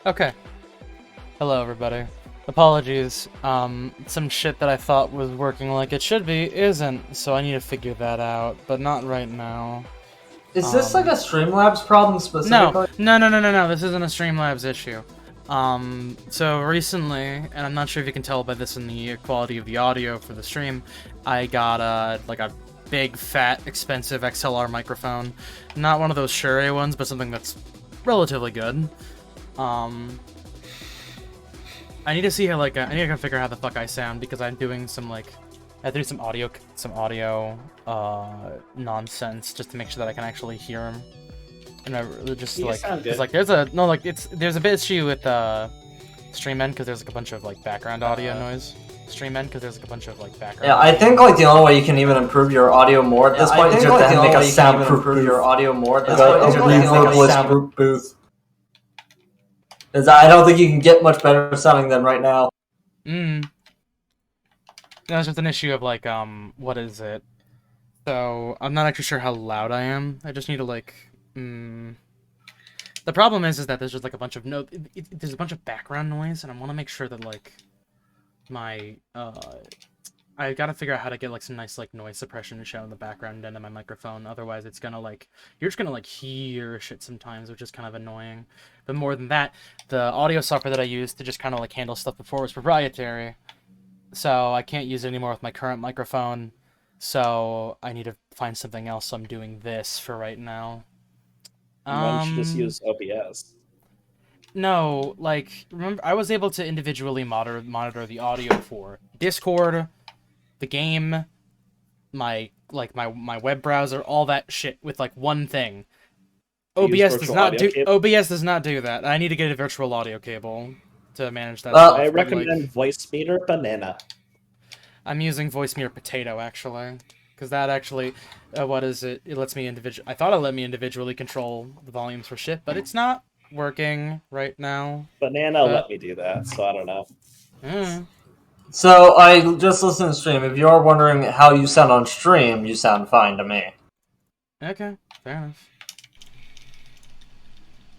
Okay. Hello, everybody. Apologies. Some shit that I thought was working like it should be isn't, so I need to figure that out, but not right now. Is this like a Streamlabs problem No, specifically? no. This isn't a Streamlabs issue. So recently, and I'm not sure if you can tell by this in the quality of the audio for the stream, I got like a big, fat, expensive XLR microphone. Not one of those Shure ones, but something that's relatively good. I need to see how, like, I need to figure out how the fuck I sound, because I'm doing some, like, I have to do some audio, nonsense, just to make sure that I can actually hear him. And I just, You like, sound cause, good. like, there's a bit issue with, stream end, because there's, like, a bunch of, like, background audio noise. Stream end, because there's, like, a bunch of, like, background Yeah, I think like the only way you can even improve your audio more at this point is just to make a soundproof booth. Your audio more at this point is just to make a soundproof booth. Because I don't think you can get much better sounding than right now. No, it's just an issue of, like, what is it? So, I'm not actually sure how loud I am. I just need to, like, The problem is that there's just, like, a bunch of there's a bunch of background noise, and I want to make sure that, like, my, I gotta figure out how to get, like, some nice, like, noise suppression to show in the background end of my microphone. Otherwise, it's gonna, like, you're just gonna, like, hear shit sometimes, which is kind of annoying. But more than that, the audio software that I used to just kind of, like, handle stuff before was proprietary. So I can't use it anymore with my current microphone. So I need to find something else, so I'm doing this for right now. Why don't you just use OBS? No, like, remember, I was able to individually monitor the audio for Discord, the game, my web browser, all that shit with, like, one thing. OBS does not do that. I need to get a virtual audio cable to manage that stuff. I recommend Voicemeeter Banana. I'm using Voicemeeter Potato, actually. Because that actually, what is it? It lets me I thought it let me individually control the volumes for shit, but it's not working right now. Banana let me do that, so I don't know. So I just listened to stream. If you're wondering how you sound on stream, you sound fine to me. Okay, fair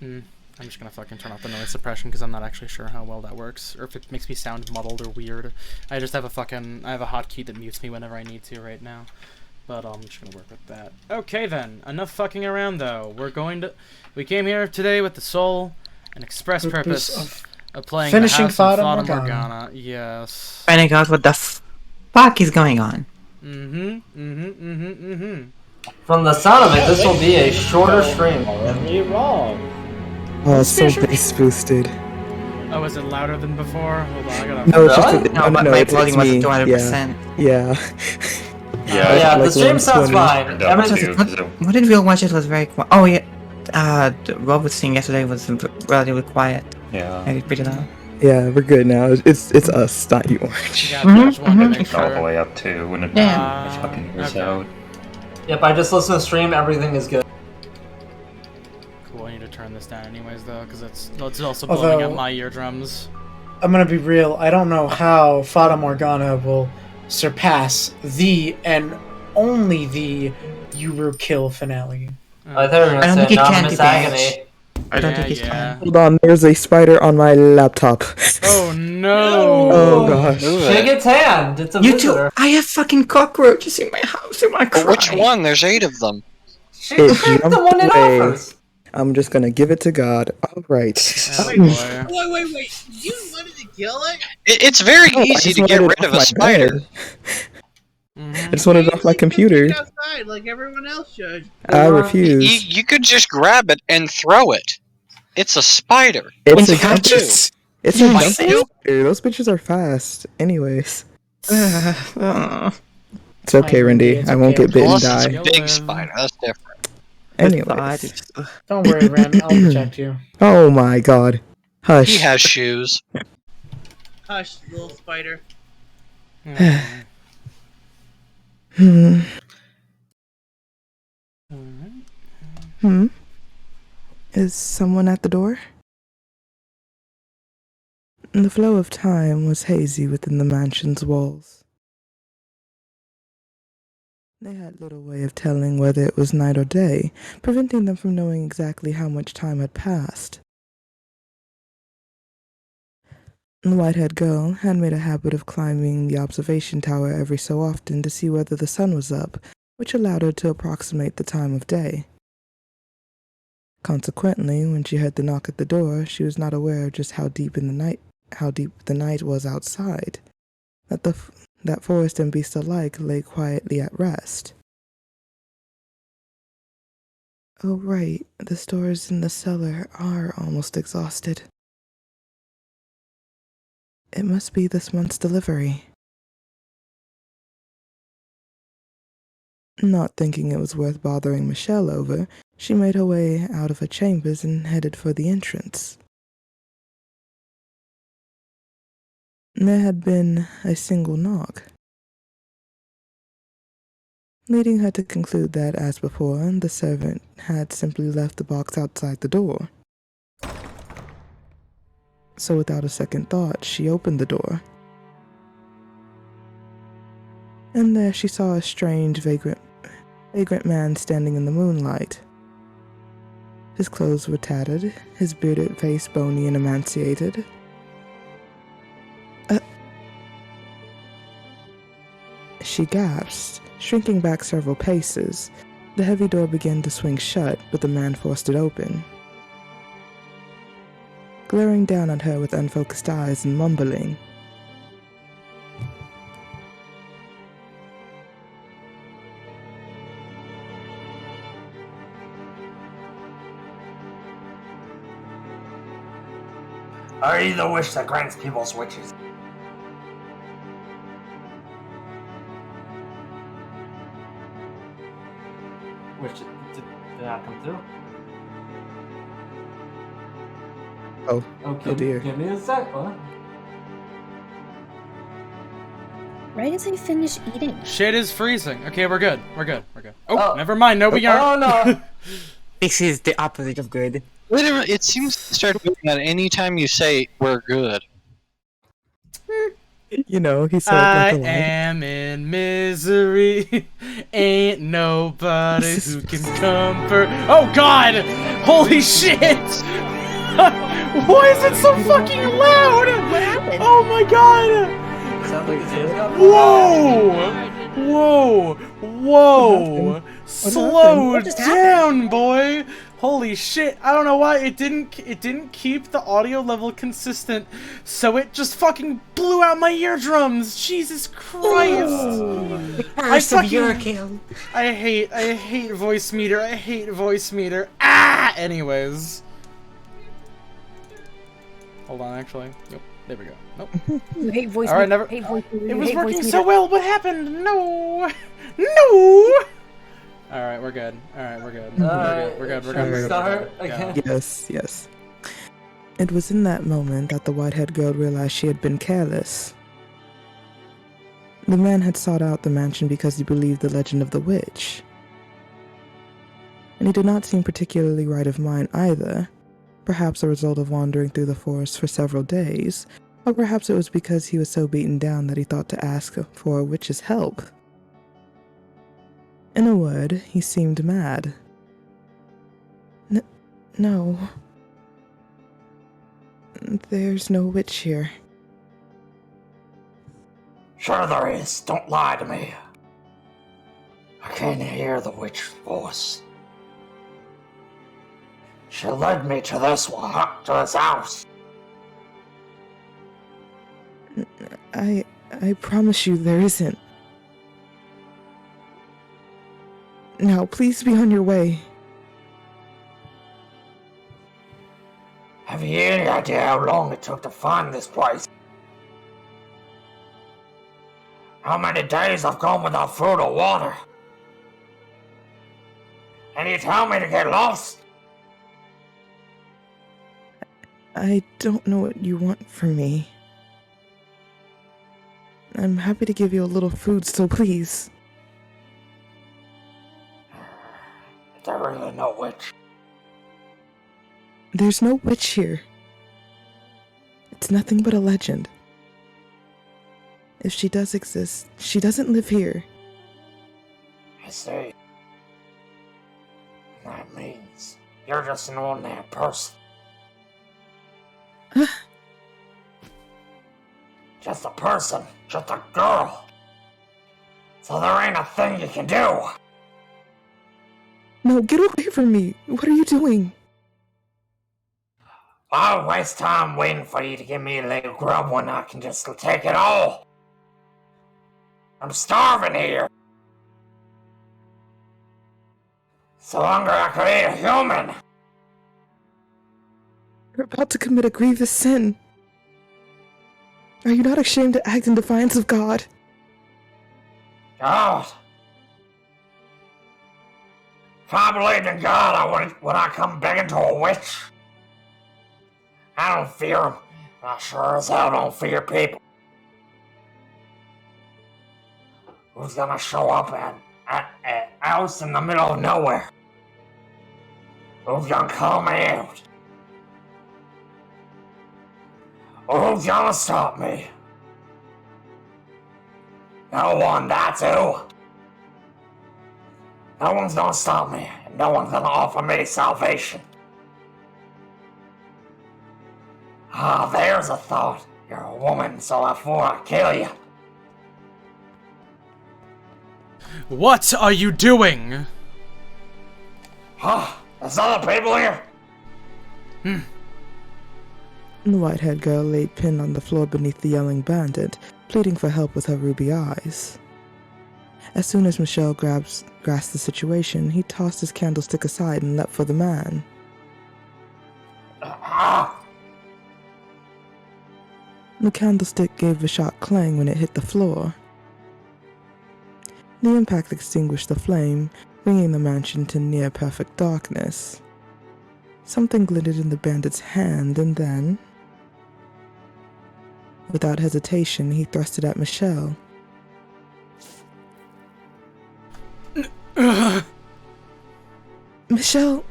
enough. I'm just gonna fucking turn off the noise suppression because I'm not actually sure how well that works, or if it makes me sound muddled or weird. I just have a hotkey that mutes me whenever I need to right now. But I'm just gonna work with that. Okay then, enough fucking around though. We came here today with the sole and express purpose of playing finishing Fata Morgana. Yes. Finding out what the fuck is going on. From the sound of it, this will be a shorter stream. You're wrong. Oh, it's so bass boosted. Oh, is it louder than before? Hold on, I gotta... No, it's just Really? No, my volume was at 200%. Yeah. Yeah, the stream sounds fine. What did Real watch? It was very quiet. Oh yeah, the robot scene yesterday was relatively quiet. Yeah. Maybe pretty loud. Yeah, we're good now. It's us, not you, Orange. It's all the way up too when it fucking hears out. Yep, I just listened to stream. Everything is good. Cool, I need to turn this down anyways though, because it's also blowing up my eardrums. I'm gonna be real. I don't know how Fata Morgana will surpass the and only the Yuru Kill finale. I thought you were I gonna don't say think it can Anonymous be Agony. I don't think it can. Hold on, there's a spider on my laptop. Oh no! Oh gosh. Shake its hand. It's a You visitor. too. I have fucking cockroaches in my house. Am I crying? Which one? There's 8 of them. Shake the one it offers. I'm just gonna give it to God. Alright. Oh, boy. Wait. You wanted to kill it? It's very easy to get rid of a spider. I just wanted it off my computer. Outside like everyone else should. I refuse. You could just grab it and throw it. It's a spider. It's a Got jumping. you. It's a jumping spider. Those bitches are fast. Anyways. It's okay, Randy. I won't get bitten and Plus, it's die. a big spider. That's different. Anyways. Don't worry, Ren. I'll protect you. Oh my god. Hush. He has shoes. Hush, little spider. Is someone at the door? The flow of time was hazy within the mansion's walls. They had little way of telling whether it was night or day, preventing them from knowing exactly how much time had passed. The white-haired girl had made a habit of climbing the observation tower every so often to see whether the sun was up, which allowed her to approximate the time of day. Consequently, when she heard the knock at the door, she was not aware of just how deep the night was outside, that forest and beast alike lay quietly at rest. Oh right, the stores in the cellar are almost exhausted. It must be this month's delivery. Not thinking it was worth bothering Michelle over, she made her way out of her chambers and headed for the entrance. There had been a single knock, leading her to conclude that, as before, the servant had simply left the box outside the door. So without a second thought, she opened the door. And there she saw a strange, vagrant man standing in the moonlight. His clothes were tattered, his bearded face bony and emaciated. She gasped, shrinking back several paces. The heavy door began to swing shut, but the man forced it open, glaring down at her with unfocused eyes and mumbling. I the wish that grants people's wishes. Which did that come through? Oh dear. Give me a sec, what? Right as I finish eating. Shit is freezing. Okay, we're good. We're good. We're good. Oh, never mind. No, we aren't. Oh no. This is the opposite of good. Literally, it seems to start moving at any time you say we're good. You know, he said I like a line. am in misery. Ain't nobody who can comfort. Oh God! Holy shit! Why is it so fucking loud? What happened? Oh my God! Whoa! Whoa! Whoa! Slow What just down, boy! Holy shit! I don't know why it didn't keep the audio level consistent, so it just fucking blew out my eardrums. Jesus Christ! I hate voice meter. I hate voice meter. Ah! Anyways. Hold on, actually. Yep. There we go. Nope. You hate voice All right, meter. never. Hate voice meter. It You was hate working voice so meter. well. What happened? No. No. All right, we're good. All right, we're good. We're good. We're good. Start again. Yes. It was in that moment that the white-haired girl realized she had been careless. The man had sought out the mansion because he believed the legend of the witch. And he did not seem particularly right of mind either, perhaps a result of wandering through the forest for several days, or perhaps it was because he was so beaten down that he thought to ask for a witch's help. In a word, he seemed mad. No. There's no witch here. Sure there is. Don't lie to me. I can hear the witch's voice. She led me to this one, up to this house. I promise you there isn't. Now, please be on your way. Have you any idea how long it took to find this place? How many days I've gone without food or water? And you tell me to get lost? I don't know what you want from me. I'm happy to give you a little food, so please. Is there really no witch? There's no witch here. It's nothing but a legend. If she does exist, she doesn't live here. I see. That means you're just an ordinary person. just a person, just a girl. So there ain't a thing you can do. No, get away from me. What are you doing? I'll waste time waiting for you to give me a little grub when I can just take it all. I'm starving here. So hungry I could eat a human. You're about to commit a grievous sin. Are you not ashamed to act in defiance of God? God. If I believed in God, would I come begging to a witch? I don't fear him. I sure as hell don't fear people. Who's gonna show up at a house in the middle of nowhere? Who's gonna call me out? Or who's gonna stop me? No one, that's who. No one's gonna stop me, and no one's gonna offer me salvation. Ah, there's a thought. You're a woman, so before I kill you. What are you doing? Huh? There's other people here? The white-haired girl lay pinned on the floor beneath the yelling bandit, pleading for help with her ruby eyes. As soon as Michelle grasped the situation, he tossed his candlestick aside and leapt for the man. The candlestick gave a sharp clang when it hit the floor. The impact extinguished the flame, bringing the mansion to near-perfect darkness. Something glinted in the bandit's hand, and then, without hesitation, he thrust it at Michelle. Michelle!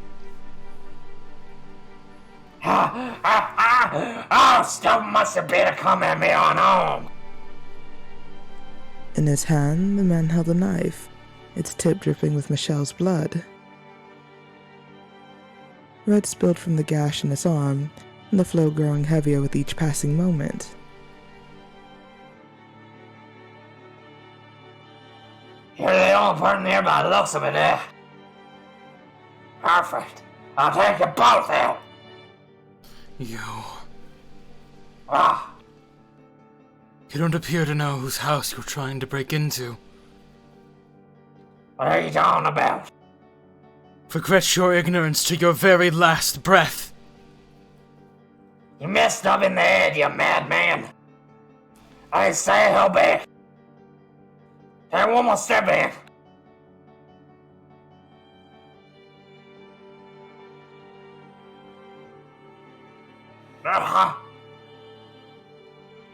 Stuff must have been come at me on home. In his hand, the man held a knife, its tip dripping with Michelle's blood. Red spilled from the gash in his arm, and the flow growing heavier with each passing moment. You're the only person here by the looks of it, eh? Perfect. I'll take you both out. You Ah, don't appear to know whose house you're trying to break into. what are you talking about? Regret your ignorance to your very last breath. You messed up in the head, you madman. I say hell back. Take one more step in.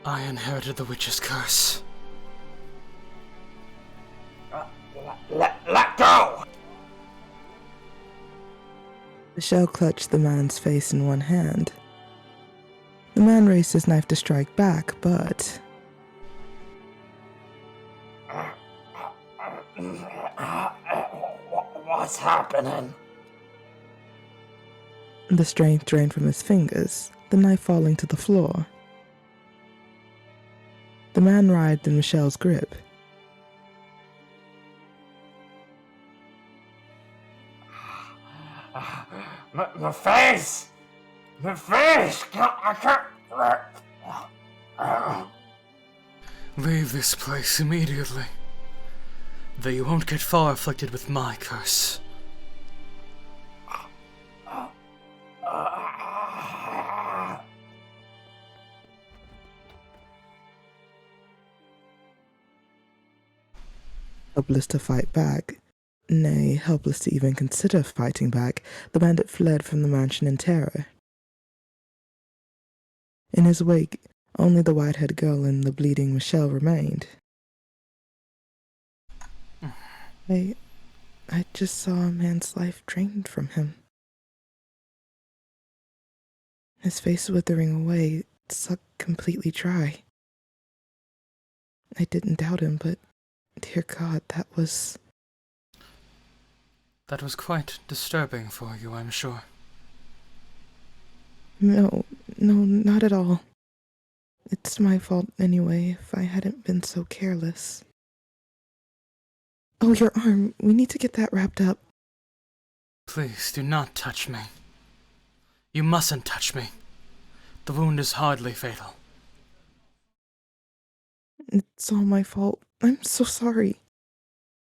I inherited the witch's curse. Let go! Michelle clutched the man's face in one hand. The man raised his knife to strike back, but What's happening? the strength drained from his fingers, the knife falling to the floor. The man writhed in Michelle's grip. My face! My face! I can't. Leave this place immediately, though you won't get far afflicted with my curse. Helpless to fight back, nay, helpless to even consider fighting back, the bandit fled from the mansion in terror. In his wake, only the white-haired girl and the bleeding Michelle remained. I just saw a man's life drained from him. His face withering away, sucked completely dry. I didn't doubt him, but dear God, that was quite disturbing for you, I'm sure. No, not at all. It's my fault anyway if I hadn't been so careless. Oh, your arm. We need to get that wrapped up. Please do not touch me. You mustn't touch me. The wound is hardly fatal. It's all my fault. I'm so sorry.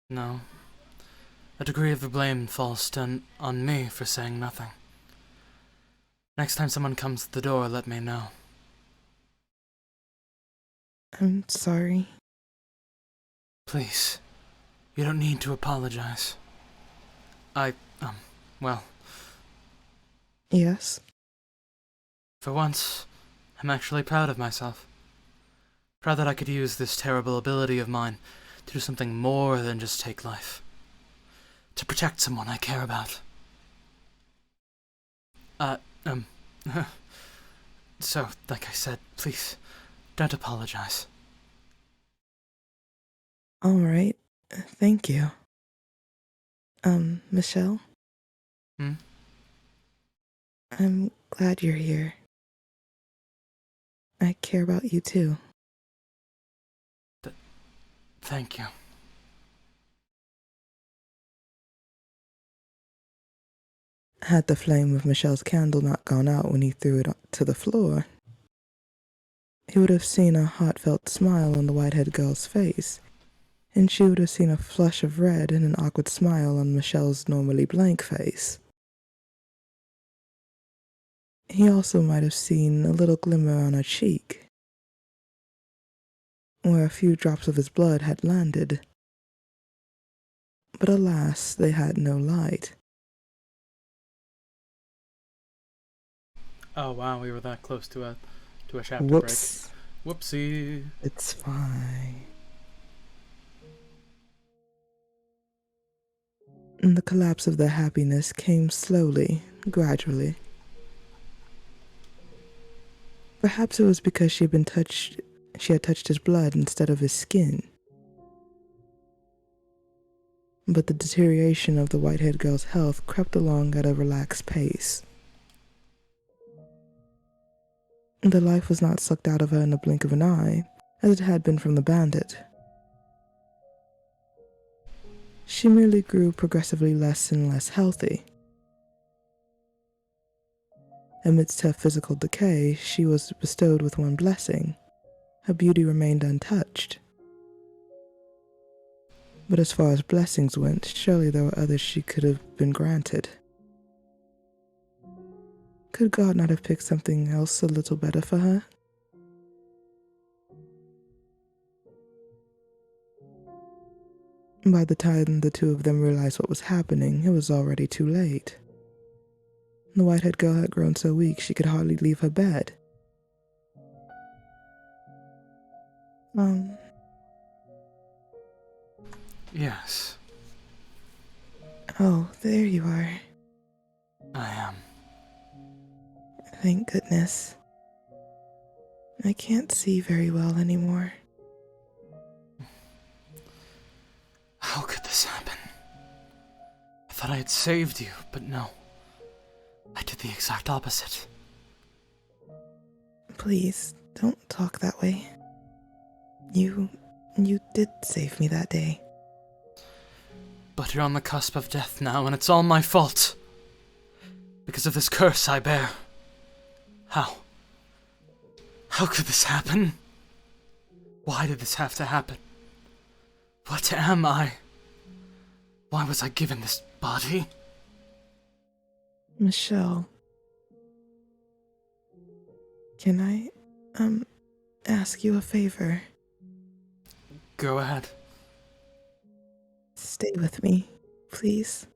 No. A degree of the blame falls on me for saying nothing. Next time someone comes to the door, let me know. I'm sorry. Please. You don't need to apologize. Well, Yes? for once, I'm actually proud of myself. Proud that I could use this terrible ability of mine to do something more than just take life. To protect someone I care about. So, like I said, please, don't apologize. Alright. Thank you. Michelle? Hmm? I'm glad you're here. I care about you too. Thank you. Had the flame of Michelle's candle not gone out when he threw it to the floor, he would have seen a heartfelt smile on the white-haired girl's face, and she would have seen a flush of red and an awkward smile on Michelle's normally blank face. He also might have seen a little glimmer on her cheek, where a few drops of his blood had landed. But alas, they had no light. Oh wow, we were that close to a chapter Whoops. break. Whoopsie. It's fine. And the collapse of their happiness came slowly, gradually. Perhaps it was because she had touched his blood instead of his skin. But the deterioration of the white-haired girl's health crept along at a relaxed pace. The life was not sucked out of her in the blink of an eye, as it had been from the bandit. She merely grew progressively less and less healthy. Amidst her physical decay, she was bestowed with one blessing. Her beauty remained untouched. But as far as blessings went, surely there were others she could have been granted. Could God not have picked something else a little better for her? By the time the two of them realized what was happening, it was already too late. The white-haired girl had grown so weak she could hardly leave her bed. Yes, Oh, there you are. I am. Thank goodness. I can't see very well anymore. How could this happen? I thought I had saved you, but no. I did the exact opposite. Please, don't talk that way. You did save me that day. But you're on the cusp of death now, and it's all my fault. Because of this curse I bear. How? How could this happen? Why did this have to happen? What am I? Why was I given this body? Michelle, can I, ask you a favor? Go ahead. Stay with me, please.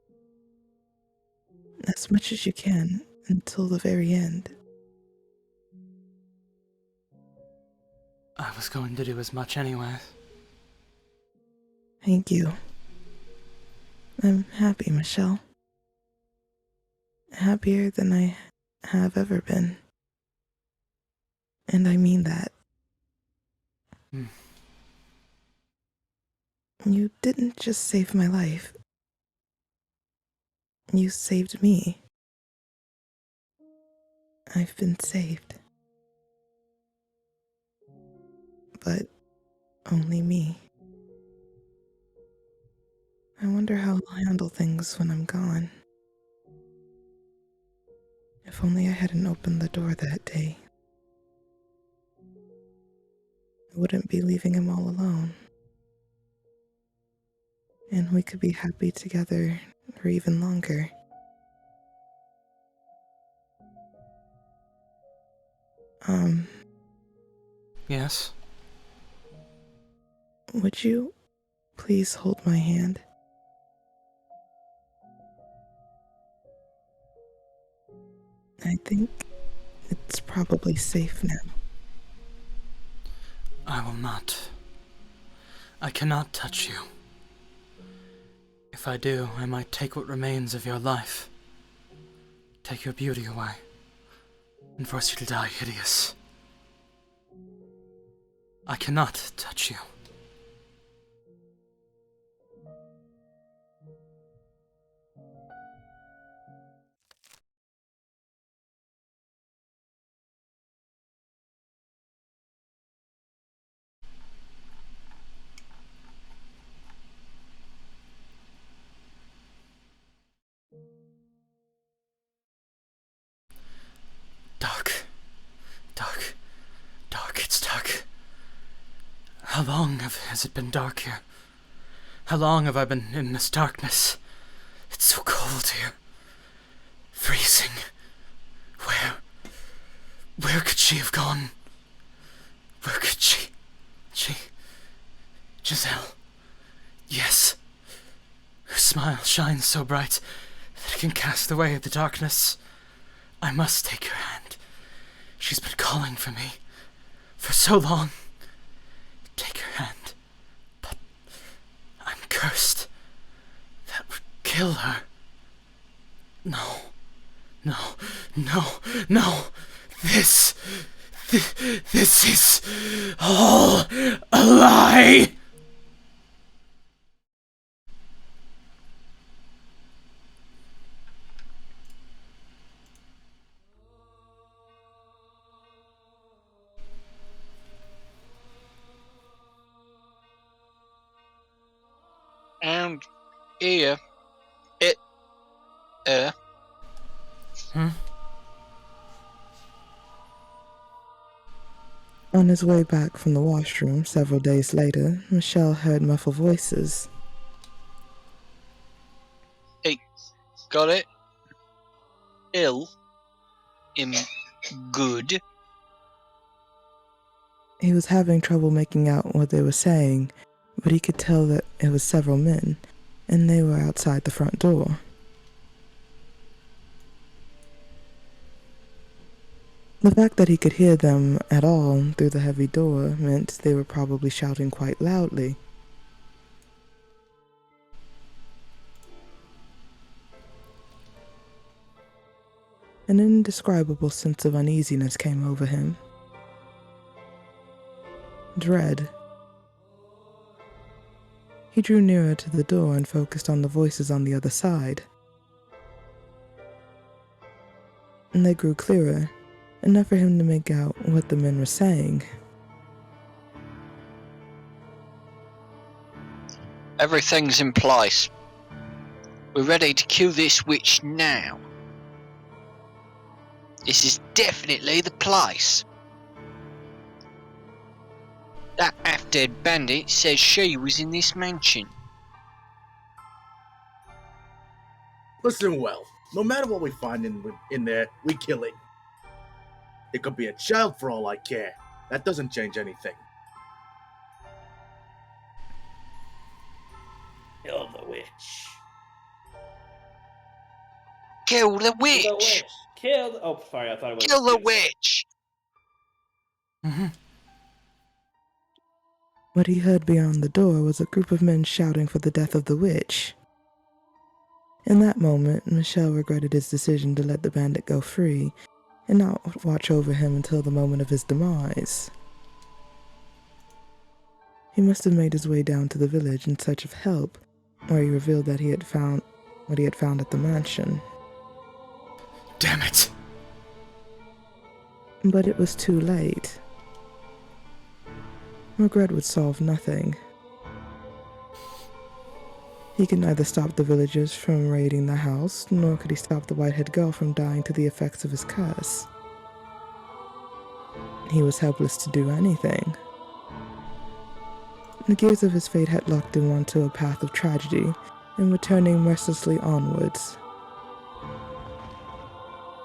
As much as you can, until the very end. I was going to do as much anyway. Thank you. I'm happy, Michelle. Happier than I have ever been. And I mean that. You didn't just save my life. You saved me. I've been saved. but only me. I wonder how I'll handle things when I'm gone. If only I hadn't opened the door that day. I wouldn't be leaving him all alone. And we could be happy together for even longer. Yes? Would you please hold my hand? I think it's probably safe now. I will not. I cannot touch you. If I do, I might take what remains of your life. Take your beauty away. And force you to die hideous. I cannot touch you. Dark. Dark. Dark. It's dark. How long has it been dark here? How long have I been in this darkness? It's so cold here. Freezing. Where could she have gone? Where could she? Giselle. Yes. Her smile shines so bright that it can cast away the darkness. I must take her hand. She's been calling for me for so long. Take her hand. But I'm cursed. That would kill her. No. This is all a lie. And here, On his way back from the washroom several days later, Michelle heard muffled voices. Hey, got it? Ill. Good. He was having trouble making out what they were saying, but he could tell that it was several men, and they were outside the front door. The fact that he could hear them at all through the heavy door meant they were probably shouting quite loudly. An indescribable sense of uneasiness came over him. Dread. He drew nearer to the door and focused on the voices on the other side. And they grew clearer, enough for him to make out what the men were saying. Everything's in place. We're ready to kill this witch now. This is definitely the place. That half-dead bandit says she was in this mansion. Listen well, no matter what we find in there, we kill it. It could be a child for all I care. That doesn't change anything. Kill the witch. Kill the witch! Kill the... Oh, sorry, I thought it was... Kill the witch! What he heard beyond the door was a group of men shouting for the death of the witch. In that moment, Michelle regretted his decision to let the bandit go free and not watch over him until the moment of his demise. He must have made his way down to the village in search of help, where he revealed that he had found what he had found at the mansion. Damn it! But it was too late. Regret would solve nothing. He could neither stop the villagers from raiding the house, nor could he stop the white-haired girl from dying to the effects of his curse. He was helpless to do anything. The gears of his fate had locked him onto a path of tragedy, and were turning restlessly onwards.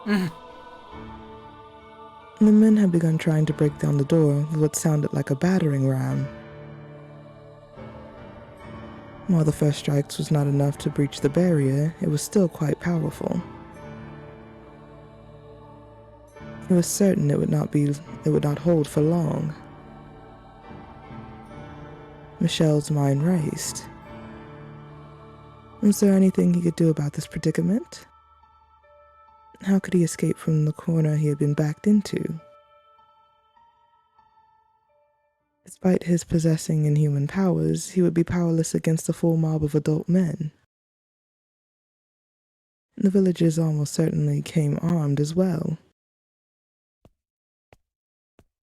The men had begun trying to break down the door with what sounded like a battering ram. While the first strikes was not enough to breach the barrier, it was still quite powerful. He was certain it would not hold for long. Michelle's mind raced. Was there anything he could do about this predicament? How could he escape from the corner he had been backed into? Despite his possessing inhuman powers, he would be powerless against a full mob of adult men. The villagers almost certainly came armed as well.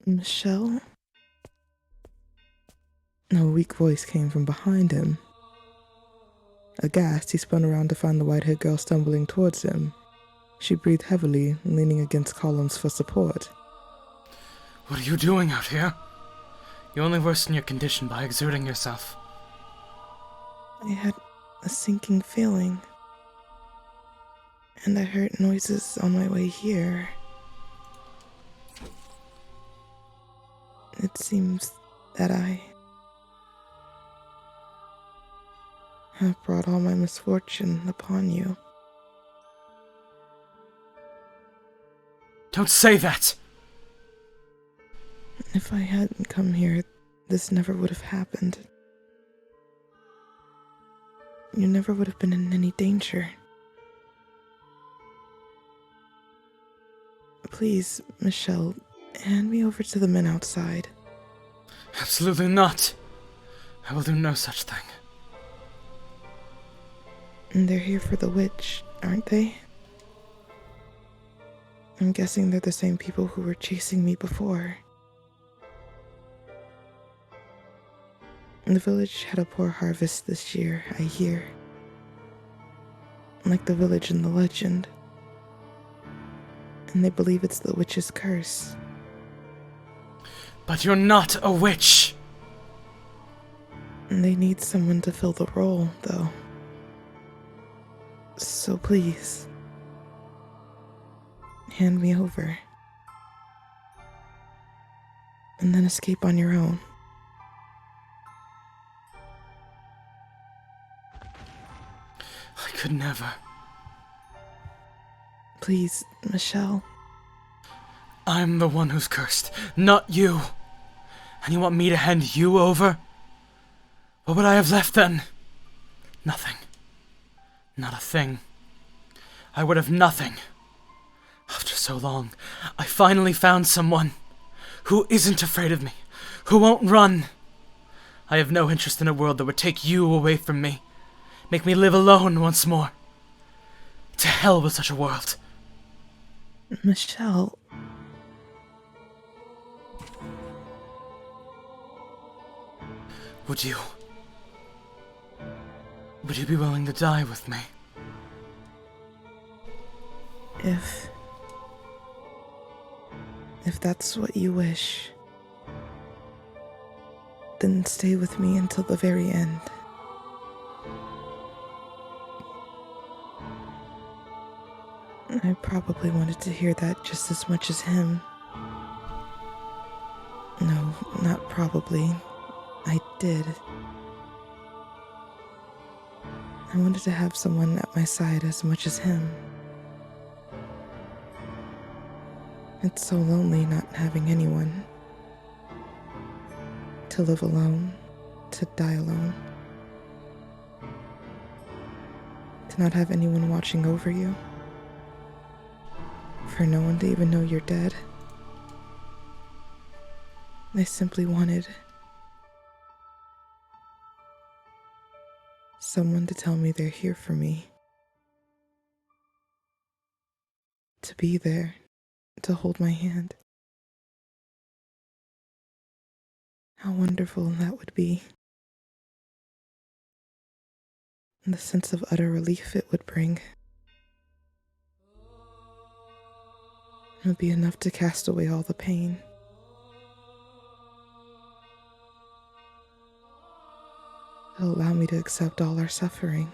Michelle? A weak voice came from behind him. Aghast, he spun around to find the white-haired girl stumbling towards him. She breathed heavily, leaning against columns for support. What are you doing out here? You only worsen your condition by exerting yourself. I had a sinking feeling, and I heard noises on my way here. It seems that I have brought all my misfortune upon you. Don't say that! If I hadn't come here, this never would have happened. You never would have been in any danger. Please, Michelle, hand me over to the men outside. Absolutely not. I will do no such thing. And they're here for the witch, aren't they? I'm guessing they're the same people who were chasing me before. The village had a poor harvest this year, I hear. Like the village in the legend. And they believe it's the witch's curse. But you're not a witch! And they need someone to fill the role, though. So please, hand me over. And then escape on your own. I could never. Please, Michelle. I'm the one who's cursed, not you. And you want me to hand you over? What would I have left then? Nothing. Not a thing. I would have nothing. After so long, I finally found someone who isn't afraid of me, who won't run. I have no interest in a world that would take you away from me, make me live alone once more. To hell with such a world. Michelle. Would you be willing to die with me? If that's what you wish, then stay with me until the very end. I probably wanted to hear that just as much as him. No, not probably. I did. I wanted to have someone at my side as much as him. It's so lonely not having anyone. To live alone, to die alone. To not have anyone watching over you. For no one to even know you're dead. I simply wanted someone to tell me they're here for me. To be there, to hold my hand. How wonderful that would be. And the sense of utter relief it would bring. It would be enough to cast away all the pain. It'll allow me to accept all our suffering.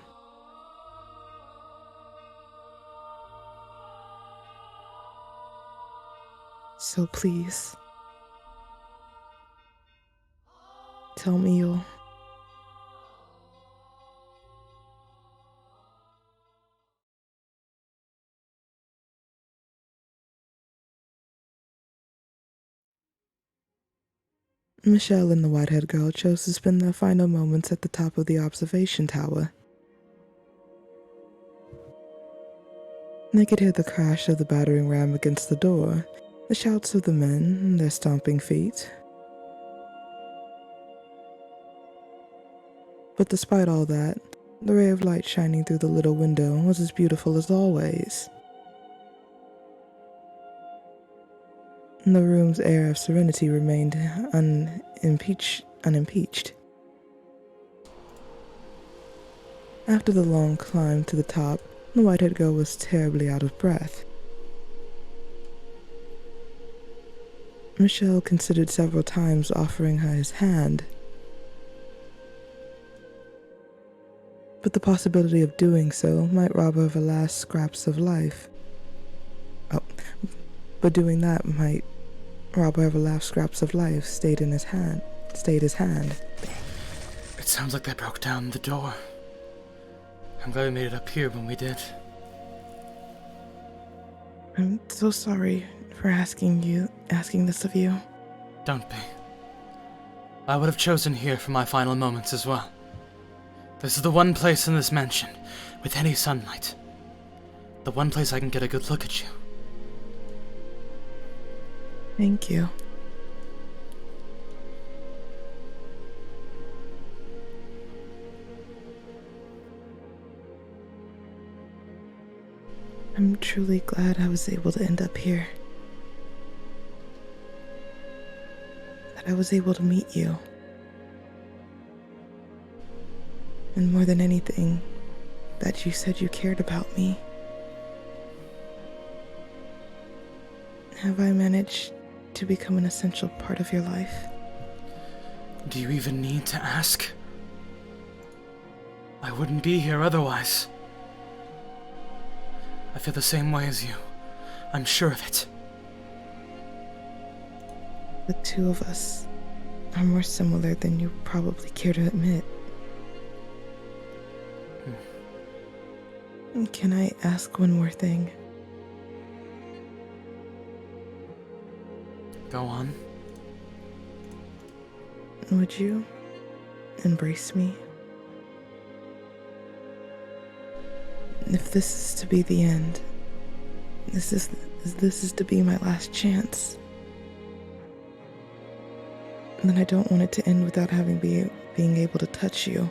So please, tell me you'll... Michelle and the white-haired girl chose to spend their final moments at the top of the observation tower. They could hear the crash of the battering ram against the door, the shouts of the men, and their stomping feet. But despite all that, the ray of light shining through the little window was as beautiful as always. The room's air of serenity remained unimpeached. After the long climb to the top, the white-haired girl was terribly out of breath. Michelle considered several times offering her his hand, but the possibility of doing so might rob her of her last scraps of life. But doing that might rob her of her last scraps of life stayed his hand. It sounds like they broke down the door. I'm glad we made it up here when we did. I'm so sorry for asking this of you. Don't be. I would have chosen here for my final moments as well. This is the one place in this mansion, with any sunlight. The one place I can get a good look at you. Thank you. I'm truly glad I was able to end up here. That I was able to meet you. And more than anything, that you said you cared about me. Have I managed to become an essential part of your life? Do you even need to ask? I wouldn't be here otherwise. I feel the same way as you. I'm sure of it. The two of us are more similar than you probably care to admit. Can I ask one more thing? Go on. Would you embrace me? If this is to be the end, this is to be my last chance, then I don't want it to end without being able to touch you.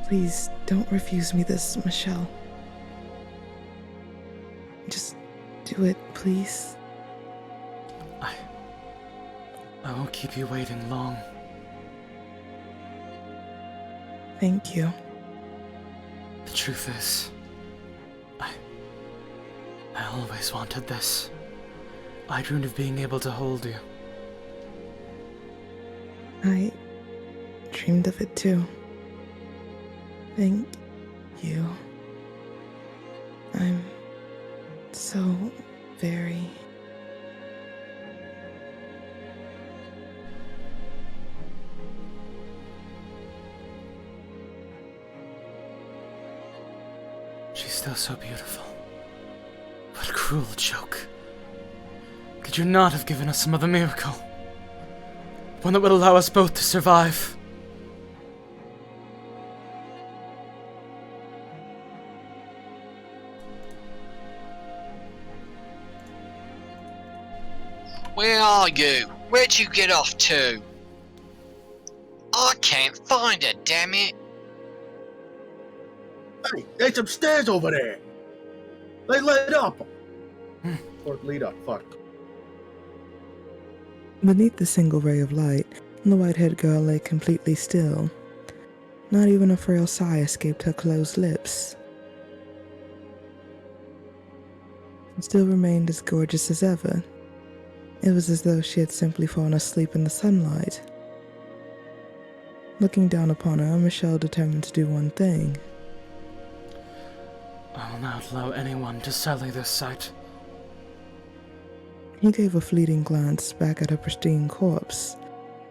Please don't refuse me this, Michelle. Just do it, please. I won't keep you waiting long. Thank you. The truth is, I always wanted this. I dreamed of being able to hold you. I dreamed of it too. Thank you. I'm so very... She's still so beautiful. What a cruel joke. Could you not have given us some other miracle? One that would allow us both to survive? Where are you? Where'd you get off to? I can't find her, damn it. Hey, there's some stairs over there. They lit up. Or lead up, fuck. Beneath the single ray of light, the white-haired girl lay completely still. Not even a frail sigh escaped her closed lips. She still remained as gorgeous as ever. It was as though she had simply fallen asleep in the sunlight. Looking down upon her, Michelle determined to do one thing. I'll not allow anyone to sully this sight. He gave a fleeting glance back at her pristine corpse,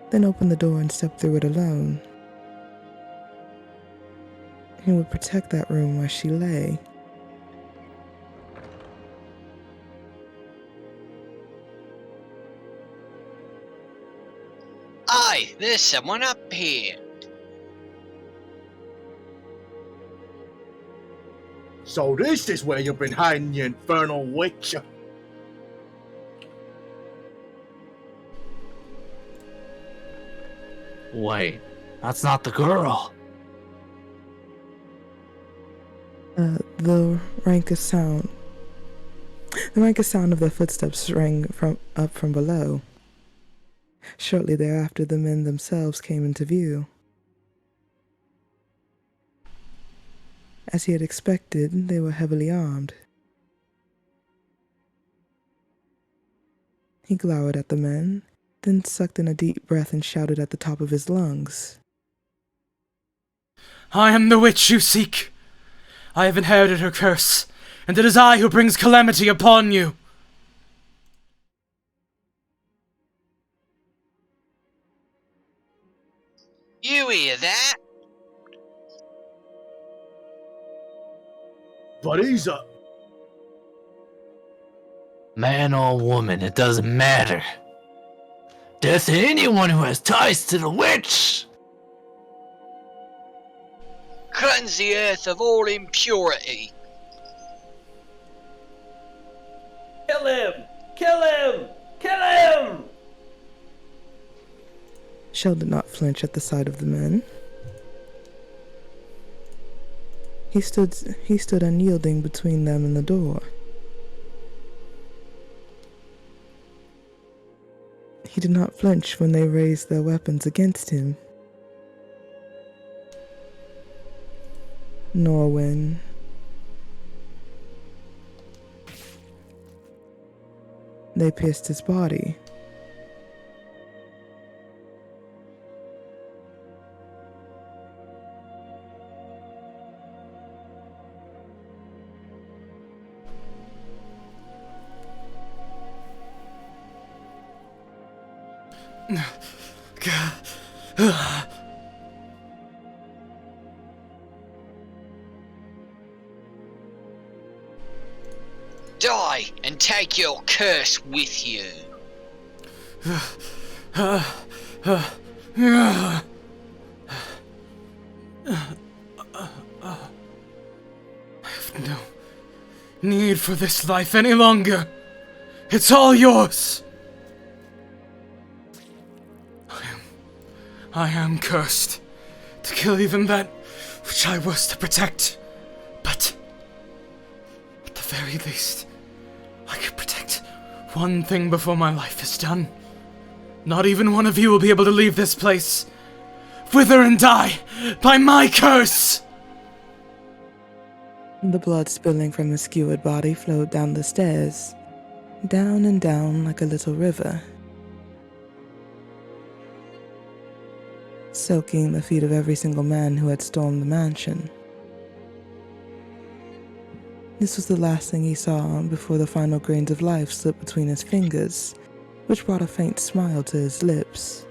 then opened the door and stepped through it alone. He would protect that room where she lay. Aye, there's someone up here. So this is where you've been hiding, you infernal witch. Wait, that's not the girl. The rankest sound of their footsteps rang up from below. Shortly thereafter, the men themselves came into view. As he had expected, they were heavily armed. He glowered at the men, then sucked in a deep breath and shouted at the top of his lungs. I am the witch you seek. I have inherited her curse, and it is I who brings calamity upon you. You hear that? But he's a... Man or woman, it doesn't matter. Death to anyone who has ties to the witch! Cleanse the earth of all impurity. Kill him! Kill him! Kill him! Shell did not flinch at the sight of the men. He stood unyielding between them and the door. He did not flinch when they raised their weapons against him, nor when they pierced his body. Die and take your curse with you. I have no need for this life any longer. It's all yours. I am cursed to kill even that which I was to protect. But at the very least, I could protect one thing before my life is done. Not even one of you will be able to leave this place. Wither and die by my curse! The blood spilling from his skewered body flowed down the stairs, down and down like a little river, soaking the feet of every single man who had stormed the mansion. This was the last thing he saw before the final grains of life slipped between his fingers, which brought a faint smile to his lips.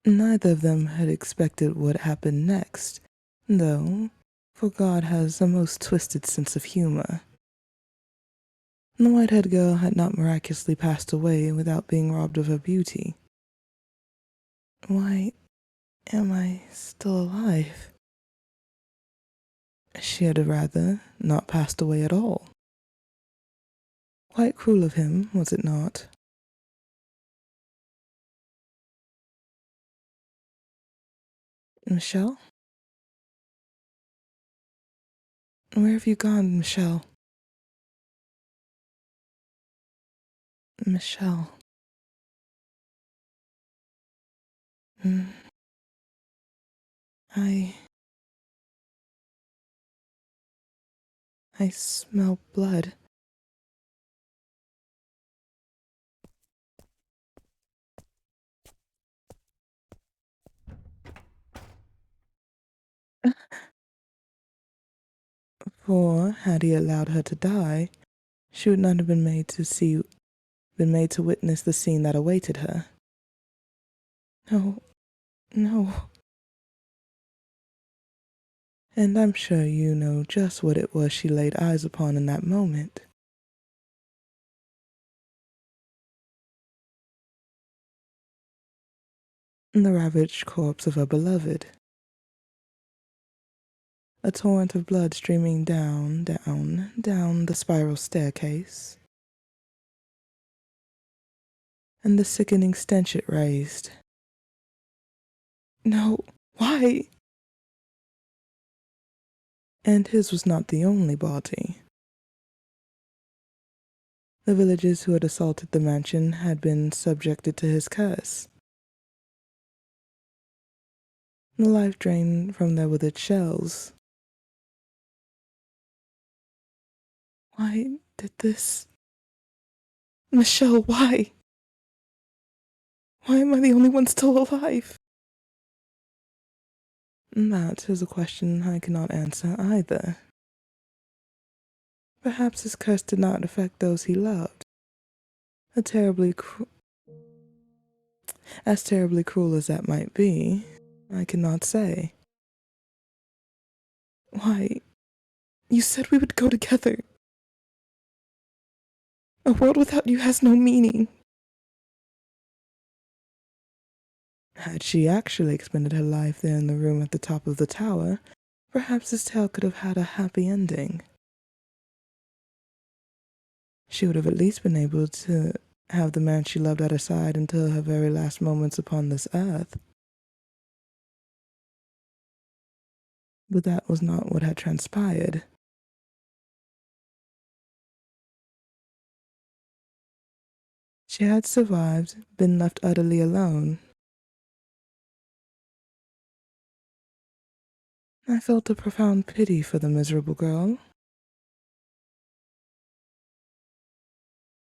Neither of them had expected what happened next, though, for God has a most twisted sense of humor. The white-haired girl had not miraculously passed away without being robbed of her beauty. Why am I still alive? She had rather not passed away at all. Quite cruel of him, was it not? Michelle? Where have you gone, Michelle? Michelle. Mm. I smell blood. For, had he allowed her to die, she would not have been made to witness the scene that awaited her. No, no. And I'm sure you know just what it was she laid eyes upon in that moment. The ravaged corpse of her beloved. A torrent of blood streaming down the spiral staircase. And the sickening stench it raised. No, why? And his was not the only body. The villagers who had assaulted the mansion had been subjected to his curse. The life drained from their withered shells. Why did this? Michelle, why? Why am I the only one still alive? That is a question I cannot answer either. Perhaps his curse did not affect those he loved. As terribly cruel as that might be, I cannot say. Why, you said we would go together. A world without you has no meaning. Had she actually expended her life there in the room at the top of the tower, perhaps this tale could have had a happy ending. She would have at least been able to have the man she loved at her side until her very last moments upon this earth. But that was not what had transpired. She had survived, been left utterly alone. I felt a profound pity for the miserable girl.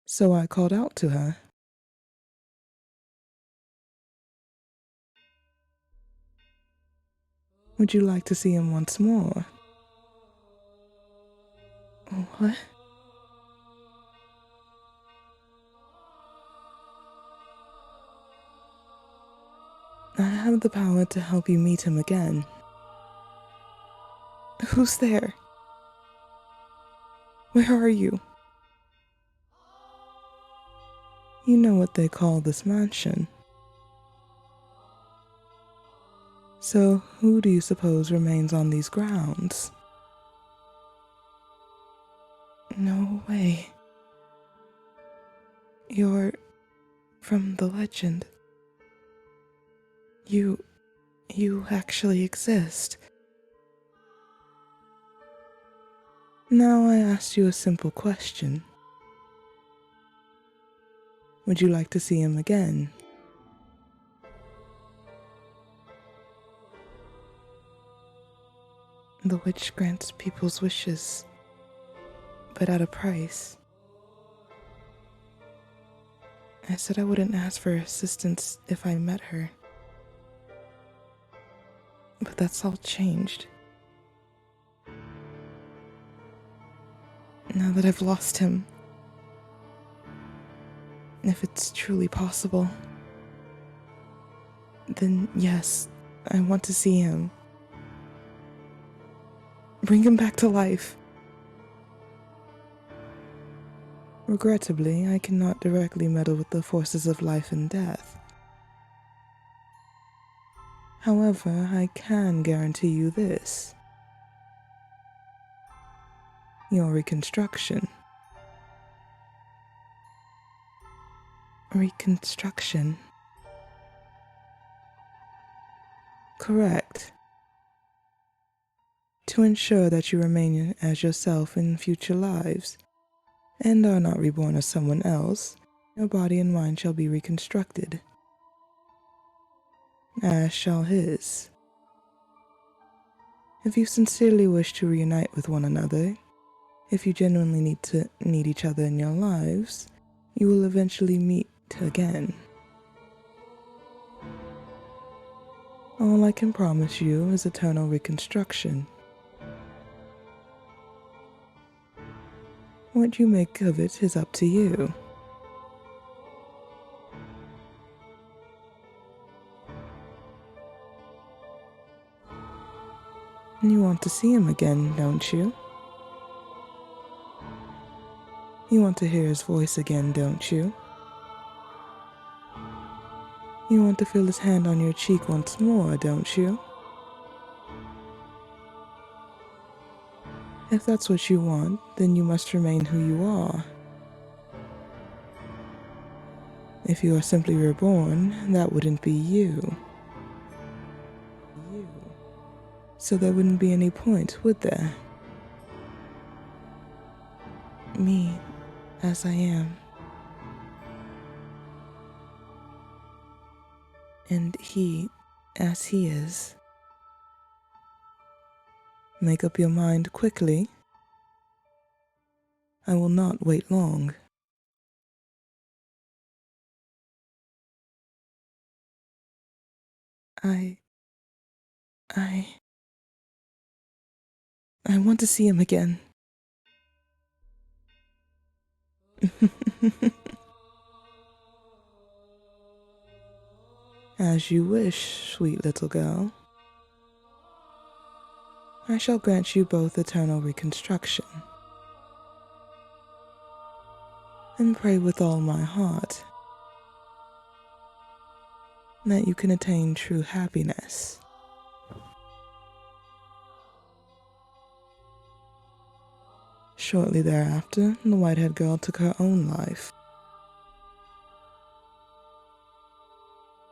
So I called out to her. Would you like to see him once more? What? I have the power to help you meet him again. Who's there? Where are you? You know what they call this mansion. So who do you suppose remains on these grounds? No way. You're from the legend. You actually exist. Now I asked you a simple question. Would you like to see him again? The witch grants people's wishes, but at a price. I said I wouldn't ask for assistance if I met her. But that's all changed. Now that I've lost him. If it's truly possible. Then yes, I want to see him. Bring him back to life. Regrettably, I cannot directly meddle with the forces of life and death. However, I can guarantee you this. Your reconstruction. Reconstruction. Correct. To ensure that you remain as yourself in future lives, and are not reborn as someone else, your body and mind shall be reconstructed, as shall his. If you sincerely wish to reunite with one another, if you genuinely need each other in your lives, you will eventually meet again. All I can promise you is eternal reconstruction. What you make of it is up to you. You want to see him again, don't you? You want to hear his voice again, don't you? You want to feel his hand on your cheek once more, don't you? If that's what you want, then you must remain who you are. If you are simply reborn, that wouldn't be you. So there wouldn't be any point, would there? Me, as I am. And he, as he is. Make up your mind quickly. I will not wait long. I want to see him again. As you wish, sweet little girl. I shall grant you both eternal reconstruction. And pray with all my heart that you can attain true happiness. Shortly thereafter, the white-haired girl took her own life.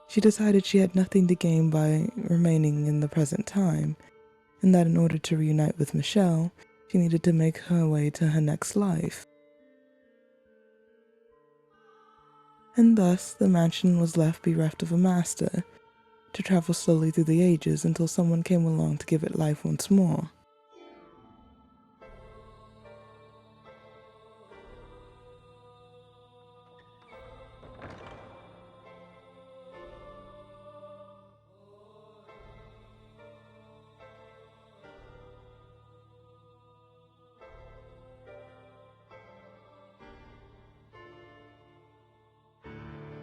She decided she had nothing to gain by remaining in the present time, and that in order to reunite with Michelle, she needed to make her way to her next life. And thus, the mansion was left bereft of a master, to travel slowly through the ages until someone came along to give it life once more.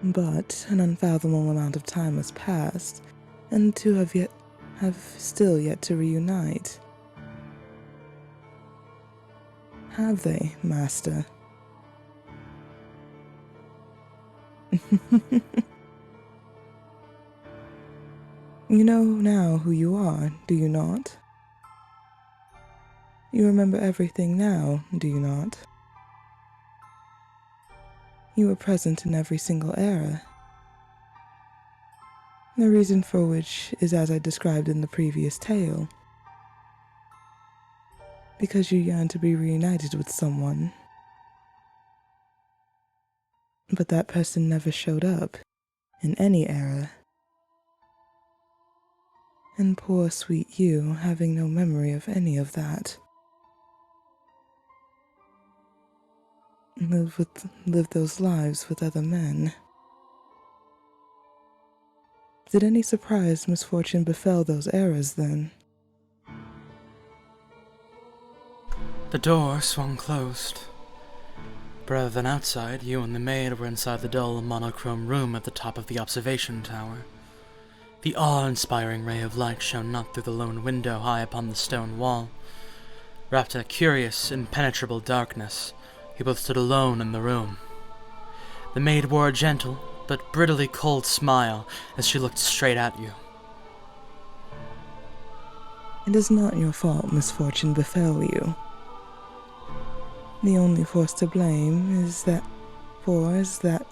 But an unfathomable amount of time has passed, and the two have still yet to reunite. Have they, Master? You know now who you are, do you not? You remember everything now, do you not? You were present in every single era. The reason for which is as I described in the previous tale. Because you yearn to be reunited with someone. But that person never showed up, in any era. And poor sweet you, having no memory of any of that. Live those lives with other men. Did any surprise misfortune befell those eras then? The door swung closed. Rather than outside, you and the maid were inside the dull, monochrome room at the top of the observation tower. The awe-inspiring ray of light shone not through the lone window high upon the stone wall. Wrapped in a curious, impenetrable darkness, you both stood alone in the room. The maid wore a gentle, but brittly cold smile as she looked straight at you. It is not your fault misfortune befell you. The only force to blame is that poor is that...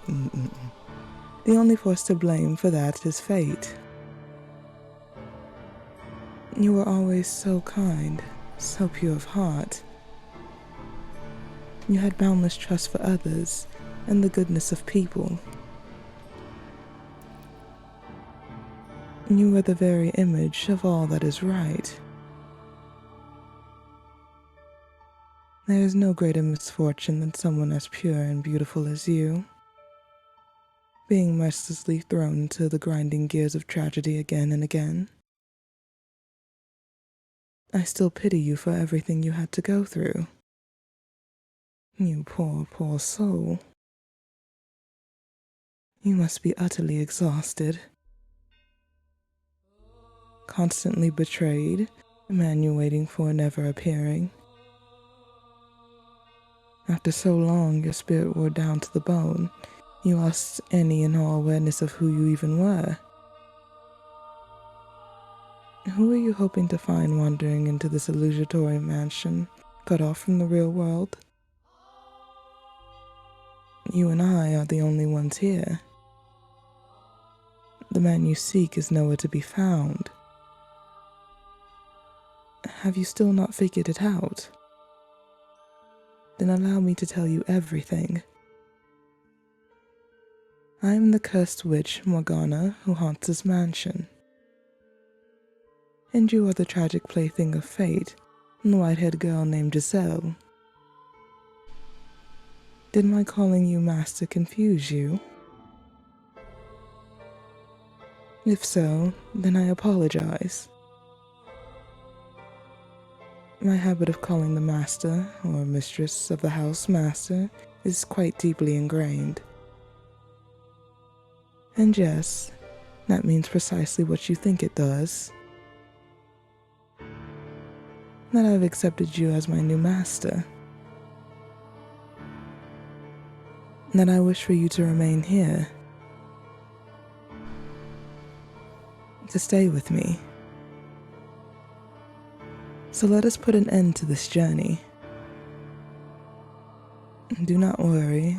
The only force to blame for that is fate. You were always so kind, so pure of heart. You had boundless trust for others and the goodness of people. You were the very image of all that is right. There is no greater misfortune than someone as pure and beautiful as you, being mercilessly thrown into the grinding gears of tragedy again and again. I still pity you for everything you had to go through. You poor, poor soul. You must be utterly exhausted. Constantly betrayed, a man you waiting for never appearing. After so long, your spirit wore down to the bone. You lost any and all awareness of who you even were. Who are you hoping to find wandering into this illusory mansion, cut off from the real world? You and I are the only ones here. The man you seek is nowhere to be found. Have you still not figured it out? Then allow me to tell you everything. I am the cursed witch, Morgana, who haunts this mansion. And you are the tragic plaything of fate, the white-haired girl named Giselle. Did my calling you master confuse you? If so, then I apologize. My habit of calling the master, or mistress of the house master, is quite deeply ingrained. And yes, that means precisely what you think it does. That I've accepted you as my new master. That I wish for you to remain here. To stay with me. So let us put an end to this journey. Do not worry,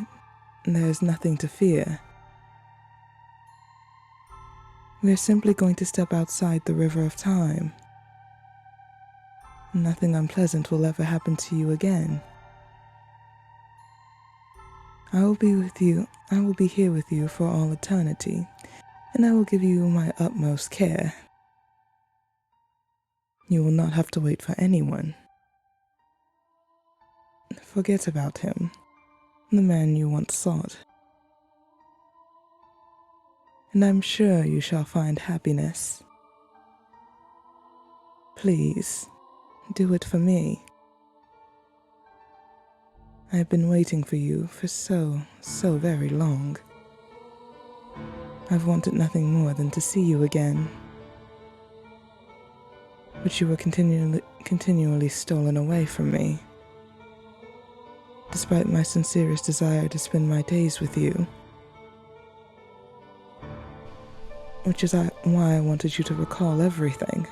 there is nothing to fear. We are simply going to step outside the river of time. Nothing unpleasant will ever happen to you again. I will be here with you for all eternity, and I will give you my utmost care. You will not have to wait for anyone. Forget about him, the man you once sought. And I'm sure you shall find happiness. Please, do it for me. I've been waiting for you for so very long. I've wanted nothing more than to see you again. But you were continually stolen away from me. Despite my sincerest desire to spend my days with you. Which is why I wanted you to recall everything.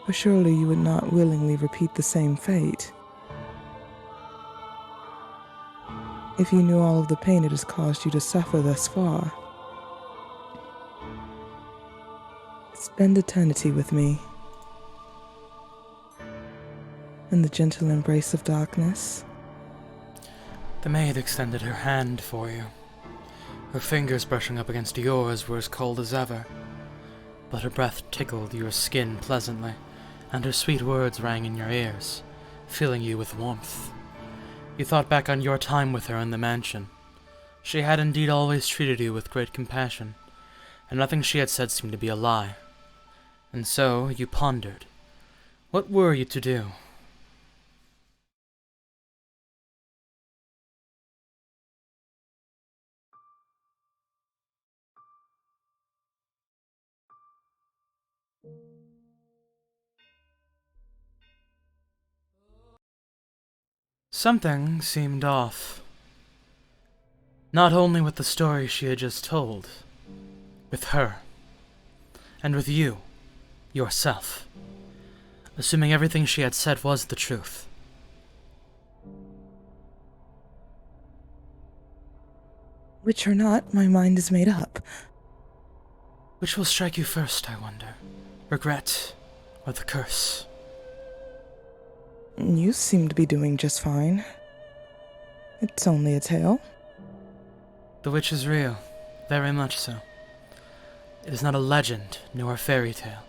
But surely you would not willingly repeat the same fate. If you knew all of the pain it has caused you to suffer thus far. Spend eternity with me. In the gentle embrace of darkness. The maid extended her hand for you. Her fingers brushing up against yours were as cold as ever. But her breath tickled your skin pleasantly, and her sweet words rang in your ears, filling you with warmth. You thought back on your time with her in the mansion. She had indeed always treated you with great compassion, and nothing she had said seemed to be a lie. And so you pondered. What were you to do? Something seemed off. Not only with the story she had just told, with her, and with you, yourself, assuming everything she had said was the truth. Which or not, my mind is made up. Which will strike you first, I wonder? Regret or the curse? You seem to be doing just fine. It's only a tale. The witch is real, very much so. It is not a legend, nor a fairy tale.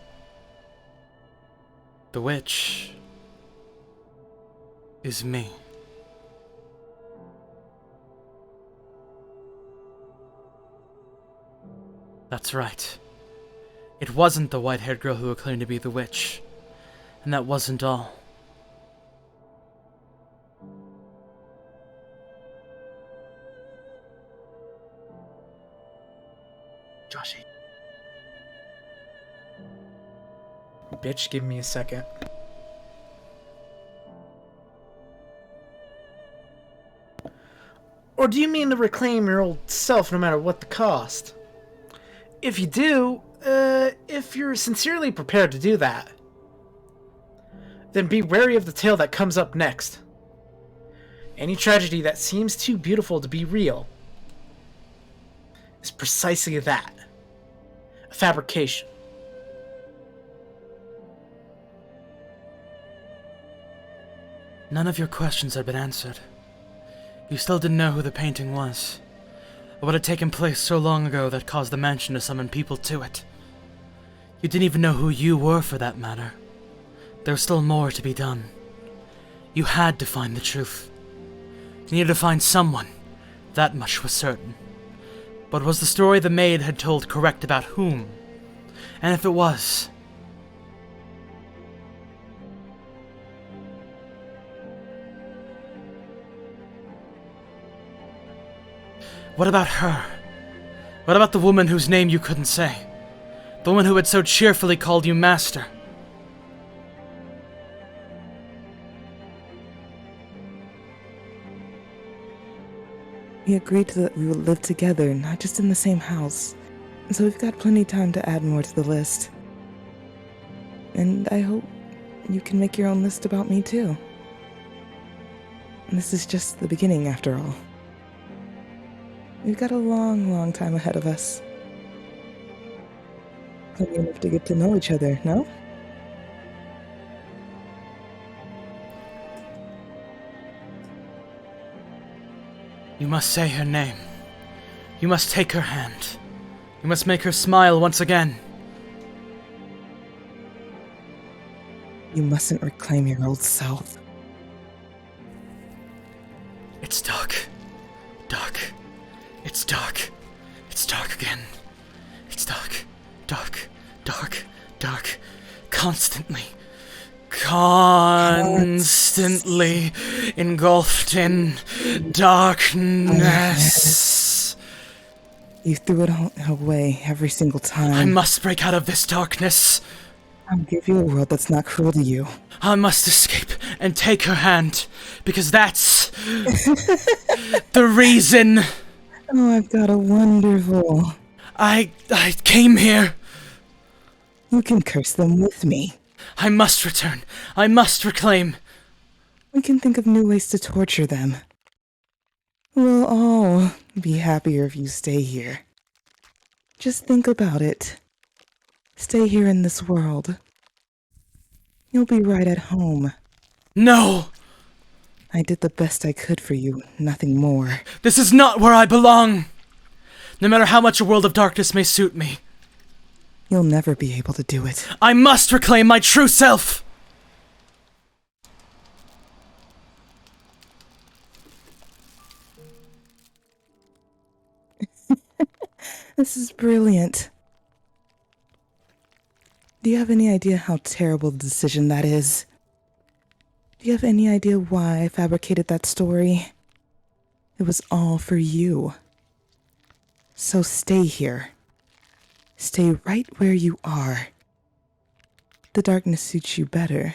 The witch is me. That's right. It wasn't the white-haired girl who claimed to be the witch. And that wasn't all. Joshy. Bitch, give me a second. Or do you mean to reclaim your old self no matter what the cost? If you do, if you're sincerely prepared to do that, then be wary of the tale that comes up next. Any tragedy that seems too beautiful to be real is precisely that. A fabrication. None of your questions had been answered. You still didn't know who the painting was, or what had taken place so long ago that caused the mansion to summon people to it. You didn't even know who you were, for that matter. There was still more to be done. You had to find the truth. You needed to find someone. That much was certain. But was the story the maid had told correct about whom? And if it was, what about her? What about the woman whose name you couldn't say? The woman who had so cheerfully called you master? We agreed that we would live together, not just in the same house. So we've got plenty of time to add more to the list. And I hope you can make your own list about me too. This is just the beginning, after all. We've got a long, long time ahead of us. Plenty enough to get to know each other, no? You must say her name. You must take her hand. You must make her smile once again. You mustn't reclaim your old self. It's dark. Dark. It's dark. It's dark again. It's dark. Dark. Dark. Dark. Constantly. Constantly engulfed in darkness. You threw it all away every single time. I must break out of this darkness. I'll give you a world that's not cruel to you. I must escape and take her hand, because that's the reason. Oh, I've got a wonderful... I came here. You can curse them with me. I must return. I must reclaim. We can think of new ways to torture them. We'll all be happier if you stay here. Just think about it. Stay here in this world. You'll be right at home. No! I did the best I could for you, nothing more. This is not where I belong! No matter how much a world of darkness may suit me. You'll never be able to do it. I must reclaim my true self! This is brilliant. Do you have any idea how terrible the decision that is? Do you have any idea why I fabricated that story? It was all for you. So stay here. Stay right where you are. The darkness suits you better.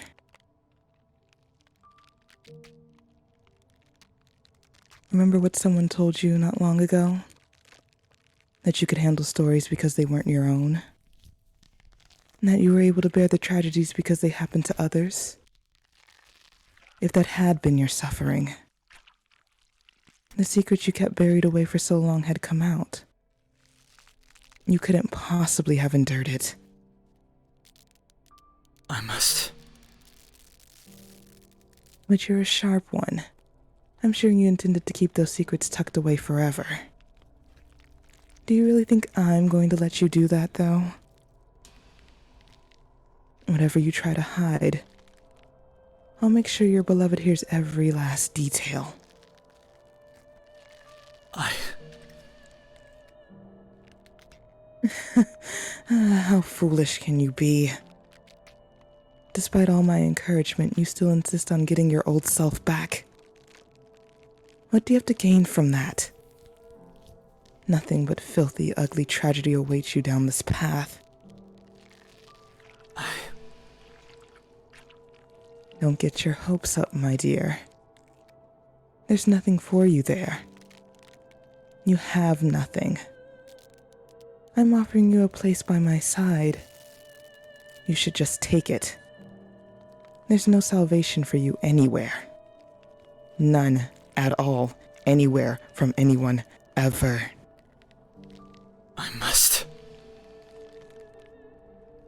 Remember what someone told you not long ago? That you could handle stories because they weren't your own? And that you were able to bear the tragedies because they happened to others? If that had been your suffering, The secret you kept buried away for so long had come out. You couldn't possibly have endured it. I must. But you're a sharp one. I'm sure you intended to keep those secrets tucked away forever. Do you really think I'm going to let you do that, though? Whatever you try to hide, I'll make sure your beloved hears every last detail. How foolish can you be? Despite all my encouragement, you still insist on getting your old self back. What do you have to gain from that? Nothing but filthy, ugly tragedy awaits you down this path. Don't get your hopes up, my dear. There's nothing for you there. You have nothing. I'm offering you a place by my side. You should just take it. There's no salvation for you anywhere. None at all, anywhere, from anyone, ever. I must.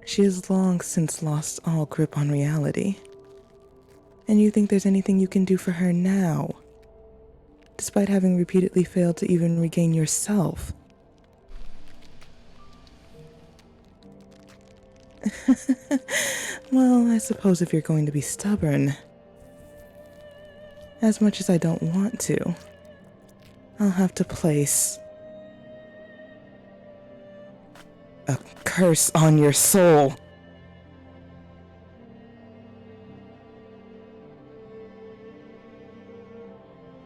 She has long since lost all grip on reality. And you think there's anything you can do for her now, despite having repeatedly failed to even regain yourself. Well, I suppose if you're going to be stubborn, as much as I don't want to, I'll have to place a curse on your soul.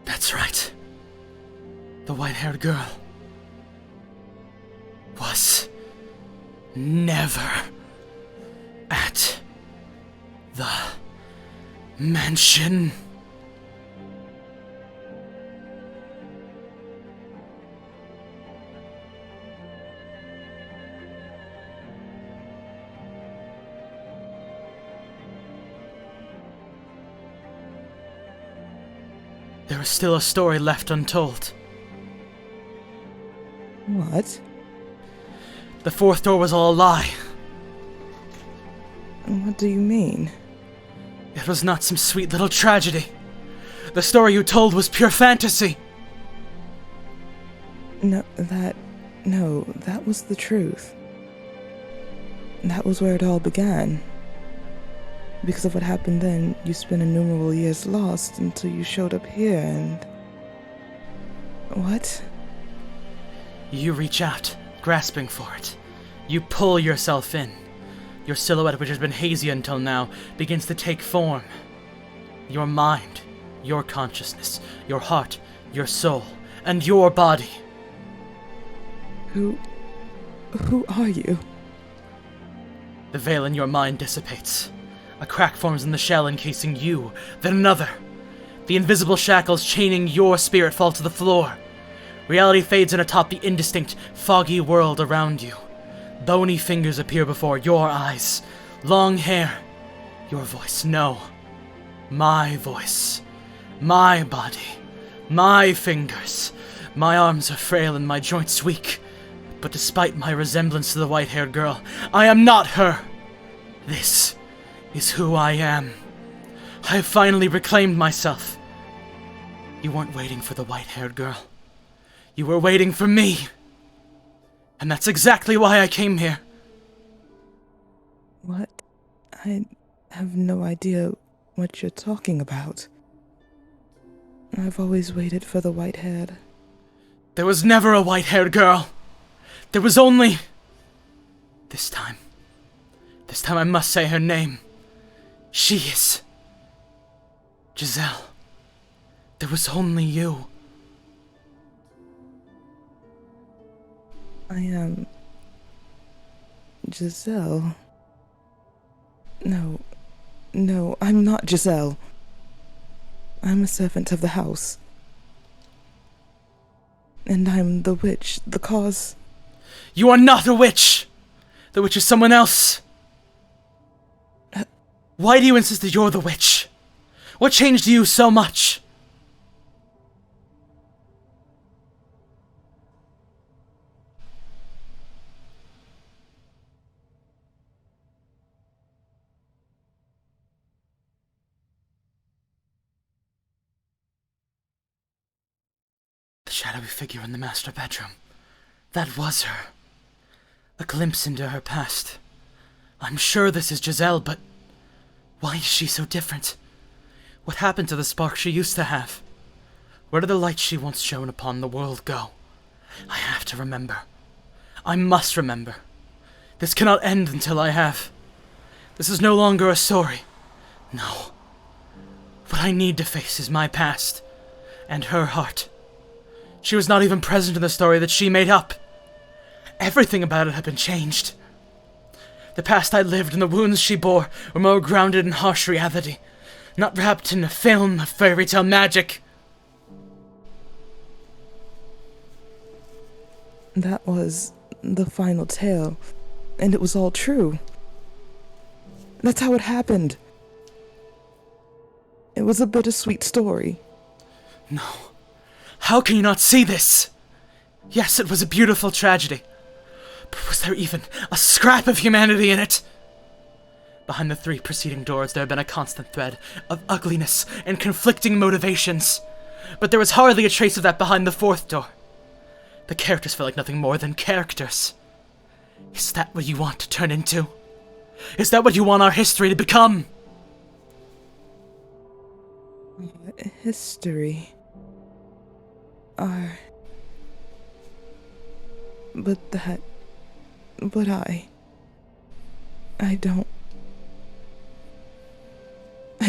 That's right. The white-haired girl was never at the mansion. There is still a story left untold. What? The fourth door was all a lie. What do you mean? It was not some sweet little tragedy. The story you told was pure fantasy. No, that was the truth. That was where it all began. Because of what happened then, you spent innumerable years lost until you showed up here and... What? You reach out, grasping for it. You pull yourself in. Your silhouette, which has been hazy until now, begins to take form. Your mind, your consciousness, your heart, your soul, and your body. Who are you? The veil in your mind dissipates. A crack forms in the shell encasing you, then another. The invisible shackles chaining your spirit fall to the floor. Reality fades in atop the indistinct, foggy world around you. Bony fingers appear before your eyes. Long hair. Your voice, no. My voice. My body. My fingers. My arms are frail and my joints weak. But despite my resemblance to the white-haired girl, I am not her. This is who I am. I have finally reclaimed myself. You weren't waiting for the white-haired girl. You were waiting for me. And that's exactly why I came here. What? I have no idea what you're talking about. I've always waited for the white-haired. There was never a white-haired girl. There was only... This time I must say her name. She is... Giselle. There was only you. I am... Giselle. No, I'm not Giselle. I'm a servant of the house. And I'm the witch, the cause... You are not a witch! The witch is someone else. Why do you insist that you're the witch? What changed you so much? shadowy figure in the master bedroom. That was her. A glimpse into her past. I'm sure this is Giselle, but why is she so different? What happened to the spark she used to have? Where did the light she once shone upon the world go? I have to remember. I must remember. This cannot end until I have. This is no longer a story. No. What I need to face is my past. And her heart. She was not even present in the story that she made up. Everything about it had been changed. The past I lived and the wounds she bore were more grounded in harsh reality, not wrapped in a film of fairy tale magic. That was the final tale, and it was all true. That's how it happened. It was a bittersweet story. No. How can you not see this? Yes, it was a beautiful tragedy. But was there even a scrap of humanity in it? Behind the 3 preceding doors there had been a constant thread of ugliness and conflicting motivations. But there was hardly a trace of that behind the 4th door. The characters felt like nothing more than characters. Is that what you want to turn into? Is that what you want our history to become? History. Our... But I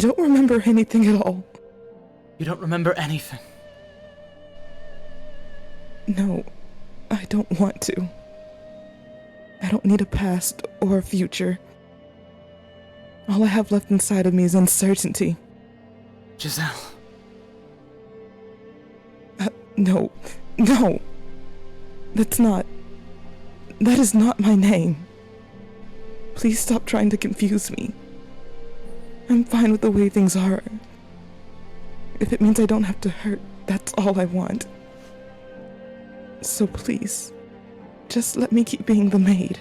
don't remember anything at all. You don't remember anything? No, I don't want to. I don't need a past or a future. All I have left inside of me is uncertainty. Giselle. No. That is not my name. Please stop trying to confuse me. I'm fine with the way things are. If it means I don't have to hurt, that's all I want. So please, just let me keep being the maid.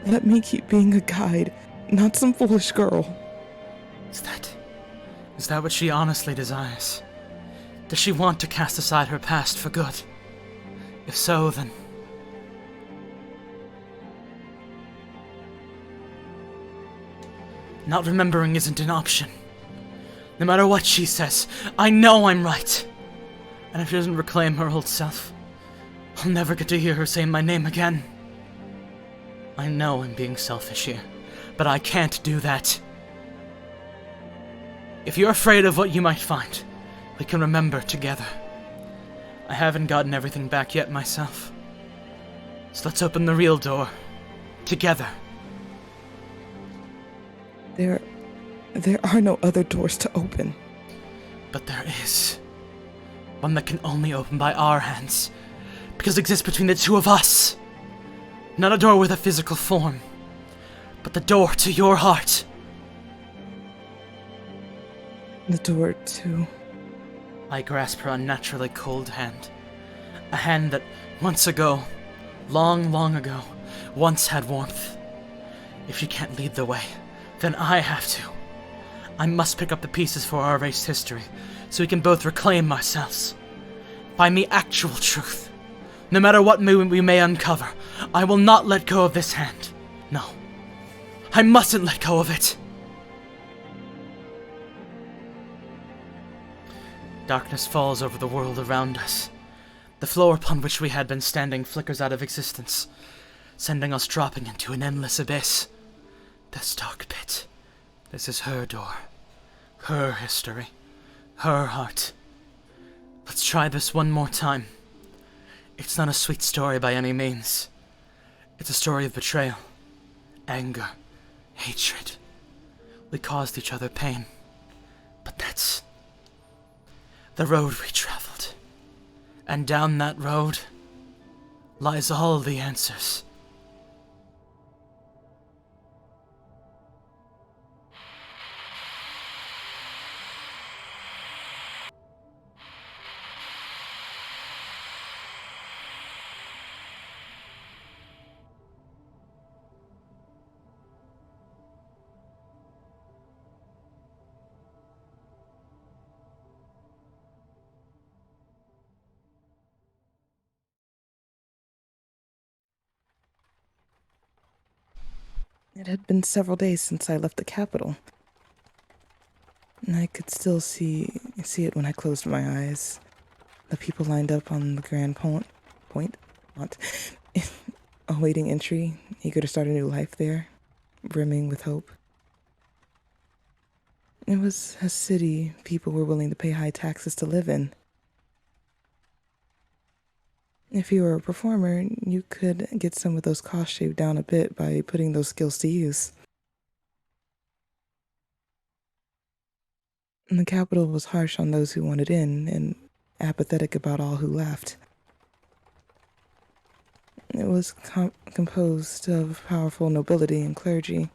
Let me keep being a guide, not some foolish girl. Is that what she honestly desires? Does she want to cast aside her past for good? If so, then... Not remembering isn't an option. No matter what she says, I know I'm right. And if she doesn't reclaim her old self, I'll never get to hear her say my name again. I know I'm being selfish here, but I can't do that. If you're afraid of what you might find, we can remember together. I haven't gotten everything back yet myself. So let's open the real door. Together. There are no other doors to open. But there is. One that can only open by our hands. Because it exists between the two of us. Not a door with a physical form. But the door to your heart. The door to... I grasp her unnaturally cold hand. A hand that once ago, long ago, once had warmth. If she can't lead the way, then I have to. I must pick up the pieces for our race history, so we can both reclaim ourselves. Find the actual truth. No matter what we may uncover, I will not let go of this hand. No. I mustn't let go of it. Darkness falls over the world around us. The floor upon which we had been standing flickers out of existence, sending us dropping into an endless abyss. This dark pit. This is her door. Her history. Her heart. Let's try this one more time. It's not a sweet story by any means. It's a story of betrayal, anger, hatred. We caused each other pain. But that's the road we traveled. And down that road lies all the answers. It had been several days since I left the capital, and I could still see it when I closed my eyes. The people lined up on the Grand Point, awaiting entry, eager to start a new life there, brimming with hope. It was a city people were willing to pay high taxes to live in. If you were a performer, you could get some of those costs shaved down a bit by putting those skills to use. And the capital was harsh on those who wanted in and apathetic about all who left. It was composed of powerful nobility and clergy,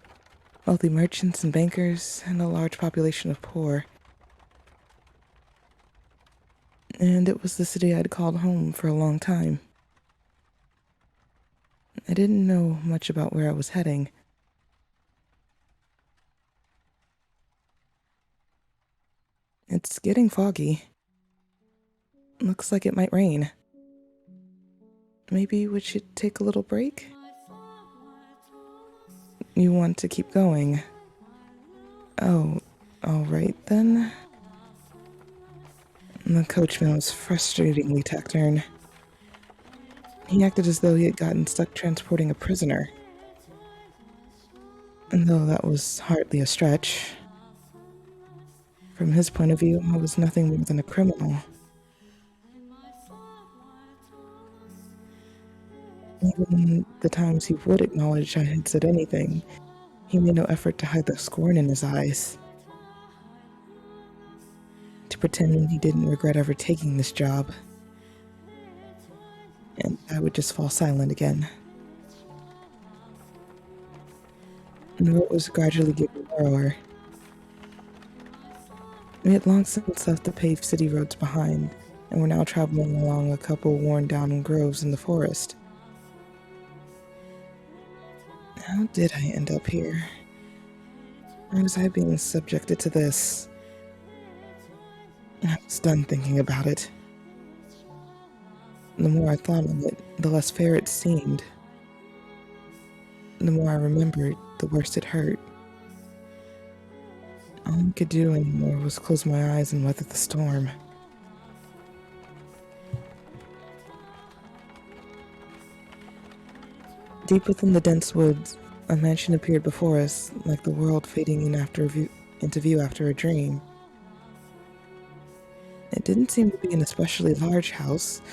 wealthy merchants and bankers, and a large population of poor. And it was the city I'd called home for a long time. I didn't know much about where I was heading. It's getting foggy. Looks like it might rain. Maybe we should take a little break? You want to keep going? Oh, all right then. The coachman was frustratingly taciturn. He acted as though he had gotten stuck transporting a prisoner. And though that was hardly a stretch. From his point of view, I was nothing more than a criminal. Even the times he would acknowledge I had said anything, he made no effort to hide the scorn in his eyes. To pretend he didn't regret ever taking this job. And I would just fall silent again. And the road was gradually getting narrower. We had long since left the paved city roads behind, and were now traveling along a couple worn-down groves in the forest. How did I end up here? Why was I being subjected to this? I was done thinking about it. The more I thought of it, the less fair it seemed. The more I remembered, the worse it hurt. All I could do anymore was close my eyes and weather the storm. Deep within the dense woods, a mansion appeared before us, like the world fading into view after a dream. It didn't seem to be an especially large house,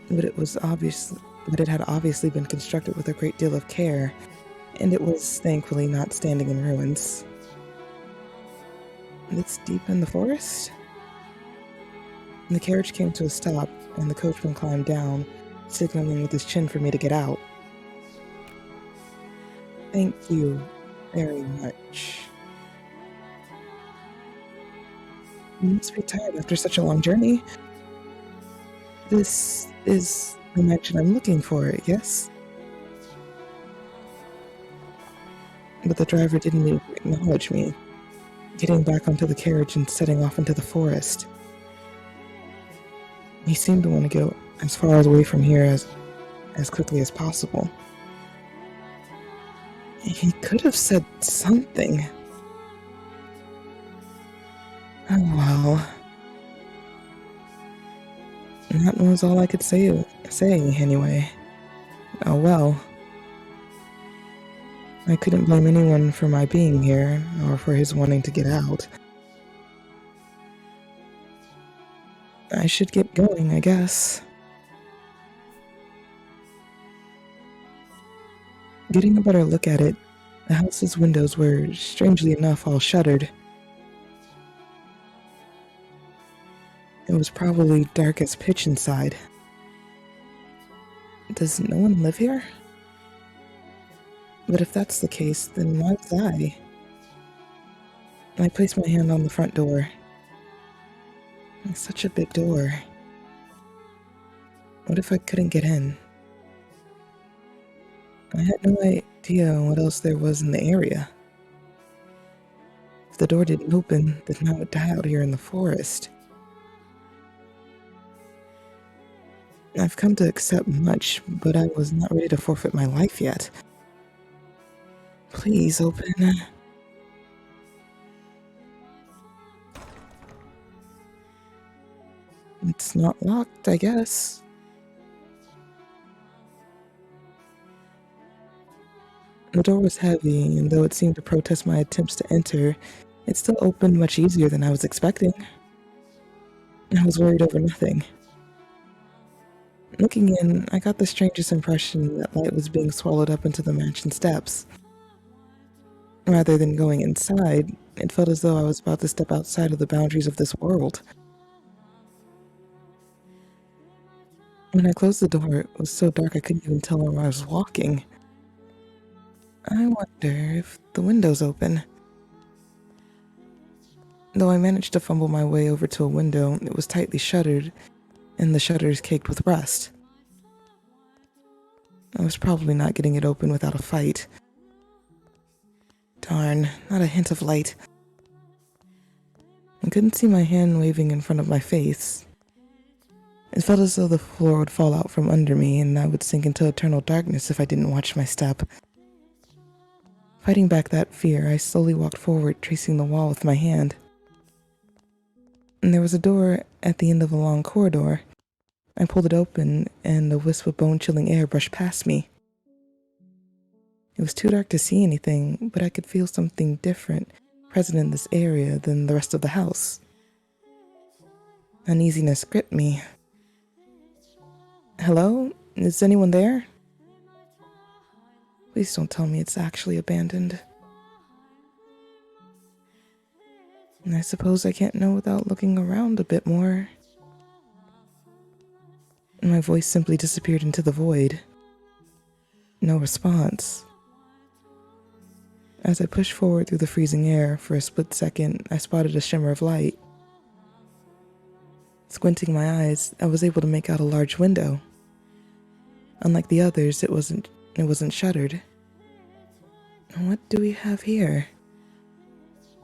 but it had obviously been constructed with a great deal of care, and it was thankfully not standing in ruins. This deep in the forest? The carriage came to a stop, and the coachman climbed down, signaling with his chin for me to get out. Thank you very much. You must be tired after such a long journey. This is the mansion I'm looking for, yes? But the driver didn't even acknowledge me, getting back onto the carriage and setting off into the forest. He seemed to want to go as far away from here as quickly as possible. He could have said something. Oh well. And that was all I could say anyway. Oh well. I couldn't blame anyone for my being here, or for his wanting to get out. I should get going, I guess. Getting a better look at it, the house's windows were, strangely enough, all shuttered. It was probably dark as pitch inside. Does no one live here? But if that's the case, then why was I? I placed my hand on the front door. It's such a big door. What if I couldn't get in? I had no idea what else there was in the area. If the door didn't open, then I would die out here in the forest. I've come to accept much, but I was not ready to forfeit my life yet. Please open. It's not locked, I guess. The door was heavy, and though it seemed to protest my attempts to enter, it still opened much easier than I was expecting. I was worried over nothing. Looking in, I got the strangest impression that light was being swallowed up into the mansion steps. Rather than going inside, it felt as though I was about to step outside of the boundaries of this world. When I closed the door, it was so dark I couldn't even tell where I was walking. I wonder if the window's open. Though I managed to fumble my way over to a window, it was tightly shuttered, and the shutters caked with rust. I was probably not getting it open without a fight. Darn, not a hint of light. I couldn't see my hand waving in front of my face. It felt as though the floor would fall out from under me and I would sink into eternal darkness if I didn't watch my step. Fighting back that fear, I slowly walked forward, tracing the wall with my hand. And there was a door at the end of a long corridor. I pulled it open, and a wisp of bone-chilling air brushed past me. It was too dark to see anything, but I could feel something different present in this area than the rest of the house. Uneasiness gripped me. Hello? Is anyone there? Please don't tell me it's actually abandoned. And I suppose I can't know without looking around a bit more. My voice simply disappeared into the void. No response. As I pushed forward through the freezing air, for a split second, I spotted a shimmer of light. Squinting my eyes, I was able to make out a large window. Unlike the others, it wasn't shuttered. What do we have here?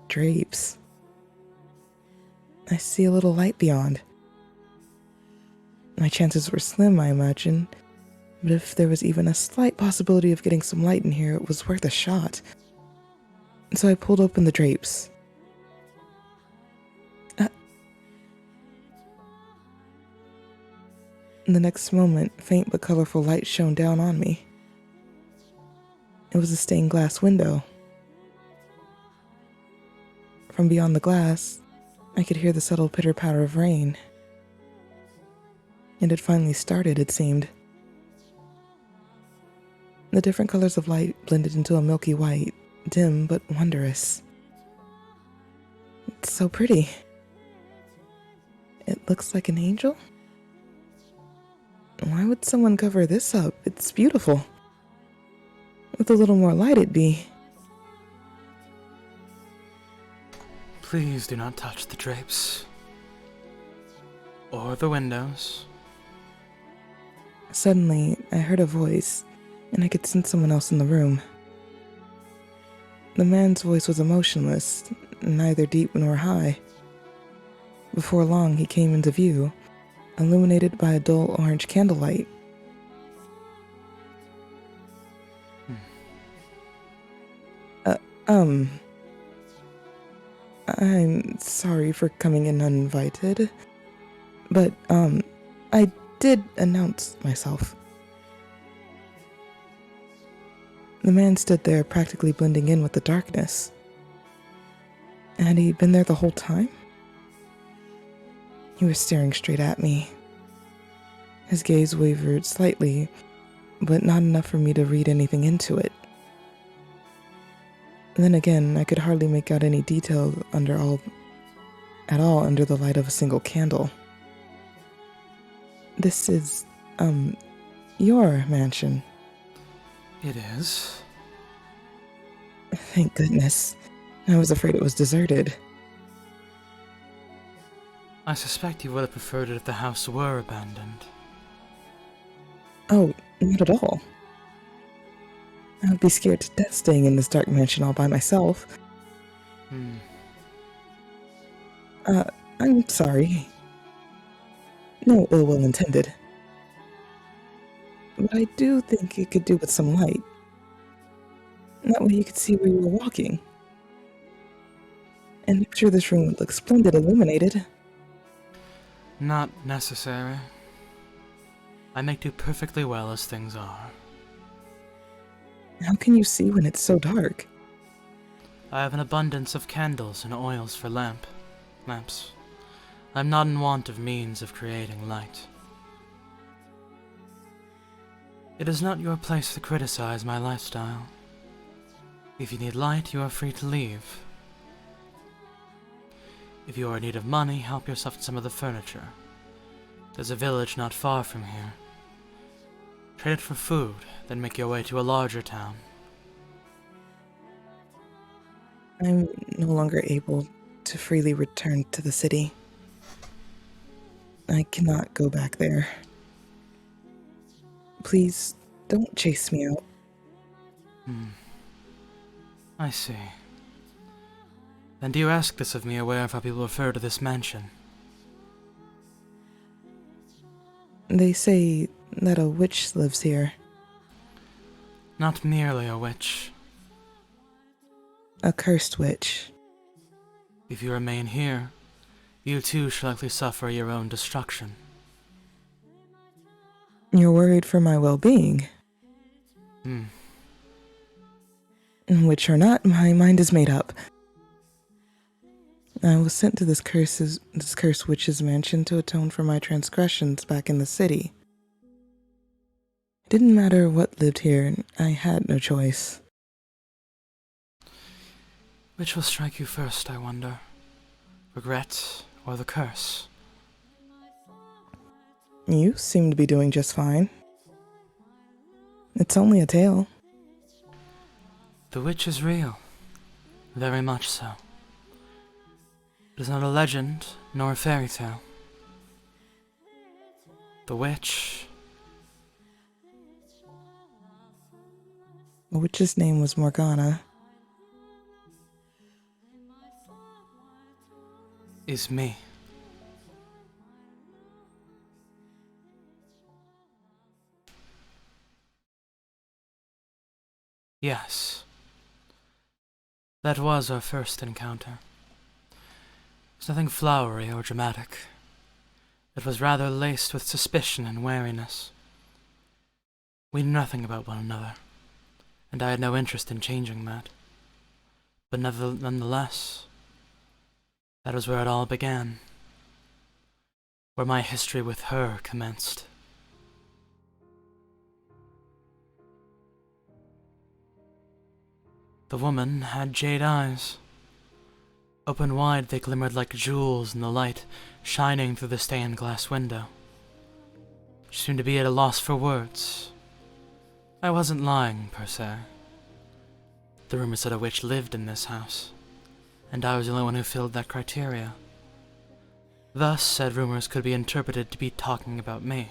Drapes. I see a little light beyond. My chances were slim, I imagine, but if there was even a slight possibility of getting some light in here, it was worth a shot. So I pulled open the drapes. In the next moment, faint but colorful light shone down on me. It was a stained glass window. From beyond the glass, I could hear the subtle pitter-patter of rain. It had finally started, it seemed. The different colors of light blended into a milky white, dim but wondrous. It's so pretty. It looks like an angel? Why would someone cover this up? It's beautiful. With a little more light, it'd be. Please do not touch the drapes. Or the windows. Suddenly, I heard a voice, and I could sense someone else in the room. The man's voice was emotionless, neither deep nor high. Before long, he came into view, illuminated by a dull orange candlelight. I'm sorry for coming in uninvited, but, I did announce myself. The man stood there, practically blending in with the darkness. Had he been there the whole time? He was staring straight at me. His gaze wavered slightly, but not enough for me to read anything into it. Then again, I could hardly make out any detail under the light of a single candle. This is, your mansion. It is. Thank goodness. I was afraid it was deserted. I suspect you would have preferred it if the house were abandoned. Oh, not at all. I would be scared to death staying in this dark mansion all by myself. I'm sorry. No ill will intended. But I do think it could do with some light. That way you could see where you were walking. And I'm sure this room would look splendid illuminated. Not necessary. I make do perfectly well as things are. How can you see when it's so dark? I have an abundance of candles and oils for lamps. I'm not in want of means of creating light. It is not your place to criticize my lifestyle. If you need light, you are free to leave. If you are in need of money, help yourself to some of the furniture. There's a village not far from here. Trade it for food, then make your way to a larger town. I'm no longer able to freely return to the city. I cannot go back there. Please, don't chase me out. I see. Then do you ask this of me, aware of how people refer to this mansion? They say that a witch lives here. Not merely a witch. A cursed witch. If you remain here, you too shall likely suffer your own destruction. You're worried for my well-being. Witch or not, my mind is made up. I was sent to this cursed witch's mansion to atone for my transgressions back in the city. It didn't matter what lived here, I had no choice. Which will strike you first, I wonder? Regret or the curse? You seem to be doing just fine. It's only a tale. The witch is real. Very much so. It is not a legend, nor a fairy tale. The witch... The witch's name was Morgana. is me. Yes. That was our first encounter. It was nothing flowery or dramatic. It was rather laced with suspicion and wariness. We knew nothing about one another, and I had no interest in changing that. But nonetheless, that was where it all began. Where my history with her commenced. The woman had jade eyes. Open wide, they glimmered like jewels in the light shining through the stained glass window. She seemed to be at a loss for words. I wasn't lying, per se. The rumor said a witch lived in this house, and I was the only one who filled that criteria. Thus, said rumors could be interpreted to be talking about me.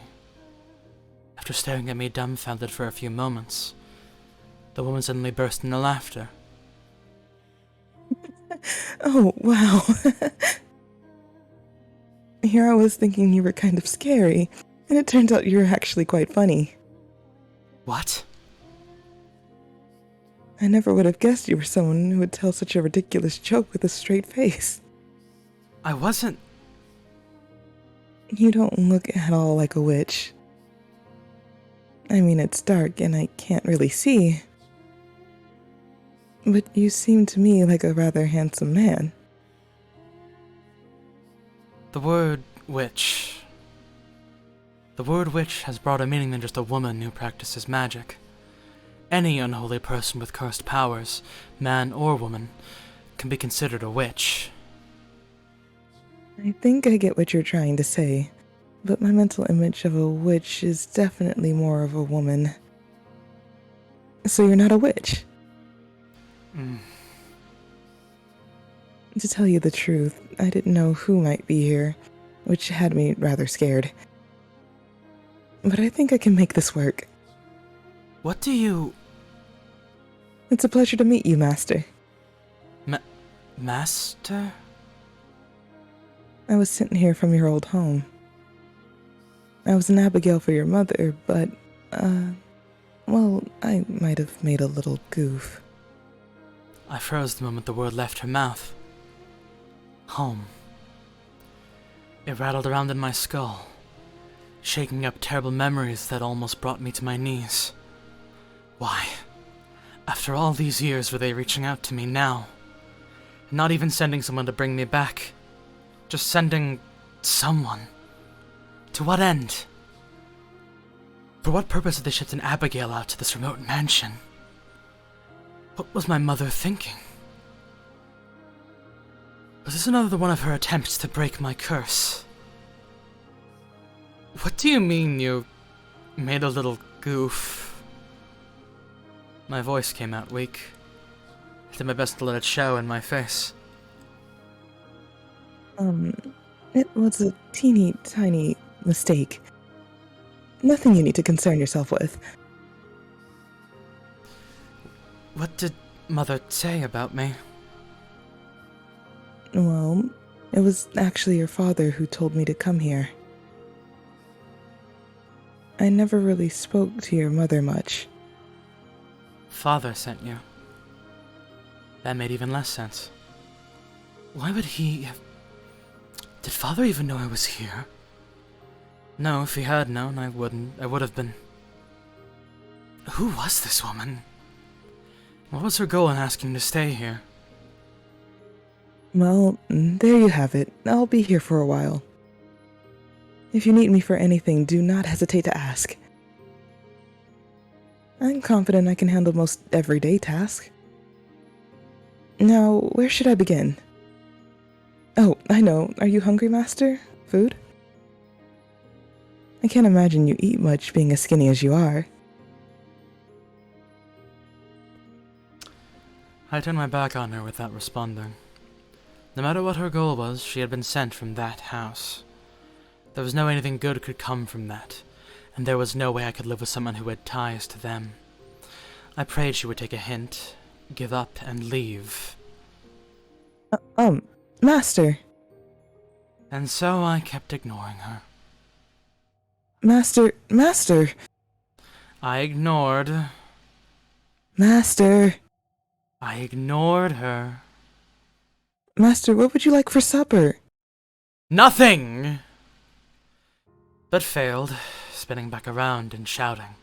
After staring at me dumbfounded for a few moments, the woman suddenly burst into laughter. Oh, wow. Here I was thinking you were kind of scary, and it turns out you were actually quite funny. What? I never would have guessed you were someone who would tell such a ridiculous joke with a straight face. I wasn't... You don't look at all like a witch. I mean, it's dark and I can't really see. But you seem to me like a rather handsome man. The word witch. The word witch has broader meaning than just a woman who practices magic. Any unholy person with cursed powers, man or woman, can be considered a witch. I think I get what you're trying to say, but my mental image of a witch is definitely more of a woman. So you're not a witch? To tell you the truth, I didn't know who might be here, which had me rather scared. But I think I can make this work. What do you... It's a pleasure to meet you, Master. Master? I was sent here from your old home. I was an Abigail for your mother, but, well, I might have made a little goof. I froze the moment the word left her mouth. Home. It rattled around in my skull, shaking up terrible memories that almost brought me to my knees. Why, after all these years, were they reaching out to me now? Not even sending someone to bring me back. Just sending someone. To what end? For what purpose had they shipped an Abigail out to this remote mansion? What was my mother thinking? Was this another one of her attempts to break my curse? What do you mean you made a little goof? My voice came out weak. I did my best to let it show in my face. It was a teeny tiny mistake. Nothing you need to concern yourself with. What did Mother say about me? Well, it was actually your father who told me to come here. I never really spoke to your mother much. Father sent you. That made even less sense. Why would he have... Did Father even know I was here? No, if he had known, I would have been... Who was this woman? What was her goal in asking to stay here? Well, there you have it. I'll be here for a while. If you need me for anything, do not hesitate to ask. I'm confident I can handle most everyday tasks. Now, where should I begin? Oh, I know. Are you hungry, Master? Food? I can't imagine you eat much being as skinny as you are. I turned my back on her without responding. No matter what her goal was, she had been sent from that house. There was no way anything good could come from that, and there was no way I could live with someone who had ties to them. I prayed she would take a hint, give up, and leave. Master. And so I kept ignoring her. Master. I ignored. Master. I ignored her. Master, what would you like for supper? Nothing! But failed, spinning back around and shouting.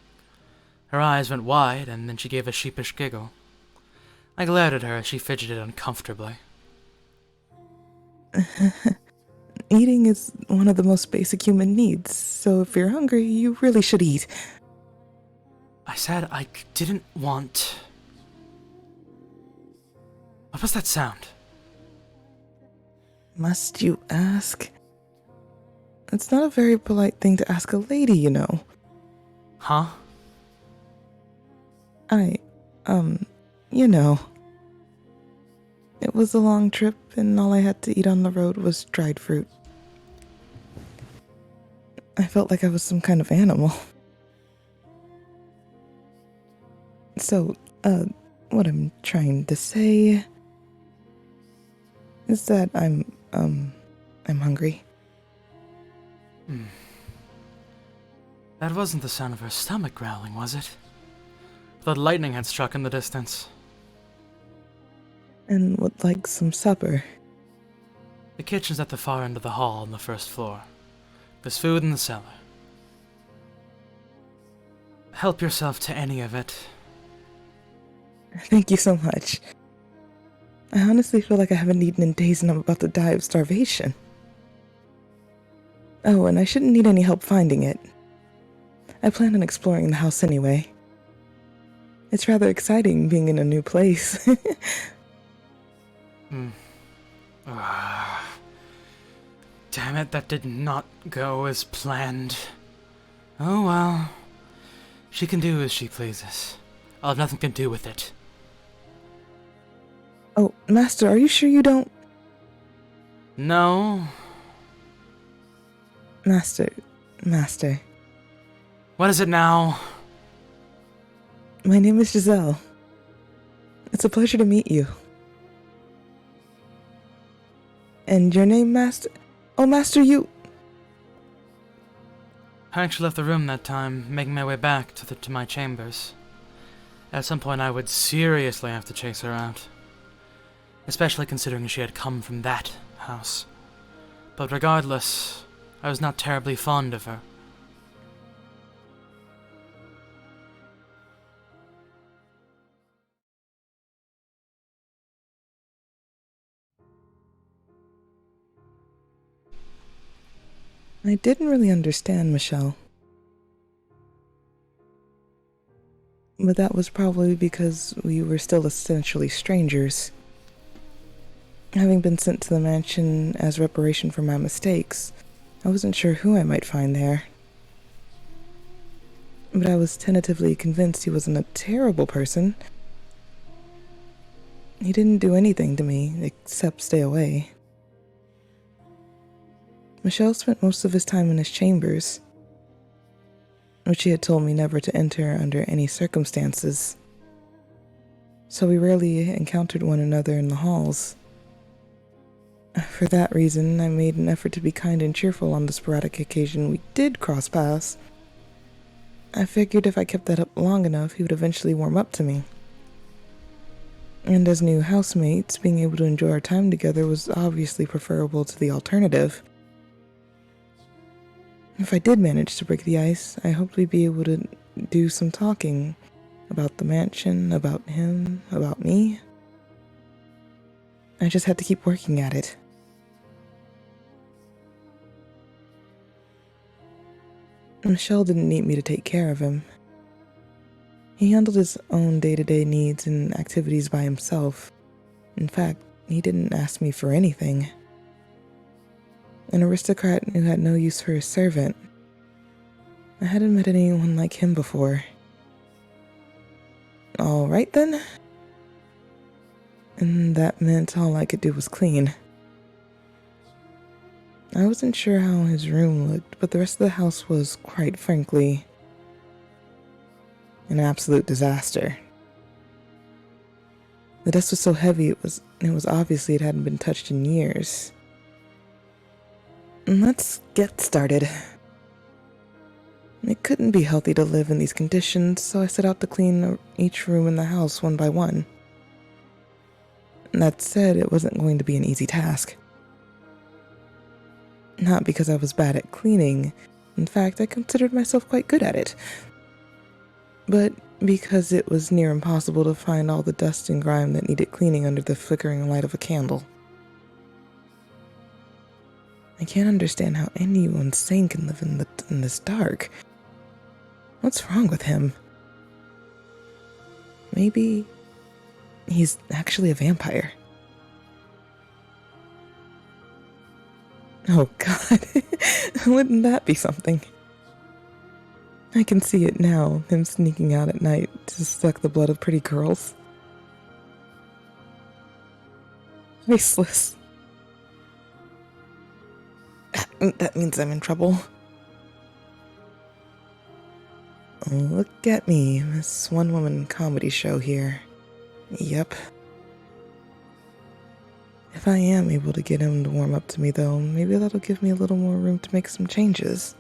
Her eyes went wide, and then she gave a sheepish giggle. I glared at her as she fidgeted uncomfortably. Eating is one of the most basic human needs, so if you're hungry, you really should eat. I said I didn't want... What was that sound? Must you ask? It's not a very polite thing to ask a lady, you know. Huh? You know. It was a long trip, and all I had to eat on the road was dried fruit. I felt like I was some kind of animal. So, what I'm trying to say is that I'm hungry. That wasn't the sound of her stomach growling, was it? The lightning had struck in the distance. And would like some supper. The kitchen's at the far end of the hall on the first floor. There's food in the cellar. Help yourself to any of it. Thank you so much. I honestly feel like I haven't eaten in days and I'm about to die of starvation. Oh, and I shouldn't need any help finding it. I plan on exploring the house anyway. It's rather exciting being in a new place. Damn it, that did not go as planned. Oh well. She can do as she pleases. I'll have nothing to do with it. Oh, Master, are you sure you don't? No. Master. What is it now? My name is Giselle. It's a pleasure to meet you. And your name, Master? Oh, Master, you... I actually left the room that time, making my way back to my chambers. At some point I would seriously have to chase her out. especially considering she had come from that house. But regardless, I was not terribly fond of her. I didn't really understand Michelle. But that was probably because we were still essentially strangers. Having been sent to the mansion as reparation for my mistakes, I wasn't sure who I might find there. But I was tentatively convinced he wasn't a terrible person. He didn't do anything to me except stay away. Michelle spent most of his time in his chambers, which he had told me never to enter under any circumstances. So we rarely encountered one another in the halls. For that reason, I made an effort to be kind and cheerful on the sporadic occasion we did cross paths. I figured if I kept that up long enough, he would eventually warm up to me. And as new housemates, being able to enjoy our time together was obviously preferable to the alternative. If I did manage to break the ice, I hoped we'd be able to do some talking about the mansion, about him, about me. I just had to keep working at it. Michelle didn't need me to take care of him. He handled his own day-to-day needs and activities by himself. In fact, he didn't ask me for anything. An aristocrat who had no use for his servant. I hadn't met anyone like him before. All right then. And that meant all I could do was clean. I wasn't sure how his room looked, but the rest of the house was, quite frankly, an absolute disaster. The dust was so heavy it was obviously it hadn't been touched in years. Let's get started. It couldn't be healthy to live in these conditions, so I set out to clean each room in the house one by one. That said, it wasn't going to be an easy task. Not because I was bad at cleaning. In fact, I considered myself quite good at it. But because it was near impossible to find all the dust and grime that needed cleaning under the flickering light of a candle. I can't understand how anyone sane can live in this dark. What's wrong with him? Maybe he's actually a vampire. Oh god, wouldn't that be something? I can see it now, him sneaking out at night to suck the blood of pretty girls. Faceless. That means I'm in trouble. Look at me, this one-woman comedy show here. Yep. If I am able to get him to warm up to me, though, maybe that'll give me a little more room to make some changes.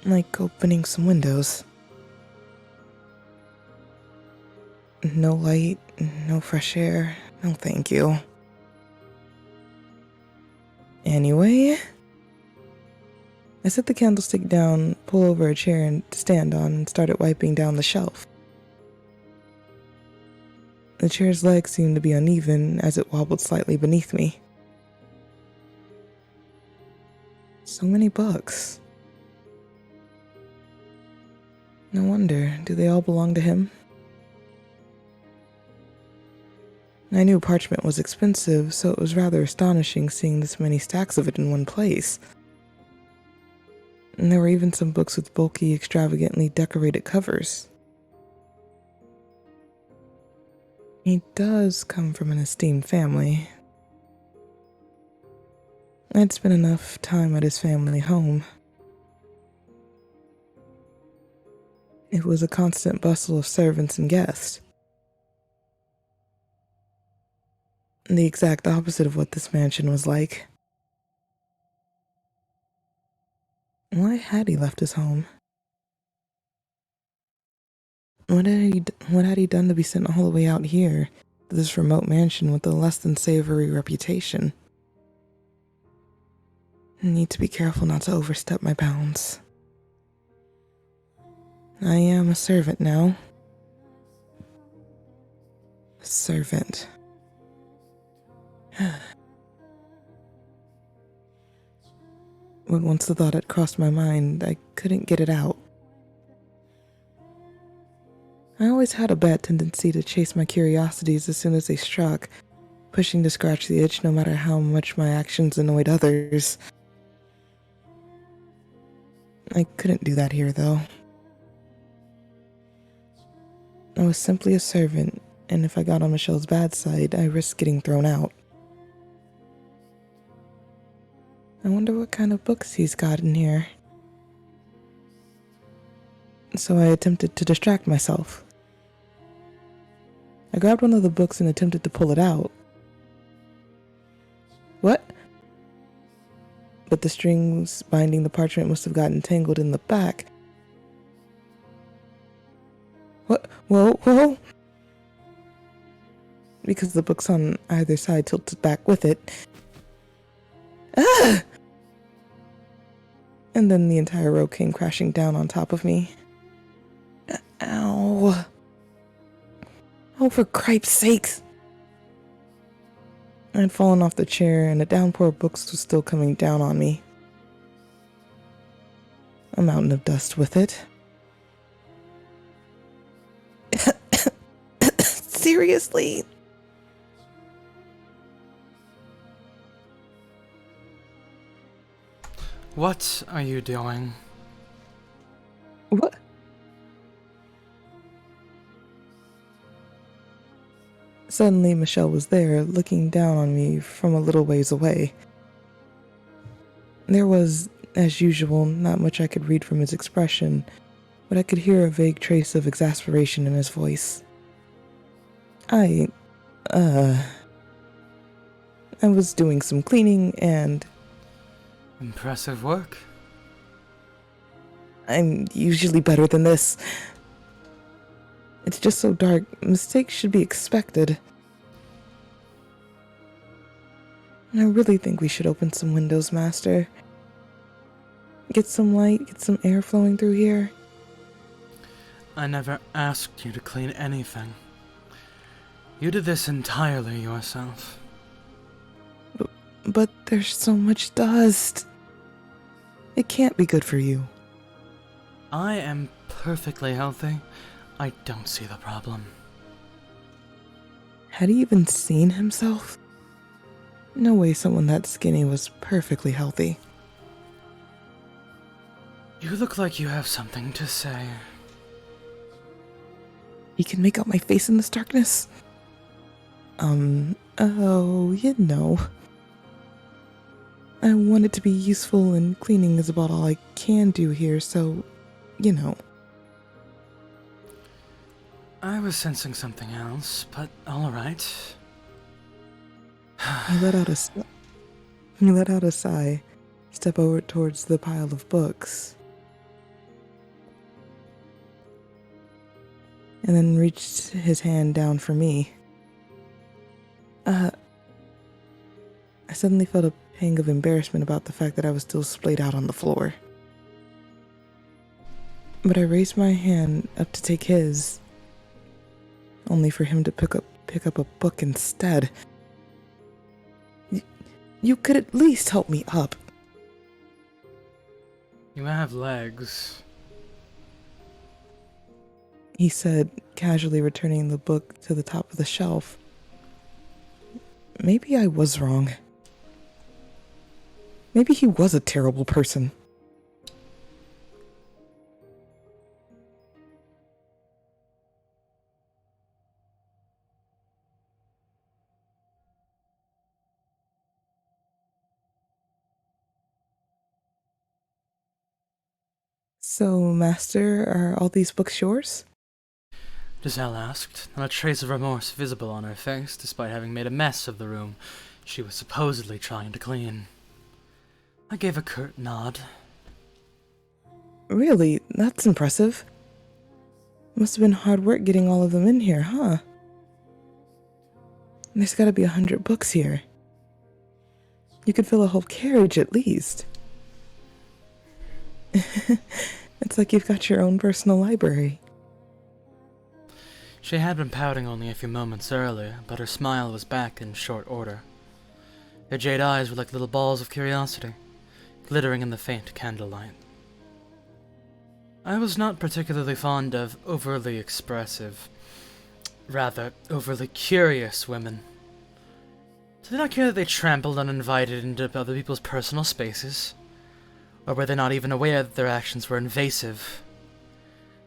Like opening some windows. No light, no fresh air, no thank you. Anyway, I set the candlestick down, pull over a chair to stand on, and started wiping down the shelf. The chair's legs seemed to be uneven as it wobbled slightly beneath me. So many books. No wonder, do they all belong to him? I knew parchment was expensive, so it was rather astonishing seeing this many stacks of it in one place. And there were even some books with bulky, extravagantly decorated covers. He does come from an esteemed family. I'd spent enough time at his family home. It was a constant bustle of servants and guests. The exact opposite of what this mansion was like. Why had he left his home? What had he done to be sent all the way out here, to this remote mansion with a less than savory reputation. I need to be careful not to overstep my bounds. I am a servant now. A servant. When once the thought had crossed my mind, I couldn't get it out. I always had a bad tendency to chase my curiosities as soon as they struck, pushing to scratch the itch no matter how much my actions annoyed others. I couldn't do that here, though. I was simply a servant, and if I got on Michelle's bad side, I risked getting thrown out. I wonder what kind of books he's got in here. So I attempted to distract myself. I grabbed one of the books and attempted to pull it out. What? But the strings binding the parchment must have gotten tangled in the back. What? Whoa! Because the books on either side tilted back with it. Ah! And then the entire row came crashing down on top of me. Ow. Oh, for cripe's sakes! I had fallen off the chair, and a downpour of books was still coming down on me. A mountain of dust with it. Seriously? What are you doing? What? Suddenly, Michelle was there, looking down on me from a little ways away. There was, as usual, not much I could read from his expression, but I could hear a vague trace of exasperation in his voice. I was doing some cleaning and... Impressive work. I'm usually better than this. It's just so dark. Mistakes should be expected. I really think we should open some windows, Master. Get some light, get some air flowing through here. I never asked you to clean anything. You did this entirely yourself. But there's so much dust. It can't be good for you. I am perfectly healthy. I don't see the problem. Had he even seen himself? No way someone that skinny was perfectly healthy. You look like you have something to say. He can make out my face in this darkness? You know. I want it to be useful, and cleaning is about all I can do here, so, you know. I was sensing something else, but alright. He let out a sigh, step over towards the pile of books, and then reached his hand down for me. I suddenly felt a pang of embarrassment about the fact that I was still splayed out on the floor. But I raised my hand up to take his, only for him to pick up a book instead. You could at least help me up. You have legs. He said, casually returning the book to the top of the shelf. Maybe I was wrong. Maybe he was a terrible person. So, Master, are all these books yours? Giselle asked, not a trace of remorse visible on her face, despite having made a mess of the room she was supposedly trying to clean. I gave a curt nod. Really? That's impressive. Must have been hard work getting all of them in here, huh? There's gotta be 100 books here. You could fill a whole carriage at least. It's like you've got your own personal library. She had been pouting only a few moments earlier, but her smile was back in short order. Her jade eyes were like little balls of curiosity, glittering in the faint candlelight. I was not particularly fond of overly expressive, rather, overly curious women. Did they not care that they trampled uninvited into other people's personal spaces? Or were they not even aware that their actions were invasive?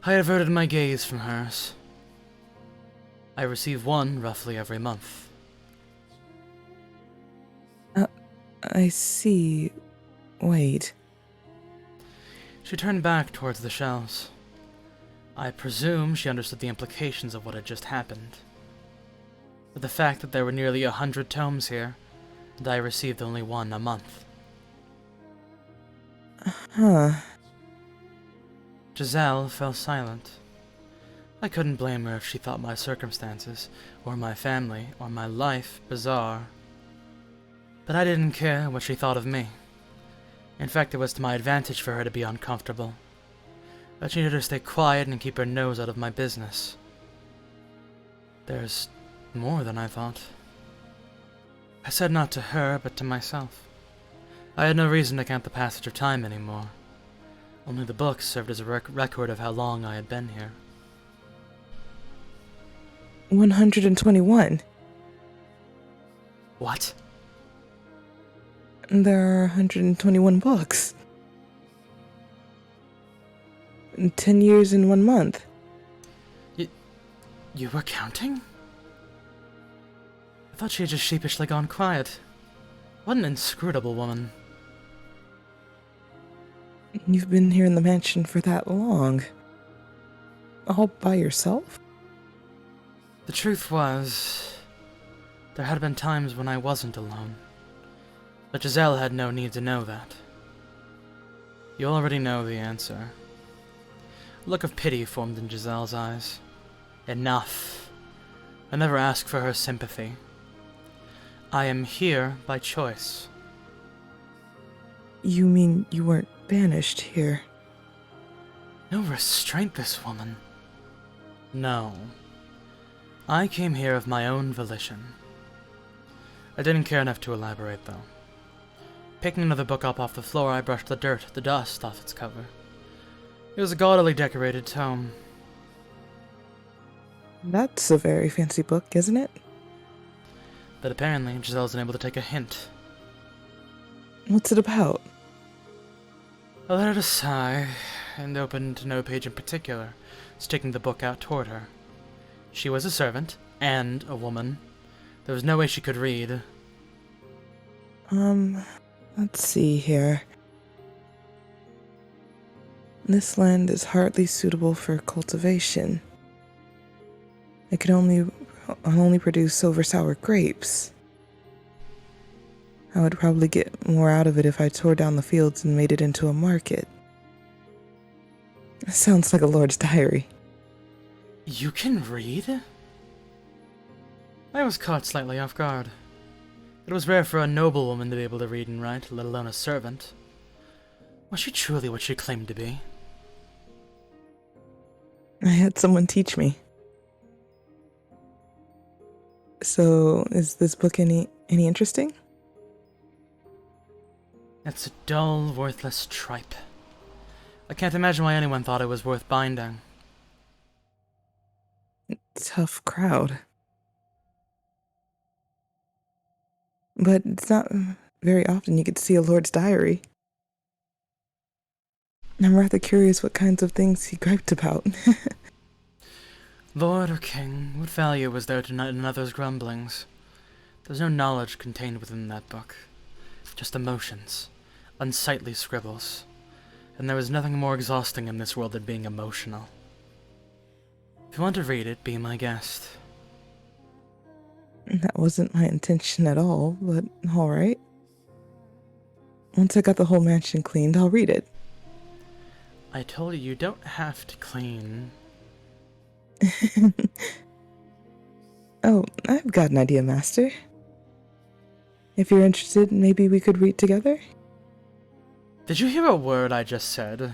I averted my gaze from hers. I receive one roughly every month. I see. Wait. She turned back towards the shelves. I presume she understood the implications of what had just happened. But the fact that there were nearly 100 tomes here, and I received only one a month. Huh. Giselle fell silent. I couldn't blame her if she thought my circumstances, or my family, or my life bizarre. But I didn't care what she thought of me. In fact, it was to my advantage for her to be uncomfortable. I needed her to stay quiet and keep her nose out of my business. There's more than I thought. I said not to her, but to myself. I had no reason to count the passage of time anymore. Only the books served as a record of how long I had been here. 121. What? There are 121 books. 10 years in 1 month. You were counting? I thought she had just sheepishly gone quiet. What an inscrutable woman. You've been here in the mansion for that long. All by yourself? The truth was, there had been times when I wasn't alone. But Giselle had no need to know that. You already know the answer. A look of pity formed in Giselle's eyes. Enough. I never asked for her sympathy. I am here by choice. You mean you weren't banished here? No restraint, this woman. No. I came here of my own volition. I didn't care enough to elaborate, though. Picking another book up off the floor, I brushed the dirt, the dust, off its cover. It was a gaudily decorated tome. That's a very fancy book, isn't it? But apparently, Giselle's unable to take a hint. What's it about? I let out a sigh, and opened no page in particular, sticking the book out toward her. She was a servant, and a woman. There was no way she could read. Let's see here. This land is hardly suitable for cultivation. It can only produce silver sour grapes. I would probably get more out of it if I tore down the fields and made it into a market. Sounds like a lord's diary. You can read? I was caught slightly off guard. It was rare for a noblewoman to be able to read and write, let alone a servant. Was she truly what she claimed to be? I had someone teach me. So, is this book any interesting? It's a dull, worthless tripe. I can't imagine why anyone thought it was worth binding. Tough crowd. But it's not very often you get to see a lord's diary. I'm rather curious what kinds of things he griped about. Lord or king, what value was there to another's grumblings? There's no knowledge contained within that book. Just emotions. Unsightly scribbles. And there was nothing more exhausting in this world than being emotional. If you want to read it, be my guest. That wasn't my intention at all, but alright. Once I got the whole mansion cleaned, I'll read it. I told you don't have to clean. Oh, I've got an idea, Master. If you're interested, maybe we could read together? Did you hear a word I just said?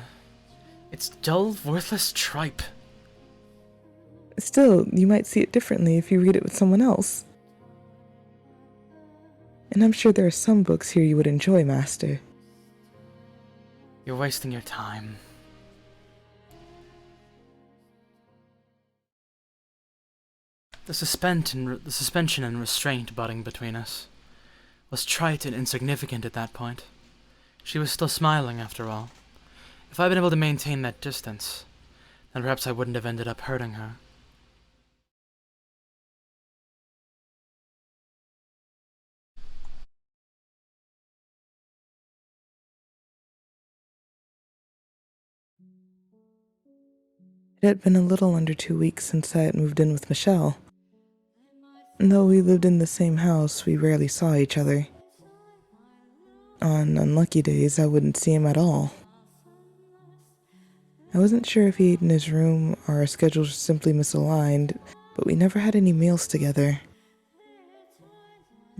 It's dull, worthless tripe. Still, you might see it differently if you read it with someone else. And I'm sure there are some books here you would enjoy, Master. You're wasting your time. The suspension and restraint budding between us was trite and insignificant at that point. She was still smiling, after all. If I'd been able to maintain that distance, then perhaps I wouldn't have ended up hurting her. It had been a little under 2 weeks since I had moved in with Michelle. And though we lived in the same house, we rarely saw each other. On unlucky days, I wouldn't see him at all. I wasn't sure if he ate in his room or our schedules were simply misaligned, but we never had any meals together.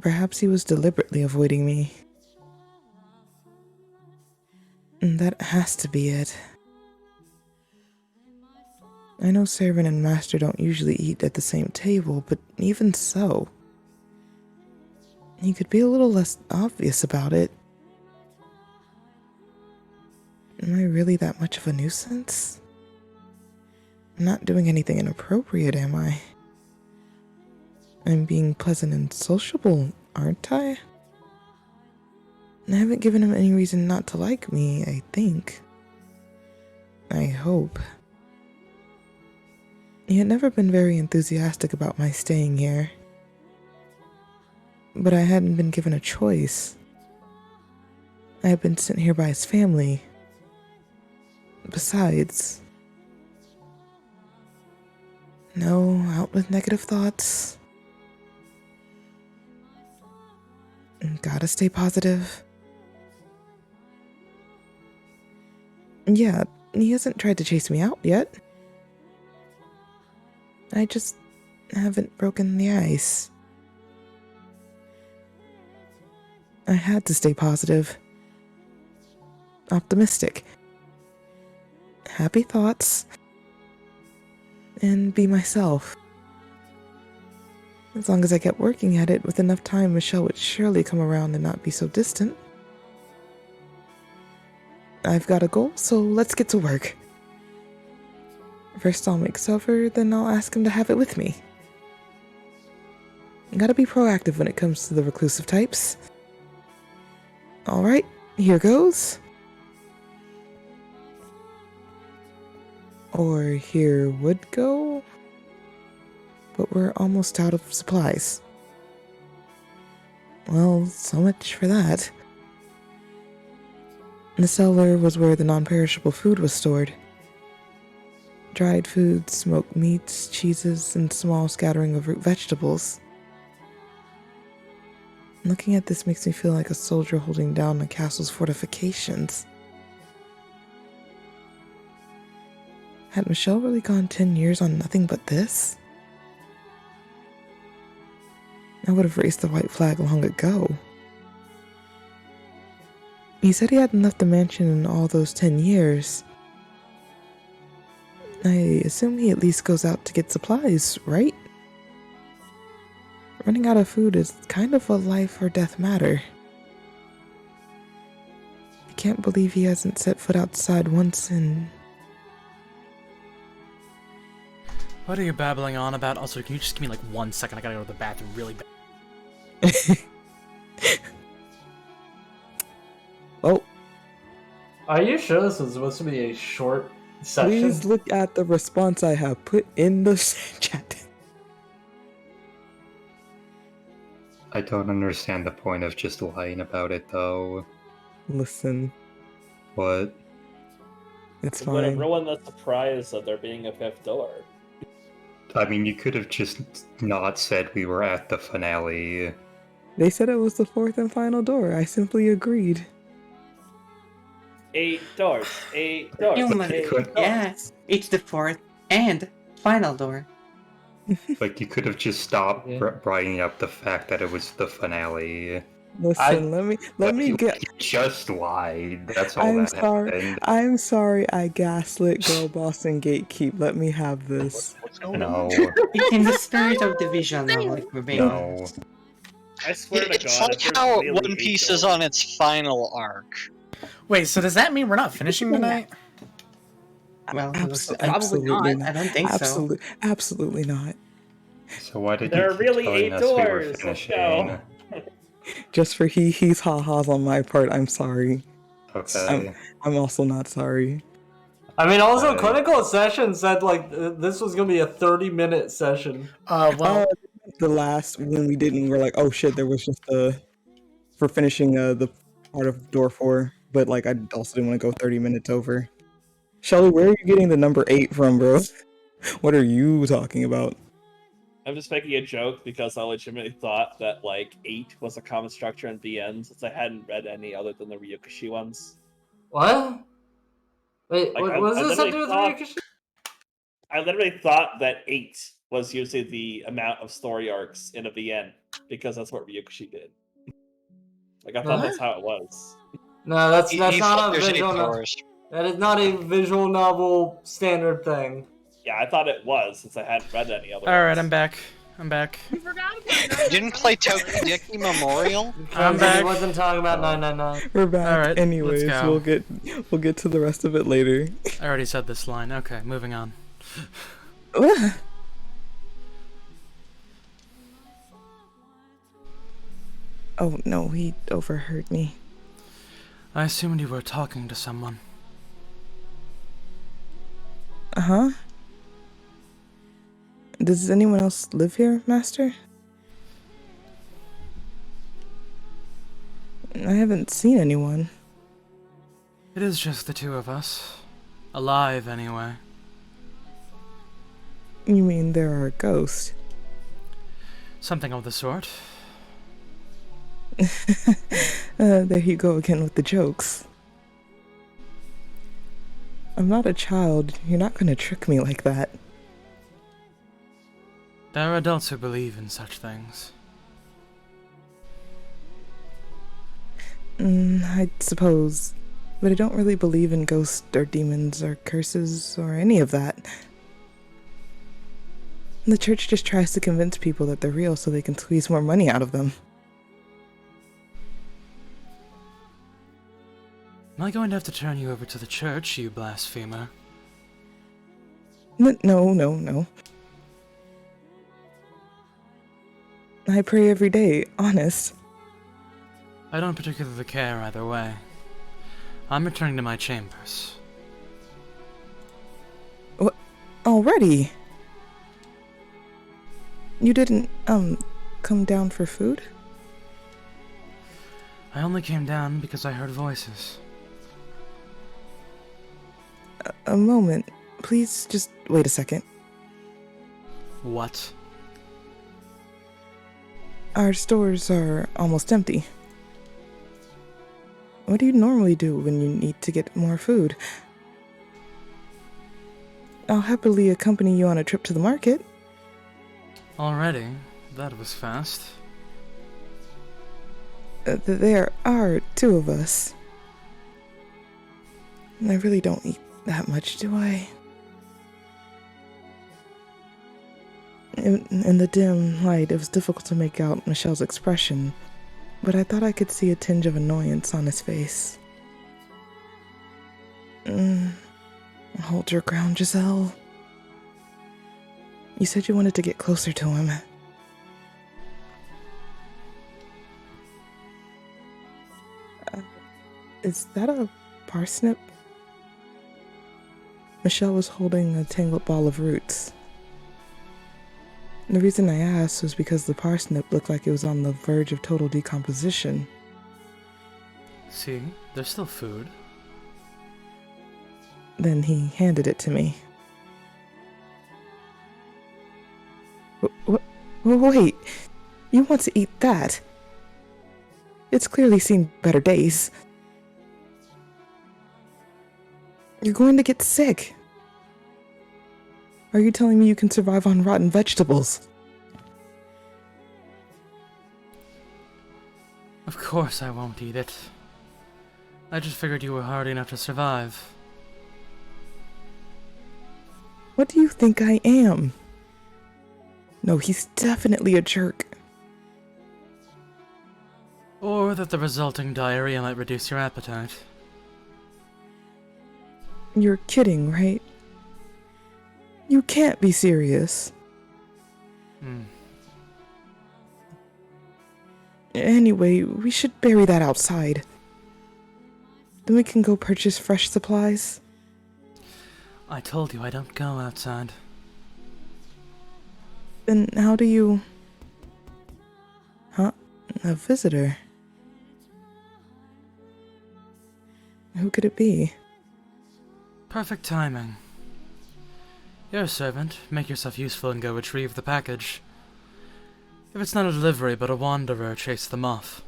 Perhaps he was deliberately avoiding me. And that has to be it. I know servant and master don't usually eat at the same table, but even so, he could be a little less obvious about it. Am I really that much of a nuisance? I'm not doing anything inappropriate, am I? I'm being pleasant and sociable, aren't I? I haven't given him any reason not to like me, I think. I hope. He had never been very enthusiastic about my staying here. But I hadn't been given a choice. I had been sent here by his family. Besides... No, out with negative thoughts. Gotta stay positive. Yeah, he hasn't tried to chase me out yet. I just haven't broken the ice. I had to stay positive. Optimistic. Happy thoughts. And be myself. As long as I kept working at it, with enough time, Michelle would surely come around and not be so distant. I've got a goal, so let's get to work. First I'll make supper, then I'll ask him to have it with me. Gotta be proactive when it comes to the reclusive types. Alright, here goes. Or here would go. But we're almost out of supplies. Well, so much for that. The cellar was where the non-perishable food was stored. Dried foods, smoked meats, cheeses, and small scattering of root vegetables. Looking at this makes me feel like a soldier holding down a castle's fortifications. Had Michelle really gone 10 years on nothing but this? I would have raised the white flag long ago. He said he hadn't left the mansion in all those 10 years. I assume he at least goes out to get supplies, right? Running out of food is kind of a life or death matter. I can't believe he hasn't set foot outside once in... What are you babbling on about? Also, can you just give me like 1 second? I gotta go to the bathroom really bad. Oh. Are you sure this was supposed to be a short section? Please look at the response I have put in the chat. I don't understand the point of just lying about it, though. Listen. What? It's Would it fine. ruin the surprise of there being a fifth door? I mean, you could have just not said we were at the finale. They said it was the fourth and final door. I simply agreed. 8 doors. 8 doors. Human. 8 doors. Yes, it's the fourth and final door. Like, you could have just stopped bringing up the fact that it was the finale. Listen, let me get. You just lied. That's all I'm that sorry. happened. I'm sorry. I gaslit Girl Boss and Gatekeep. Let me have this. What's going No. on? In the spirit of division, I'm like, we're being No. I swear to It's God, like if there's how really One 8 Piece is doors- on its final arc. Wait, so does that mean we're not finishing tonight? Well, probably Absolutely not. I don't think so. Absolutely not. So why did There you are keep really telling 8 us we were doors. Let's finishing? go. Just for he's ha-has on my part, I'm sorry. Okay. I'm also not sorry. I mean, also, Okay. Clinical Session said, like, this was gonna be a 30-minute session. The last, when we didn't, we're like, oh shit, there was just for finishing the part of door 4, but like, I also didn't want to go 30 minutes over. Shelly, where are you getting the number 8 from, bro? What are you talking about? I'm just making a joke because I legitimately thought that like 8 was a common structure in the end, since I hadn't read any other than the Ryukushi ones. What? Wait, Like, what does this have to do with Ryukushi? I literally thought that 8 was usually the amount of story arcs in a VN, because that's what Ryukushi did. Like, I thought Huh? that's how it was. No, that's You not thought a there's 8 visual novel. doors. That is not a visual novel standard thing. Yeah, I thought it was, since I hadn't read any other All right, ones. I'm back. I'm back. You didn't play Tokudeki Memorial? I'm back. He wasn't talking about 999. We're back. All right, Anyways, let's go. we'll get to the rest of it later. I already said this line. Okay, moving on. Oh no, he overheard me. I assumed you were talking to someone. Uh-huh. Does anyone else live here, Master? I haven't seen anyone. It is just the two of us. Alive, anyway. You mean there are ghosts? Something of the sort. There you go again with the jokes. I'm not a child. You're not gonna trick me like that. There are adults who believe in such things. I suppose. But I don't really believe in ghosts or demons or curses or any of that. The church just tries to convince people that they're real so they can squeeze more money out of them. Am I going to have to turn you over to the church, you blasphemer? No. I pray every day, honest. I don't particularly care either way. I'm returning to my chambers. What? Already? You didn't, come down for food? I only came down because I heard voices. A moment. Please just wait a second. What? Our stores are almost empty. What do you normally do when you need to get more food? I'll happily accompany you on a trip to the market. Already? That was fast. There are two of us. I really don't eat that much, do I? In the dim light, it was difficult to make out Michelle's expression, but I thought I could see a tinge of annoyance on his face. Hold your ground, Giselle. You said you wanted to get closer to him. Is that a parsnip? Michelle was holding a tangled ball of roots. The reason I asked was because the parsnip looked like it was on the verge of total decomposition. See, there's still food. Then he handed it to me. Wait, you want to eat that? It's clearly seen better days. You're going to get sick. Are you telling me you can survive on rotten vegetables? Of course I won't eat it. I just figured you were hard enough to survive. What do you think I am? No, he's definitely a jerk. Or that the resulting diarrhea might reduce your appetite. You're kidding, right? You can't be serious. Anyway, we should bury that outside. Then we can go purchase fresh supplies. I told you I don't go outside. Then how do you... Huh? A visitor? Who could it be? Perfect timing. You're a servant. Make yourself useful and go retrieve the package. If it's not a delivery but a wanderer, chase them off.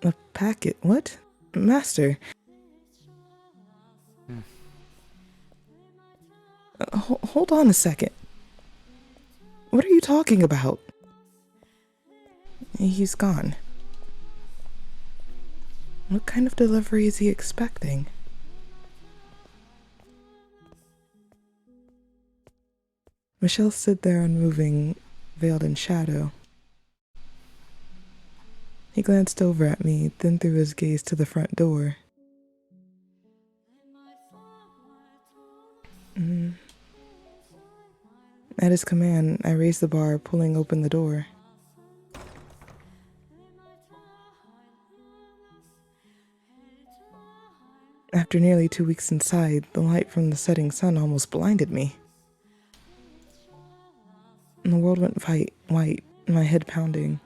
A packet? What? Master? Hold on a second. What are you talking about? He's gone. What kind of delivery is he expecting? Michelle stood there unmoving, veiled in shadow. He glanced over at me, then threw his gaze to the front door. At his command, I raised the bar, pulling open the door. After nearly 2 weeks inside, the light from the setting sun almost blinded me. And the world went white, my head pounding.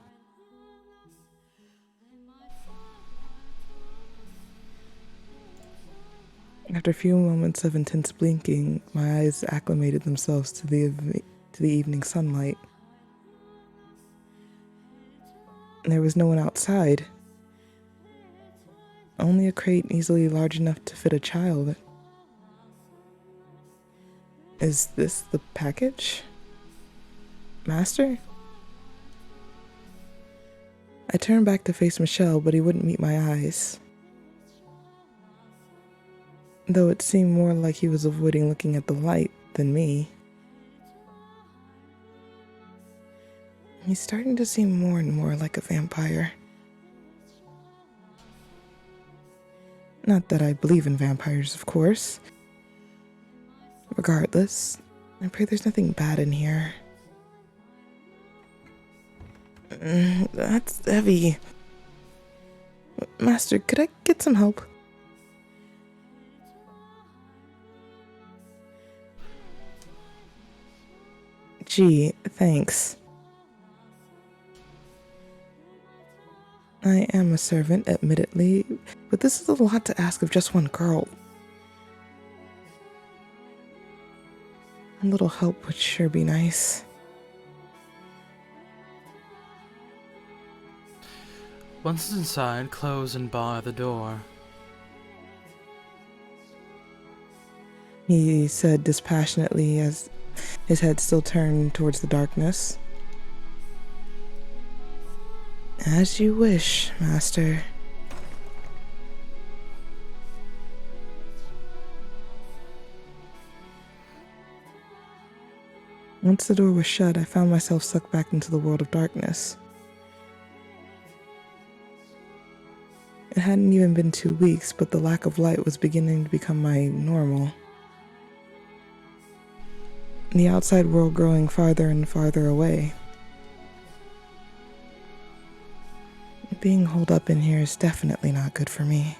After a few moments of intense blinking, my eyes acclimated themselves to the evening sunlight. There was no one outside. Only a crate easily large enough to fit a child. Is this the package? Master? I turned back to face Michelle, but he wouldn't meet my eyes. Though it seemed more like he was avoiding looking at the light than me. He's starting to seem more and more like a vampire. Not that I believe in vampires, of course. Regardless, I pray there's nothing bad in here. That's heavy. Master, could I get some help? Gee, thanks. I am a servant, admittedly, but this is a lot to ask of just one girl. A little help would sure be nice. Once inside, close and bar the door. He said dispassionately as his head still turned towards the darkness. As you wish, Master. Once the door was shut, I found myself sucked back into the world of darkness. It hadn't even been 2 weeks, but the lack of light was beginning to become my normal. The outside world growing farther and farther away. Being holed up in here is definitely not good for me.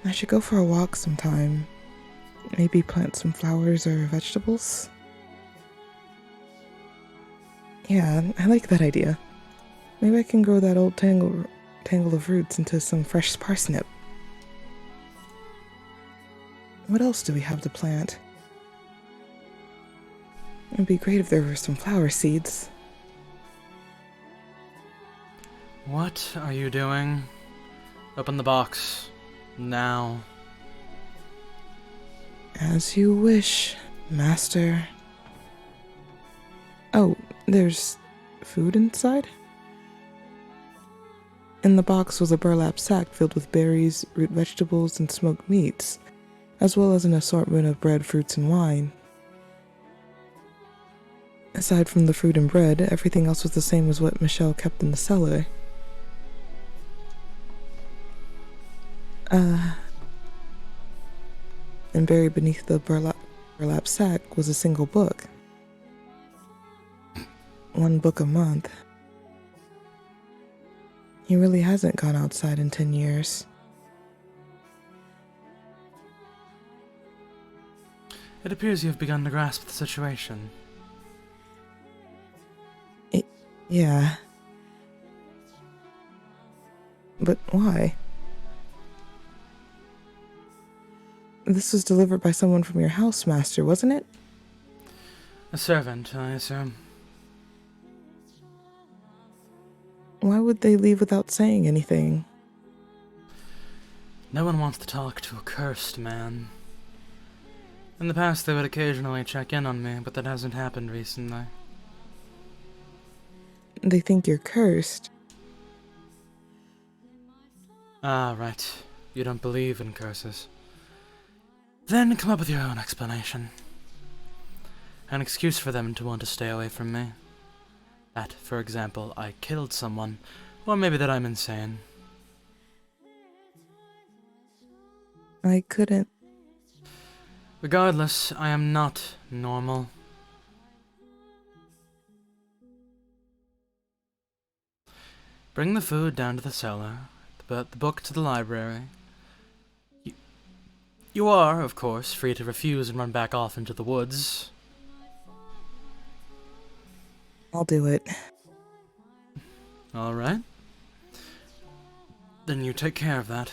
I should go for a walk sometime. Maybe plant some flowers or vegetables. Yeah, I like that idea. Maybe I can grow that old tangle of roots into some fresh parsnip. What else do we have to plant? It'd be great if there were some flower seeds. What are you doing? Open the box. Now. As you wish, Master. Oh, there's food inside? In the box was a burlap sack filled with berries, root vegetables, and smoked meats, as well as an assortment of bread, fruits, and wine. Aside from the fruit and bread, everything else was the same as what Michelle kept in the cellar. And buried beneath the burlap sack was a single book. 1 book a month. He really hasn't gone outside in 10 years. It appears you have begun to grasp the situation. Yeah. But why? This was delivered by someone from your house, Master, wasn't it? A servant, I assume. Why would they leave without saying anything? No one wants to talk to a cursed man. In the past, they would occasionally check in on me, but that hasn't happened recently. They think you're cursed. Ah, right. You don't believe in curses. Then come up with your own explanation. An excuse for them to want to stay away from me. That, for example, I killed someone, or maybe that I'm insane. I couldn't. Regardless, I am not normal. Bring the food down to the cellar, the book to the library. You are, of course, free to refuse and run back off into the woods. I'll do it. Alright. Then you take care of that.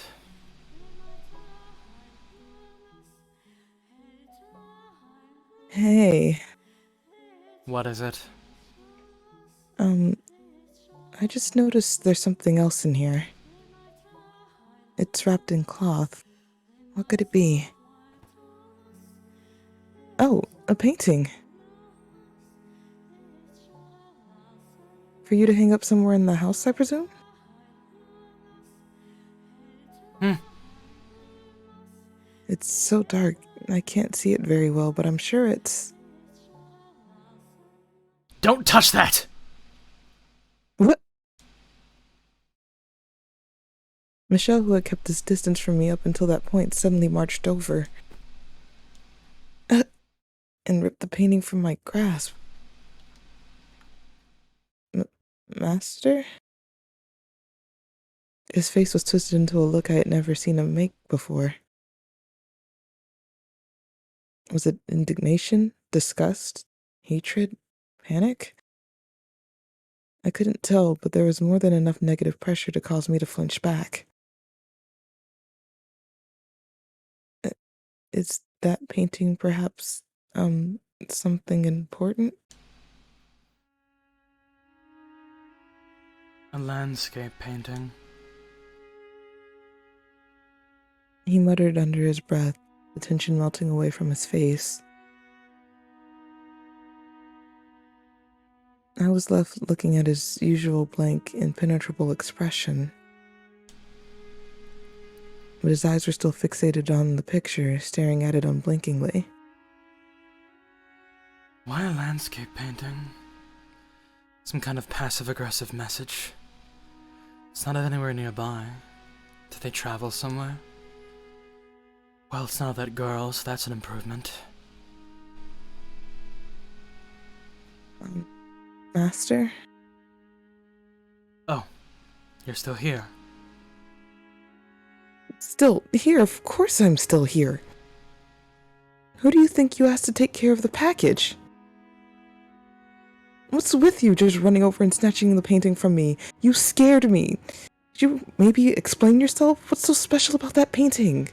Hey. What is it? I just noticed there's something else in here. It's wrapped in cloth. What could it be? Oh, a painting. For you to hang up somewhere in the house, I presume? It's so dark, I can't see it very well, but I'm sure it's... Don't touch that! What? Michelle, who had kept his distance from me up until that point, suddenly marched over and ripped the painting from my grasp. Master? His face was twisted into a look I had never seen him make before. Was it indignation, disgust, hatred, panic? I couldn't tell, but there was more than enough negative pressure to cause me to flinch back. Is that painting perhaps, something important? A landscape painting. He muttered under his breath, the tension melting away from his face. I was left looking at his usual blank, impenetrable expression. But his eyes were still fixated on the picture, staring at it unblinkingly. Why a landscape painting? Some kind of passive-aggressive message. It's not anywhere nearby. Did they travel somewhere? Well, it's not that girl, so that's an improvement. Master? Oh, you're still here. Still here? Of course I'm still here. Who do you think you asked to take care of the package? What's with you just running over and snatching the painting from me? You scared me. Could you maybe explain yourself? What's so special about that painting?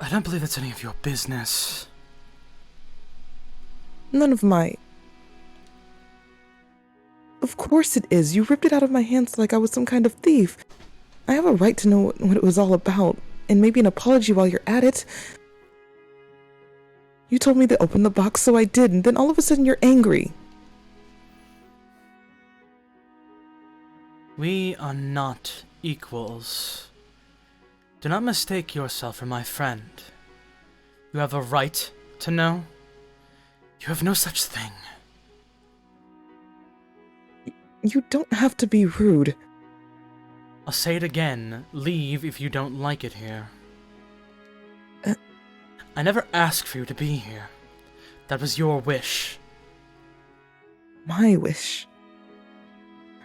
I don't believe it's any of your business. None of my... Of course it is. You ripped it out of my hands like I was some kind of thief. I have a right to know what it was all about, and maybe an apology while you're at it. You told me to open the box, so I did, and then all of a sudden you're angry. We are not equals. Do not mistake yourself for my friend. You have a right to know. You have no such thing. You don't have to be rude. I'll say it again. Leave if you don't like it here. I never asked for you to be here. That was your wish. My wish?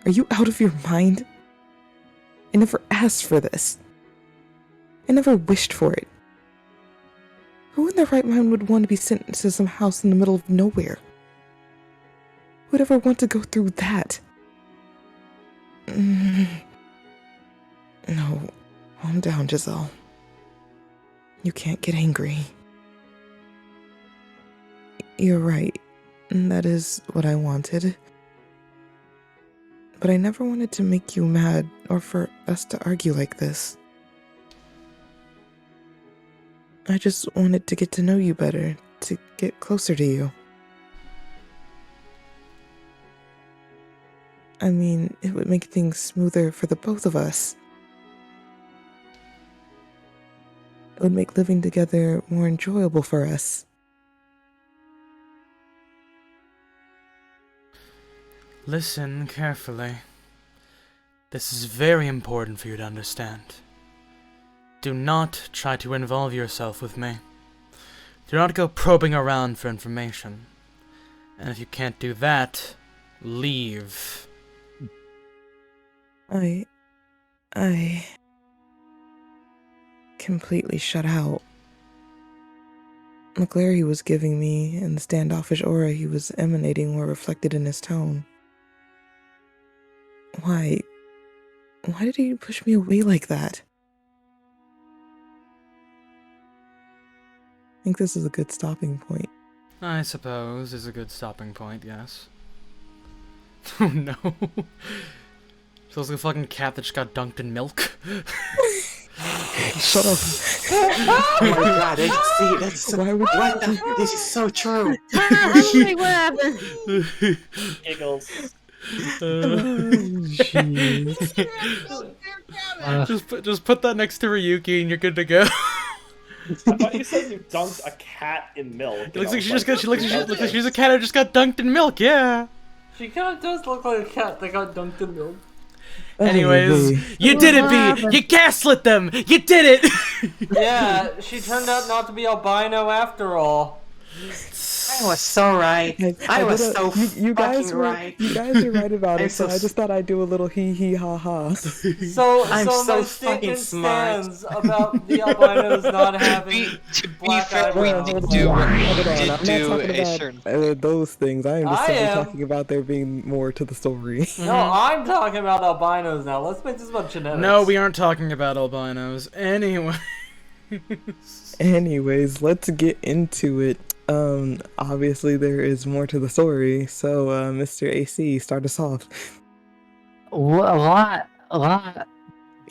Are you out of your mind? I never asked for this. I never wished for it. Who in their right mind would want to be sent to some house in the middle of nowhere? Who would ever want to go through that? No, calm down, Giselle. You can't get angry. You're right. That is what I wanted. But I never wanted to make you mad or for us to argue like this. I just wanted to get to know you better, to get closer to you. I mean, it would make things smoother for the both of us. It would make living together more enjoyable for us. Listen carefully. This is very important for you to understand. Do not try to involve yourself with me. Do not go probing around for information. And if you can't do that, leave. I completely shut out. The glare he was giving me and the standoffish aura he was emanating were reflected in his tone. Why did he push me away like that? I think this is a good stopping point. I suppose is a good stopping point, yes. Oh no. Feels like a fucking cat that just got dunked in milk. Shut up. Oh my god, that's so, what the, this is so true. Wait, what happened? Giggles. Just put that next to Ryuki and you're good to go. I thought you said you dunked a cat in milk. It looks like she looks like she's a cat who just got dunked in milk, yeah. She kind of does look like a cat that got dunked in milk. Anyways, you did it, B! You gaslit them! You did it! Yeah, she turned out not to be albino after all. I was so right. I was so you guys fucking were right. You guys are right about I'm it, so I just thought I'd do a little hee hee ha ha. So I'm my so statement fucking smart. stands about the albinos not having To be black fair, we eyebrows. did do I'm not a talking certain. about those things. I am just I simply am. talking about there being more to the story. No, I'm talking about albinos now. Let's make this about genetics. No, we aren't talking about albinos. Anyway. Anyways, let's get into it. Obviously there is more to the story, so Mr. AC, start us off. A lot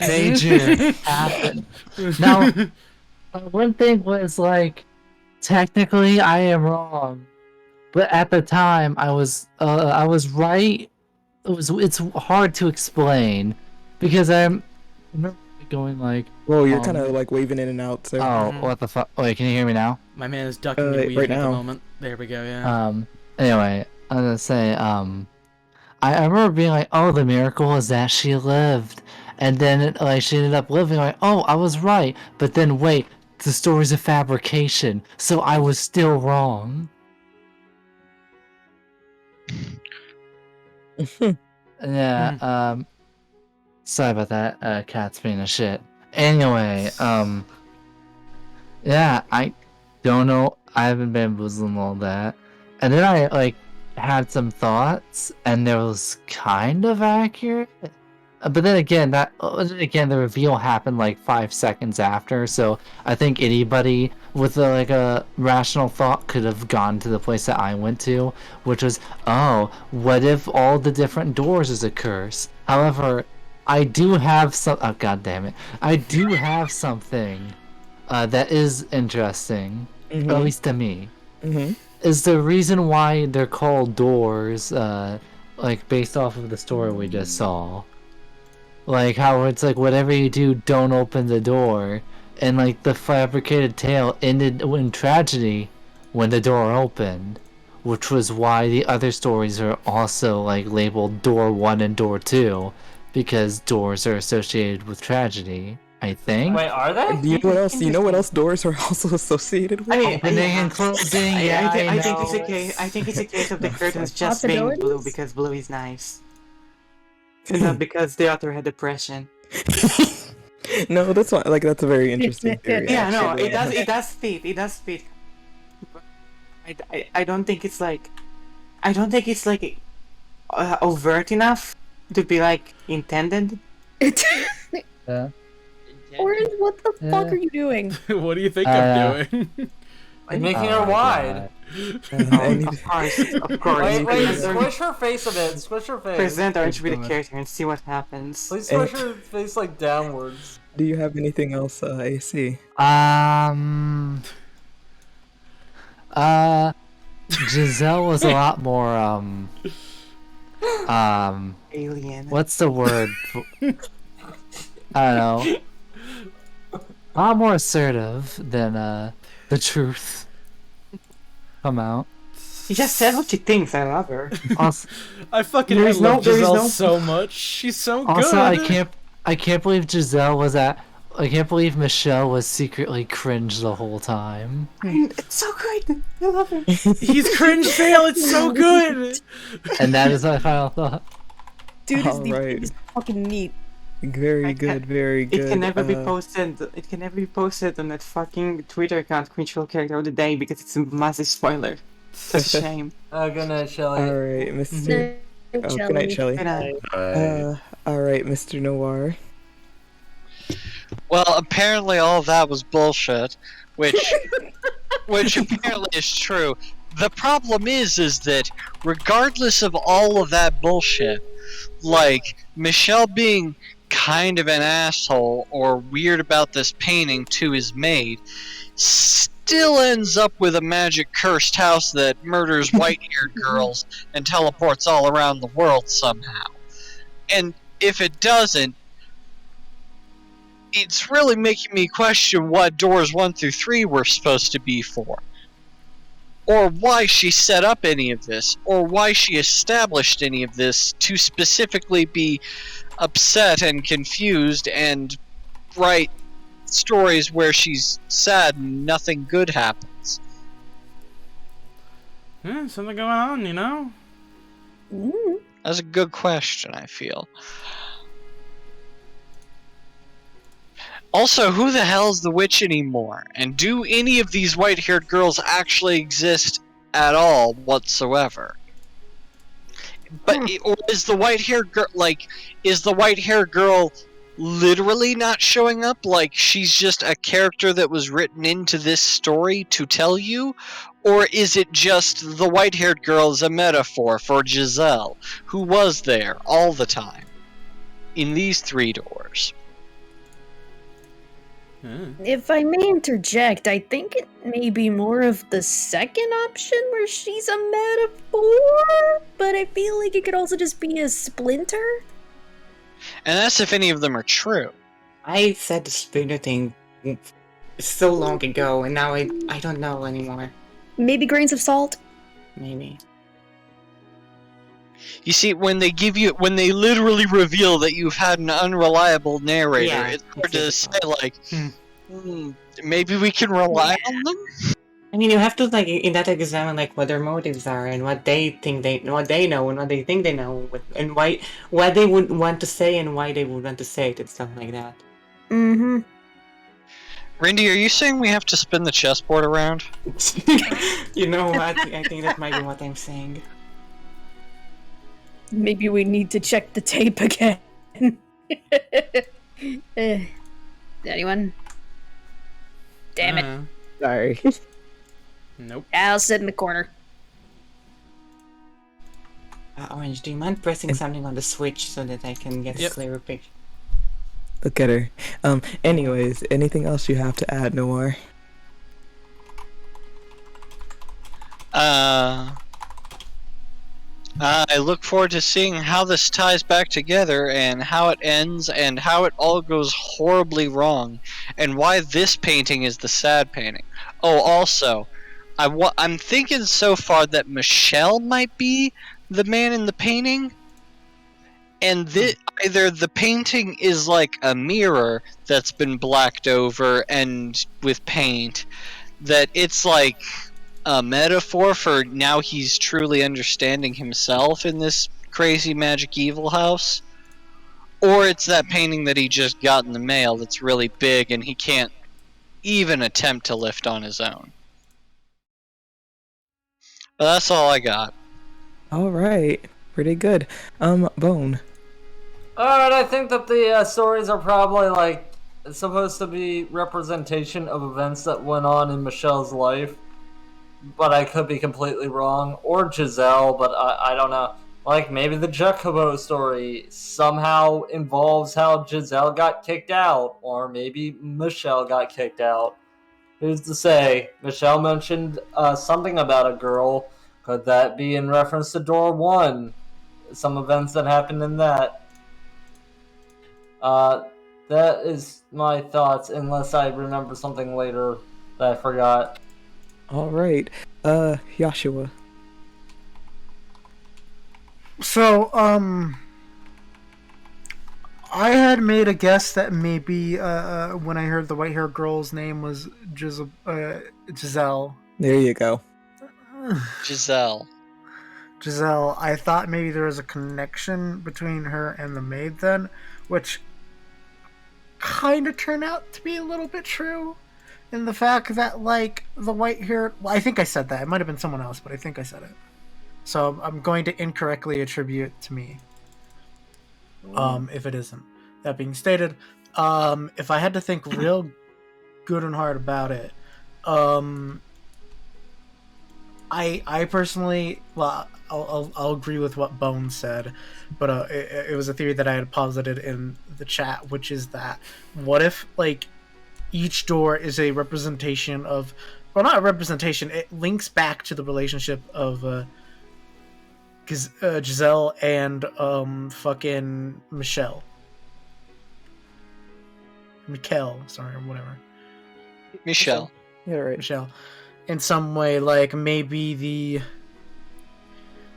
major happened. Now, one thing was like, technically I am wrong, but at the time I was right. It's hard to explain because I remember going like. Whoa, you're kind of like waving in and out. So. Oh, what the fuck? Wait, can you hear me now? My man is ducking and weaving right at the now. moment. There we go, yeah. Anyway, I was gonna say, I remember being like, oh, the miracle is that she lived. And then, like, she ended up living, like, oh, I was right. But then, wait, the story's a fabrication, so I was still wrong. Yeah, sorry about that, cat's being a shit. Anyway, yeah, I don't know, I haven't bamboozled and all that. And then I, like, had some thoughts, and it was kind of accurate. But then again, the reveal happened like 5 seconds after, so I think anybody with a rational thought could have gone to the place that I went to, which was, oh, what if all the different doors is a curse? However, I do have oh god damn it, I do have something that is interesting, or at least to me. is the reason why they're called doors, like based off of the story we just saw. Like how it's like whatever you do, don't open the door, and like the fabricated tale ended in tragedy when the door opened, which was why the other stories are also like labeled Door 1 and Door 2, because doors are associated with tragedy, I think. Wait, are they? Do you know what else? You know what else doors are also associated with? Opening and closing, yeah, I think it's a case. I think it's a case of the curtains just being blue Possibilities? because blue is nice, and not because the author had depression. No, that's not like that's a very interesting theory. Yeah, no, actually. it does. It does fit. It does fit. But I don't think it's like. I don't think it's like overt enough to be like intended. Yeah. Orange, what the fuck are you doing? What do you think I'm doing? I'm making her wide. Of course. Wait, squish her face a bit. Squish her face. Present Orange with the character and see what happens. Please squish her face like downwards. Do you have anything else, AC? Giselle was a lot more alien. What's the word? I don't know. A lot more assertive than the truth come out. She just said what she thinks. I love her. Also, I fucking love Giselle so much. She's so good. Also, I can't believe Giselle was at. I can't believe Michelle was secretly cringe the whole time. It's so good. I love her. He's cringe fail. It's so good. And that is my final thought. Dude, Alright. is fucking neat. Very good, very good. It can never be posted. It can never be posted on that fucking Twitter account, Cringeworld Character of the Day, because it's a massive spoiler. Such a shame. Good night, Shelly. Alright, Mr. Good night, Shelly. Good night. Alright, Mr. Noir. Well, apparently all of that was bullshit, which apparently is true. The problem is that regardless of all of that bullshit, like Michelle being kind of an asshole or weird about this painting to his maid, still ends up with a magic cursed house that murders white-haired girls and teleports all around the world somehow. And if it doesn't, it's really making me question what doors 1 through 3 were supposed to be for. Or why she set up any of this, or why she established any of this to specifically be upset and confused and write stories where she's sad and nothing good happens. Yeah, something going on, you know? That's a good question, I feel. Also, who the hell is the witch anymore? And do any of these white-haired girls actually exist at all whatsoever? But or is the white-haired girl is the white-haired girl literally not showing up? Like she's just a character that was written into this story to tell you? Or is it just the white-haired girl is a metaphor for Giselle, who was there all the time in these 3 doors? If I may interject, I think it may be more of the second option where she's a metaphor, but I feel like it could also just be a splinter. And that's if any of them are true. I said the splinter thing so long ago, and now I don't know anymore. Maybe grains of salt? Maybe. You see, when they literally reveal that you've had an unreliable narrator, Yeah, it's hard to say, like, maybe we can rely on them? I mean, you have to, like, in that examine, like, what their motives are, and what they think what they know, and what they think they know, and what they would want to say, and why they would want to say it, and stuff like that. Mm-hmm. Rindy, are you saying we have to spin the chessboard around? You know what? I think that might be what I'm saying. Maybe we need to check the tape again. Anyone? Damn it. Sorry. Nope. I'll sit in the corner. Orange, do you mind pressing something on the switch so that I can get a clearer picture? Look at her. Anyways, anything else you have to add, Noir? I look forward to seeing how this ties back together and how it ends and how it all goes horribly wrong and why this painting is the sad painting. Oh, also, I'm thinking so far that Michelle might be the man in the painting, and either the painting is like a mirror that's been blacked over and with paint, that it's like a metaphor for now he's truly understanding himself in this crazy magic evil house, or it's that painting that he just got in the mail that's really big and he can't even attempt to lift on his own. But that's all I got. All right, pretty good. Bone. Alright, I think that the stories are probably, like, supposed to be representation of events that went on in Michelle's life. But I could be completely wrong. Or Giselle, but I don't know. Like, maybe the Jacobo story somehow involves how Giselle got kicked out. Or maybe Michelle got kicked out. Who's to say? Michelle mentioned something about a girl. Could that be in reference to Door 1? Some events that happened in that. That is my thoughts, unless I remember something later that I forgot. All right, Joshua. So, I had made a guess that maybe, when I heard the white-haired girl's name was Giselle. There you go. Giselle. Giselle, I thought maybe there was a connection between her and the maid then, which kind of turned out to be a little bit true in the fact that, like, the white-haired... Well, I think I said that. It might have been someone else, but I think I said it. So I'm going to incorrectly attribute it to me. If it isn't. That being stated, if I had to think real good and hard about it, I personally, well, I'll agree with what Bones said, but it was a theory that I had posited in the chat, which is that what if, like, each door is a representation of, well, not a representation, it links back to the relationship of Giselle and fucking Michelle, sorry, or whatever. Michelle. Yeah, right. Michelle. In some way, like maybe the,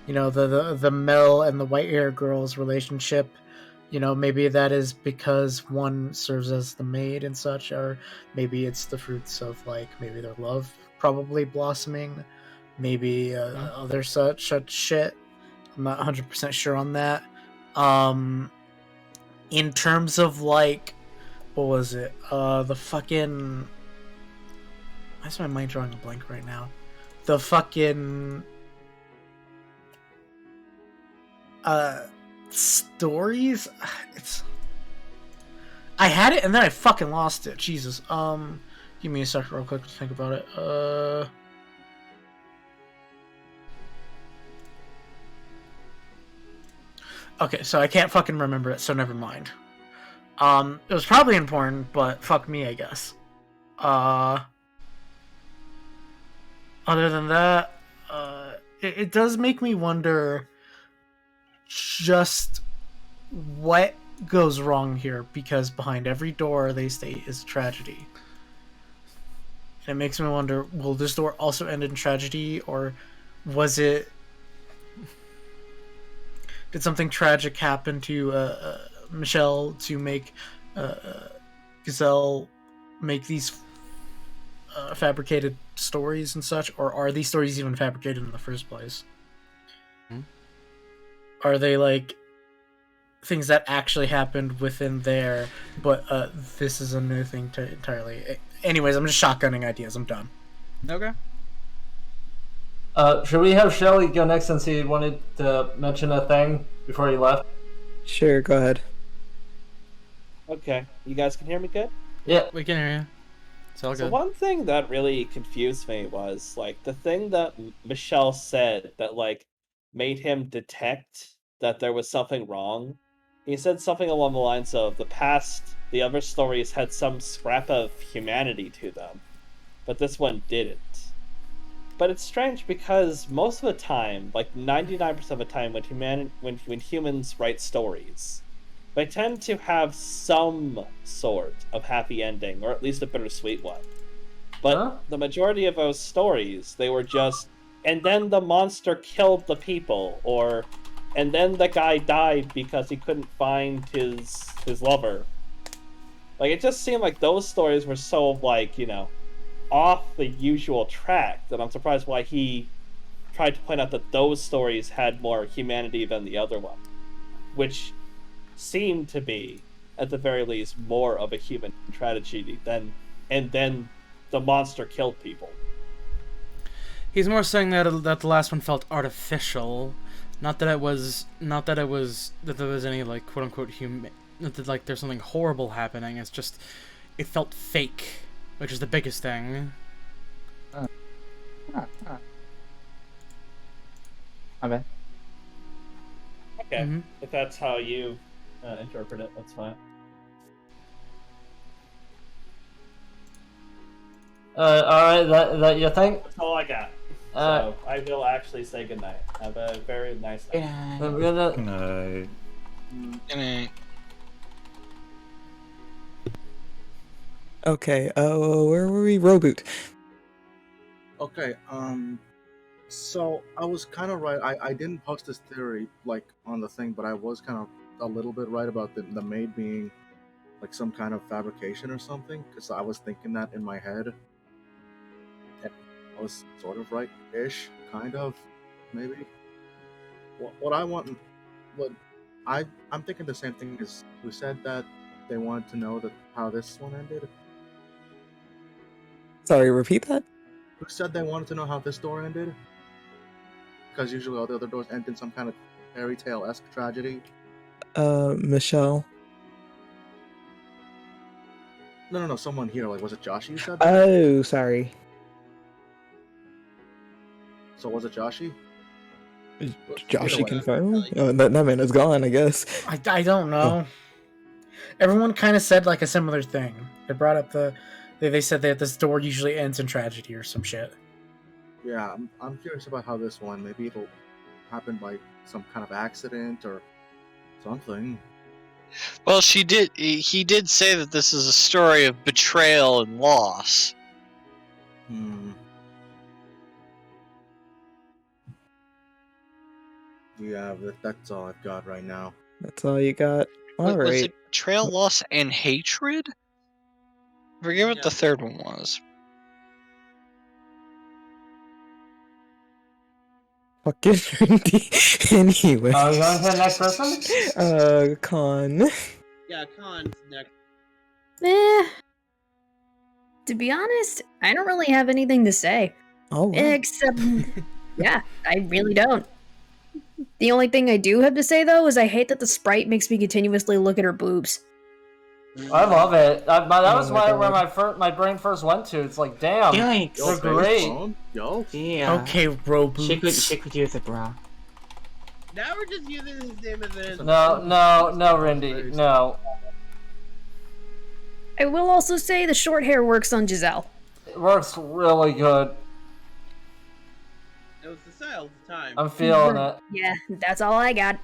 you know, the Mel and the white hair girl's relationship, you know, maybe that is because one serves as the maid and such, or maybe it's the fruits of, like, maybe their love probably blossoming, maybe other such shit. I'm not 100% sure on that. In terms of, like, what was it? The fucking... Why is my mind drawing a blank right now? The fucking... stories? It's... I had it and then I fucking lost it. Jesus. Give me a second real quick to think about it. Okay, so I can't fucking remember it, so never mind. It was probably important, but fuck me, I guess. Other than that, it does make me wonder just what goes wrong here, because behind every door they state is tragedy. And it makes me wonder, will this door also end in tragedy, or was it... Did something tragic happen to Michelle to make Giselle make these fabricated stories and such, or are these stories even fabricated in the first place? Are they, like, things that actually happened within there, but this is a new thing entirely? Anyways, I'm just shotgunning ideas. I'm done. Okay. Should we have Shelly go next since he wanted to mention a thing before he left? Sure, go ahead. Okay, you guys can hear me good? Yeah. We can hear you. It's all So good. one thing that really confused me was, like, the thing that Michelle said that, like, made him detect that there was something wrong. He said something along the lines of the other stories had some scrap of humanity to them, but this one didn't. But it's strange because most of the time, like 99% of the time, when humans write stories, they tend to have some sort of happy ending, or at least a bittersweet one. But the majority of those stories, they were just, and then the monster killed the people, or, and then the guy died because he couldn't find his lover. Like, it just seemed like those stories were so, like, you know, off the usual track that I'm surprised why he tried to point out that those stories had more humanity than the other one, which seemed to be, at the very least, more of a human tragedy than, and then the monster killed people. He's more saying that the last one felt artificial, not that there was any like quote unquote human, not that like there's something horrible happening. It's just it felt fake, which is the biggest thing. Okay. Okay, if that's how you interpret it, that's fine. Alright, that you think? That's all I got. So I will actually say goodnight. Have a very nice night. I'm gonna... Good night. Good night. Okay, where were we? Reboot. Okay, so I was kind of right. I didn't post this theory, like, on the thing, but I was kind of a little bit right about the maid being, like, some kind of fabrication or something, because I was thinking that in my head. And I was sort of right-ish, kind of, maybe. What I want... I'm thinking the same thing as who said that they wanted to know how this one ended. Sorry, repeat that? Who said they wanted to know how this door ended? Because usually all the other doors end in some kind of fairy tale-esque tragedy. Michelle. No, someone here. Like, was it Joshi you said? Oh, sorry. So was it Joshi? Joshi confirmed? Oh, that man is gone, I guess. I don't know. Everyone kind of said like a similar thing. They brought up they said that this door usually ends in tragedy or some shit. Yeah, I'm curious about how this one. Maybe it'll happen by some kind of accident or something. Well, he did say that this is a story of betrayal and loss. Yeah, that's all I've got right now. That's all you got? Was Alright. it betrayal, loss, and hatred? I forget what the third one was. Fucking Randy. Anyway. Are we going to the next person? Con. Yeah, Con's next. To be honest, I don't really have anything to say. Oh, wow. Except, yeah, I really don't. The only thing I do have to say, though, is I hate that the sprite makes me continuously look at her boobs. I love it. That was where my brain first went to. It's like, damn, Yikes. they're great. Yo. Yeah. Okay, Roboots. She could use it, bro. Now we're just using his name as an... No, Rindy, no. I will also say the short hair works on Giselle. It works really good. It was the style of the time. I'm feeling it. Yeah, that's all I got.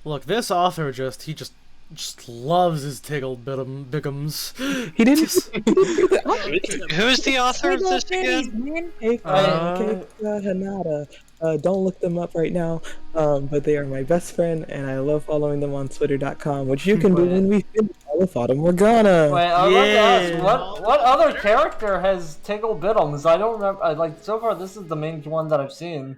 Look, this author just loves his Tiggle Biggums. He didn't. Who's the author of this again? Keita Hanada. Don't look them up right now, but they are my best friend, and I love following them on Twitter.com, which you can do when we finish all of Fata Morgana. Wait, I'd love to ask, what other character has Tiggle Biddums? I don't remember. Like, so far, this is the main one that I've seen.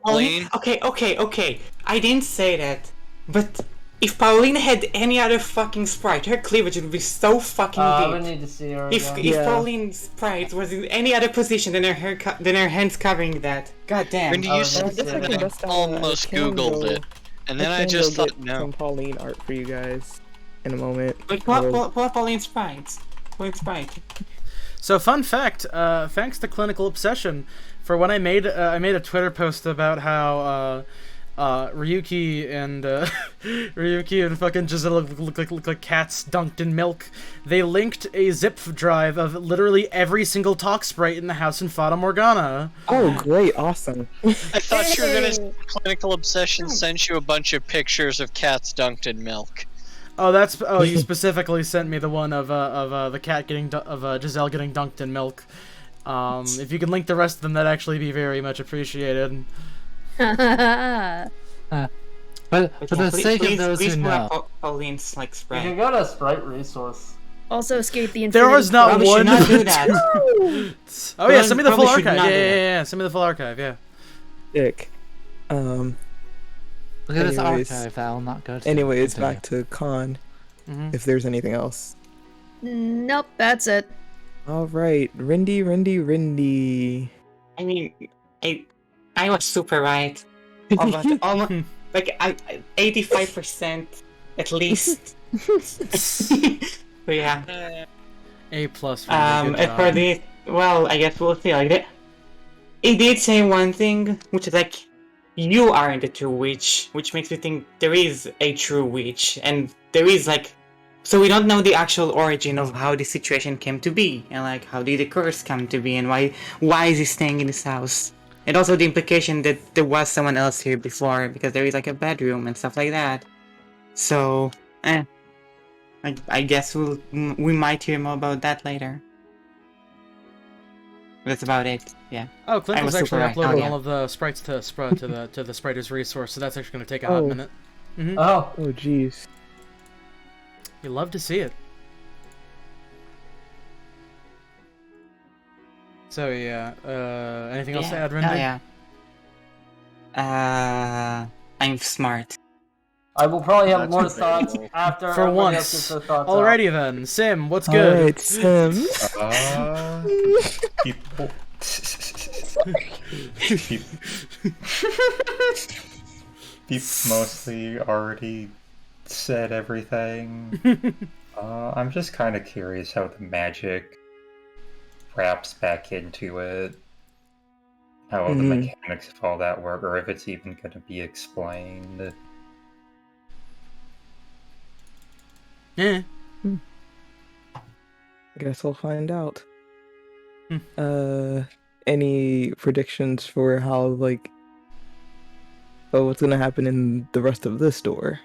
Pauline. Okay. I didn't say that, but if Pauline had any other fucking sprite, her cleavage would be so fucking I deep. would need to see her If Pauline's sprite was in any other position than her hands covering that. God damn. When you said that, I almost googled it, and then I just thought, no. Some Pauline art for you guys in a moment. Wait, pull up Pauline's sprites. Pauline's sprite. So, fun fact, thanks to Clinical Obsession, for when I made a Twitter post about how Ryuki and Ryuki and fucking Giselle look like cats dunked in milk. They linked a zip drive of literally every single talk sprite in the house in Fata Morgana. Oh, great, awesome. I thought you were gonna say Clinical Obsession sent you a bunch of pictures of cats dunked in milk. Oh, that's you specifically sent me the one of the cat getting Giselle getting dunked in milk. If you can link the rest of them, that'd actually be very much appreciated. But for the sake of those who know, Pauline's like You spread. can go to Sprite Resource. Also escape the infinity. There is not Probably one. should not do that. Oh yeah, send me the full Probably should archive. not do Yeah. Send me the full archive. Yeah. Dick. look at this anyways- archive. I'll not go to. Anyways, Continue. back to Khan. Mhm. If there's anything else. Nope, that's it. All right, Rindy. I mean, I was super right. Almost like 85% at least. But yeah. A plus. And for the I guess we'll see. Like it did say one thing, which is like you aren't a true witch, which makes me think there is a true witch, and there is like. So we don't know the actual origin of how this situation came to be, and like how did the curse come to be, and why is he staying in this house, and also the implication that there was someone else here before because there is like a bedroom and stuff like that. So, I guess we might hear more about that later. That's about it. Yeah. Oh, Clint was actually right. uploading Oh, yeah. all of the sprites to the Spriters resource, so that's actually going to take a hot minute. Mm-hmm. Oh, jeez. You love to see it. So yeah, anything else to add, Render? Oh, yeah. I'm smart. I will probably have more thoughts after. For everybody else once. gets their thoughts Alrighty out. then, Sim, what's good? Alright, Sim. People. People mostly already said everything. I'm just kind of curious how the magic wraps back into it. How the mechanics of all that work, or if it's even going to be explained. Yeah. I guess we'll find out. Any predictions for how, like, what's gonna happen in the rest of this door?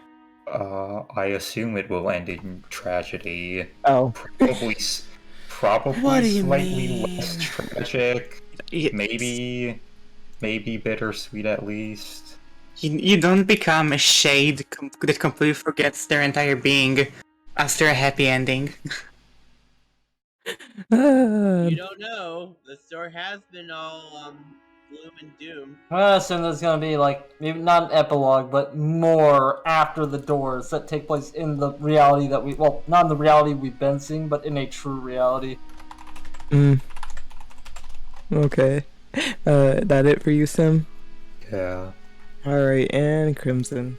I assume it will end in tragedy. Oh. Probably What do you slightly mean? less tragic. Maybe bittersweet at least. You don't become a shade that completely forgets their entire being after a happy ending. You don't know. The store has been all gloom and doom. I assume there's gonna be like maybe not an epilogue, but more after the doors that take place in the reality that not in the reality we've been seeing, but in a true reality. Okay. That it for you, Sim? Yeah. Alright, and Crimson.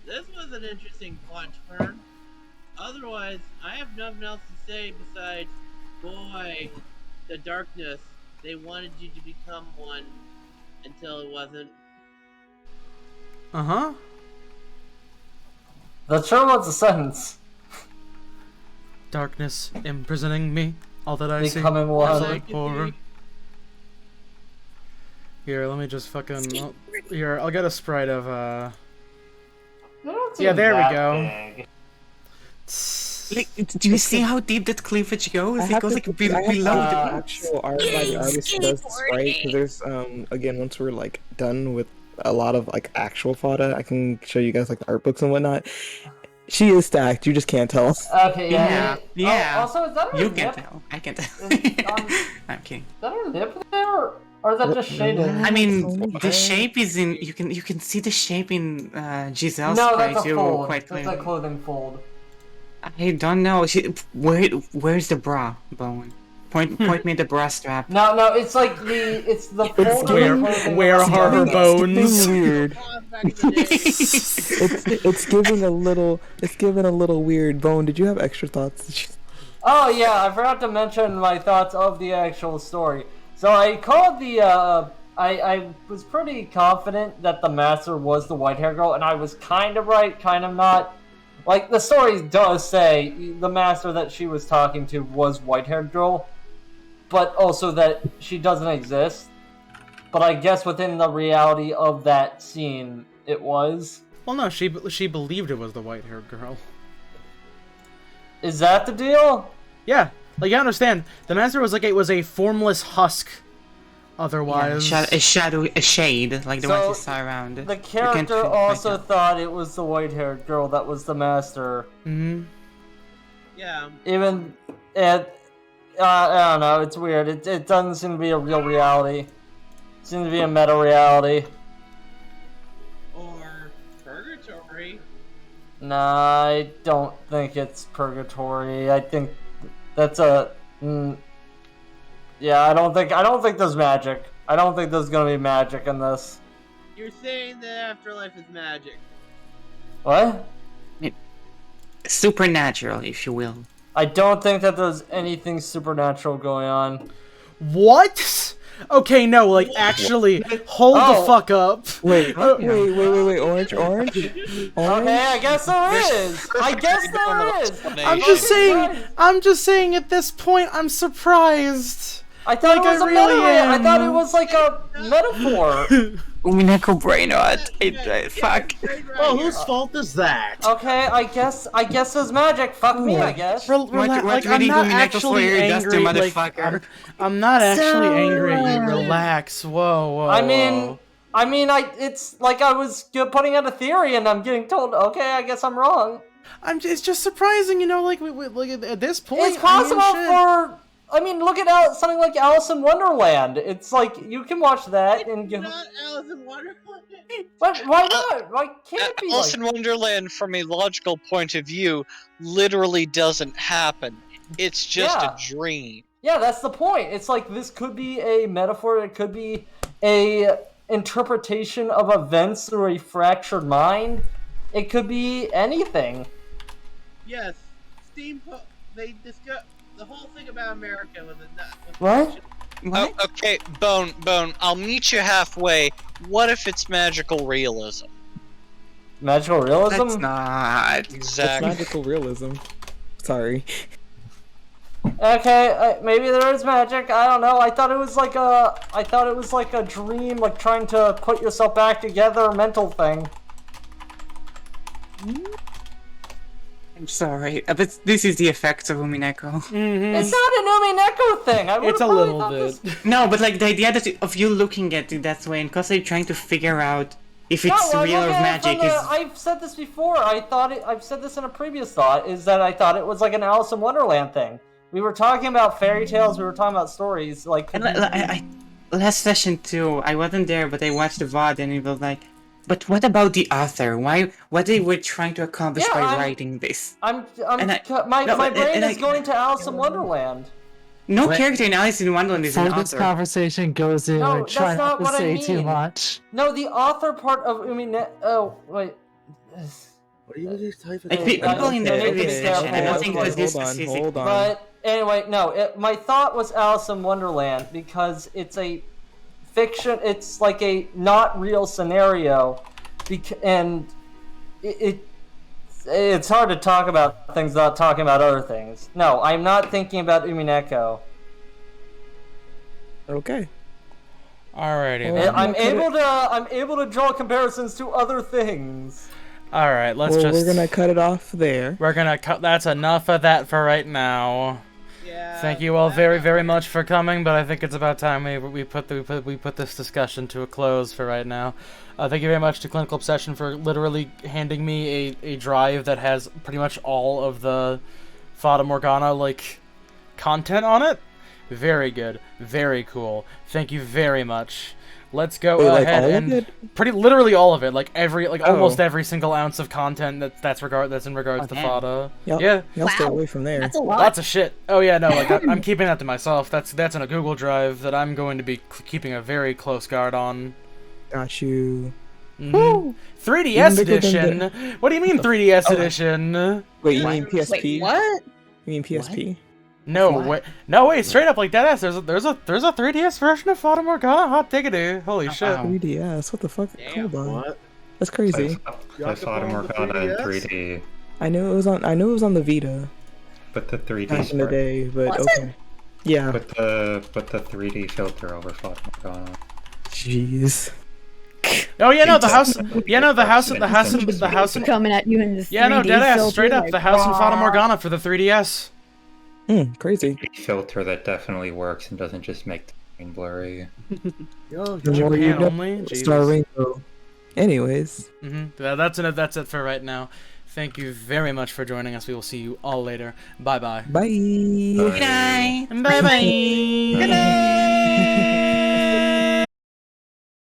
This was an interesting plot turn. Otherwise, I have nothing else to say besides, boy, the darkness. They wanted you to become one until it wasn't. Uh-huh. That sure was a sentence. Darkness imprisoning me. All that I see. Becoming one. is like horror. Here, let me just fucking. Here, I'll get a sprite of Yeah, there we go. Like, do you see how deep that cleavage goes? It goes like below the actual art by the artist who does this, right? Because there's again, once we're like done with a lot of like actual Fata, I can show you guys like the art books and whatnot. She is stacked. You just can't tell. Okay, yeah. Yeah. Oh, also, is that her You nip? can tell. I can tell. I'm kidding. Is that her nip there, or is that just shaded? I mean, the shape is in. You can see the shape in Giselle's No, sprite that's a too, fold. quite That's clearly. a clothing fold. I don't know. Where's the bra bone? Point me the bra strap. No, it's like it's the fold. Where are her bones? Weird. it's giving a little weird. Bone, did you have extra thoughts? Oh yeah, I forgot to mention my thoughts of the actual story. So I called the I was pretty confident that the master was the white-haired girl, and I was kind of right, kind of not. Like, the story does say the master that she was talking to was white-haired girl, but also that she doesn't exist. But I guess within the reality of that scene, it was. Well, no, she believed it was the white-haired girl. Is that the deal? Yeah, like you understand, the master was a formless husk. Otherwise, yeah, a shade, like the ones you saw around. The character also thought it was the white-haired girl that was the master. Mm-hmm. Yeah. Even, I don't know. It's weird. It doesn't seem to be a real reality. It seems to be a meta reality. Or purgatory. Nah, I don't think it's purgatory. I think that's a. Yeah, I don't think there's magic. I don't think there's gonna be magic in this. You're saying the afterlife is magic. What? Supernatural, if you will. I don't think that there's anything supernatural going on. What? Okay, no, like, actually, hold the fuck up. Wait, orange? Okay, I guess there is. I guess there is. I'm just saying at this point, I'm surprised. I thought like, it was a really metaphor. I thought it was like a metaphor. Umineko brain rot. Fuck. Oh, whose fault is that? Okay, I guess there's magic. Fuck me, I guess. I'm not actually angry. Like, I'm not actually angry at you. Relax. Whoa. I mean, it's like I was putting out a theory and I'm getting told, okay, I guess I'm wrong. It's just surprising, you know, like at this point. It's possible look at something like Alice in Wonderland. It's like, you can watch that and It's not Alice in Wonderland. But why not? Why can't it be Alice in Wonderland, from a logical point of view, literally doesn't happen. It's just a dream. Yeah, that's the point. It's like, this could be a metaphor. It could be a interpretation of events through a fractured mind. It could be anything. Yes, steampunk. They discuss the whole thing about America with the What? Oh, okay, Bone. I'll meet you halfway. What if it's magical realism? Magical realism? That's not exactly. It's magical realism. Sorry. Okay, maybe there is magic. I don't know. I thought it was like a dream, like trying to put yourself back together, mental thing. I'm sorry, but this is the effects of Umineko. Mm-hmm. It's not an Umineko thing. It's a little bit. No, but like the idea of you looking at it that way and constantly trying to figure out if it's real or magic is. I've said this before. I've said this in a previous thought. Is that I thought it was like an Alice in Wonderland thing. We were talking about fairy tales. We were talking about stories. Like last session too. I wasn't there, but I watched the VOD and it was like. But what about the author? What they were trying to accomplish by writing this? My brain is going to Alice in Wonderland. No character in Alice in Wonderland is an author. This conversation goes in, No, and try that's not not to what I say mean. too much. No, the author part of Oh, wait. What are you just typing? People in the previous session, I don't think that this specific. Hold on. But anyway, no. My thought was Alice in Wonderland because it's a fiction. It's like a not real scenario, and it's hard to talk about things without talking about other things. No, I'm not thinking about Umineko. Okay. Alrighty. Well, I'm able to draw comparisons to other things. All right, we're gonna cut it off there. We're gonna cut. That's enough of that for right now. Yeah. Thank you all very, very much for coming, but I think it's about time we put this discussion to a close for right now. Thank you very much to Clinical Obsession for literally handing me a drive that has pretty much all of the Fata Morgana content on it. Very good, very cool. Thank you very much. Let's go ahead and literally all of it, almost every single ounce of content that's in regards to Fata. Yeah. Y'all stay away from there. That's a lot. Lots of shit. Oh yeah, no, I'm keeping that to myself. That's in a Google Drive that I'm going to be keeping a very close guard on. Got you. Mm-hmm. 3DS edition. What do you mean 3DS edition? Wait, you mean PSP? Wait, what? You mean PSP? No way! No way! Straight up like deadass. There's a 3DS version of Fata Morgana. Hot diggity! Holy shit! 3DS. What the fuck? Damn. Hold on. What? That's crazy. I Fata Morgana in 3D, I knew it was on. I knew it was on the Vita but the 3D back in the day. But Was okay. Yeah. Put the 3D filter over Fata Morgana. Jeez. Oh yeah, no, the house. Yeah, no, the house. The house. Coming at you in the 3D Yeah, no, deadass. filter, Straight up, like, the house in Fata "Rawr." Morgana for the 3DS. Crazy. Filter that definitely works and doesn't just make the screen blurry. Yo, The more you Japan know, only. Star Jesus. Rainbow. Anyways. That's it for right now. Thank you very much for joining us. We will see you all later. Bye bye. Bye. Bye. Bye bye. Good night.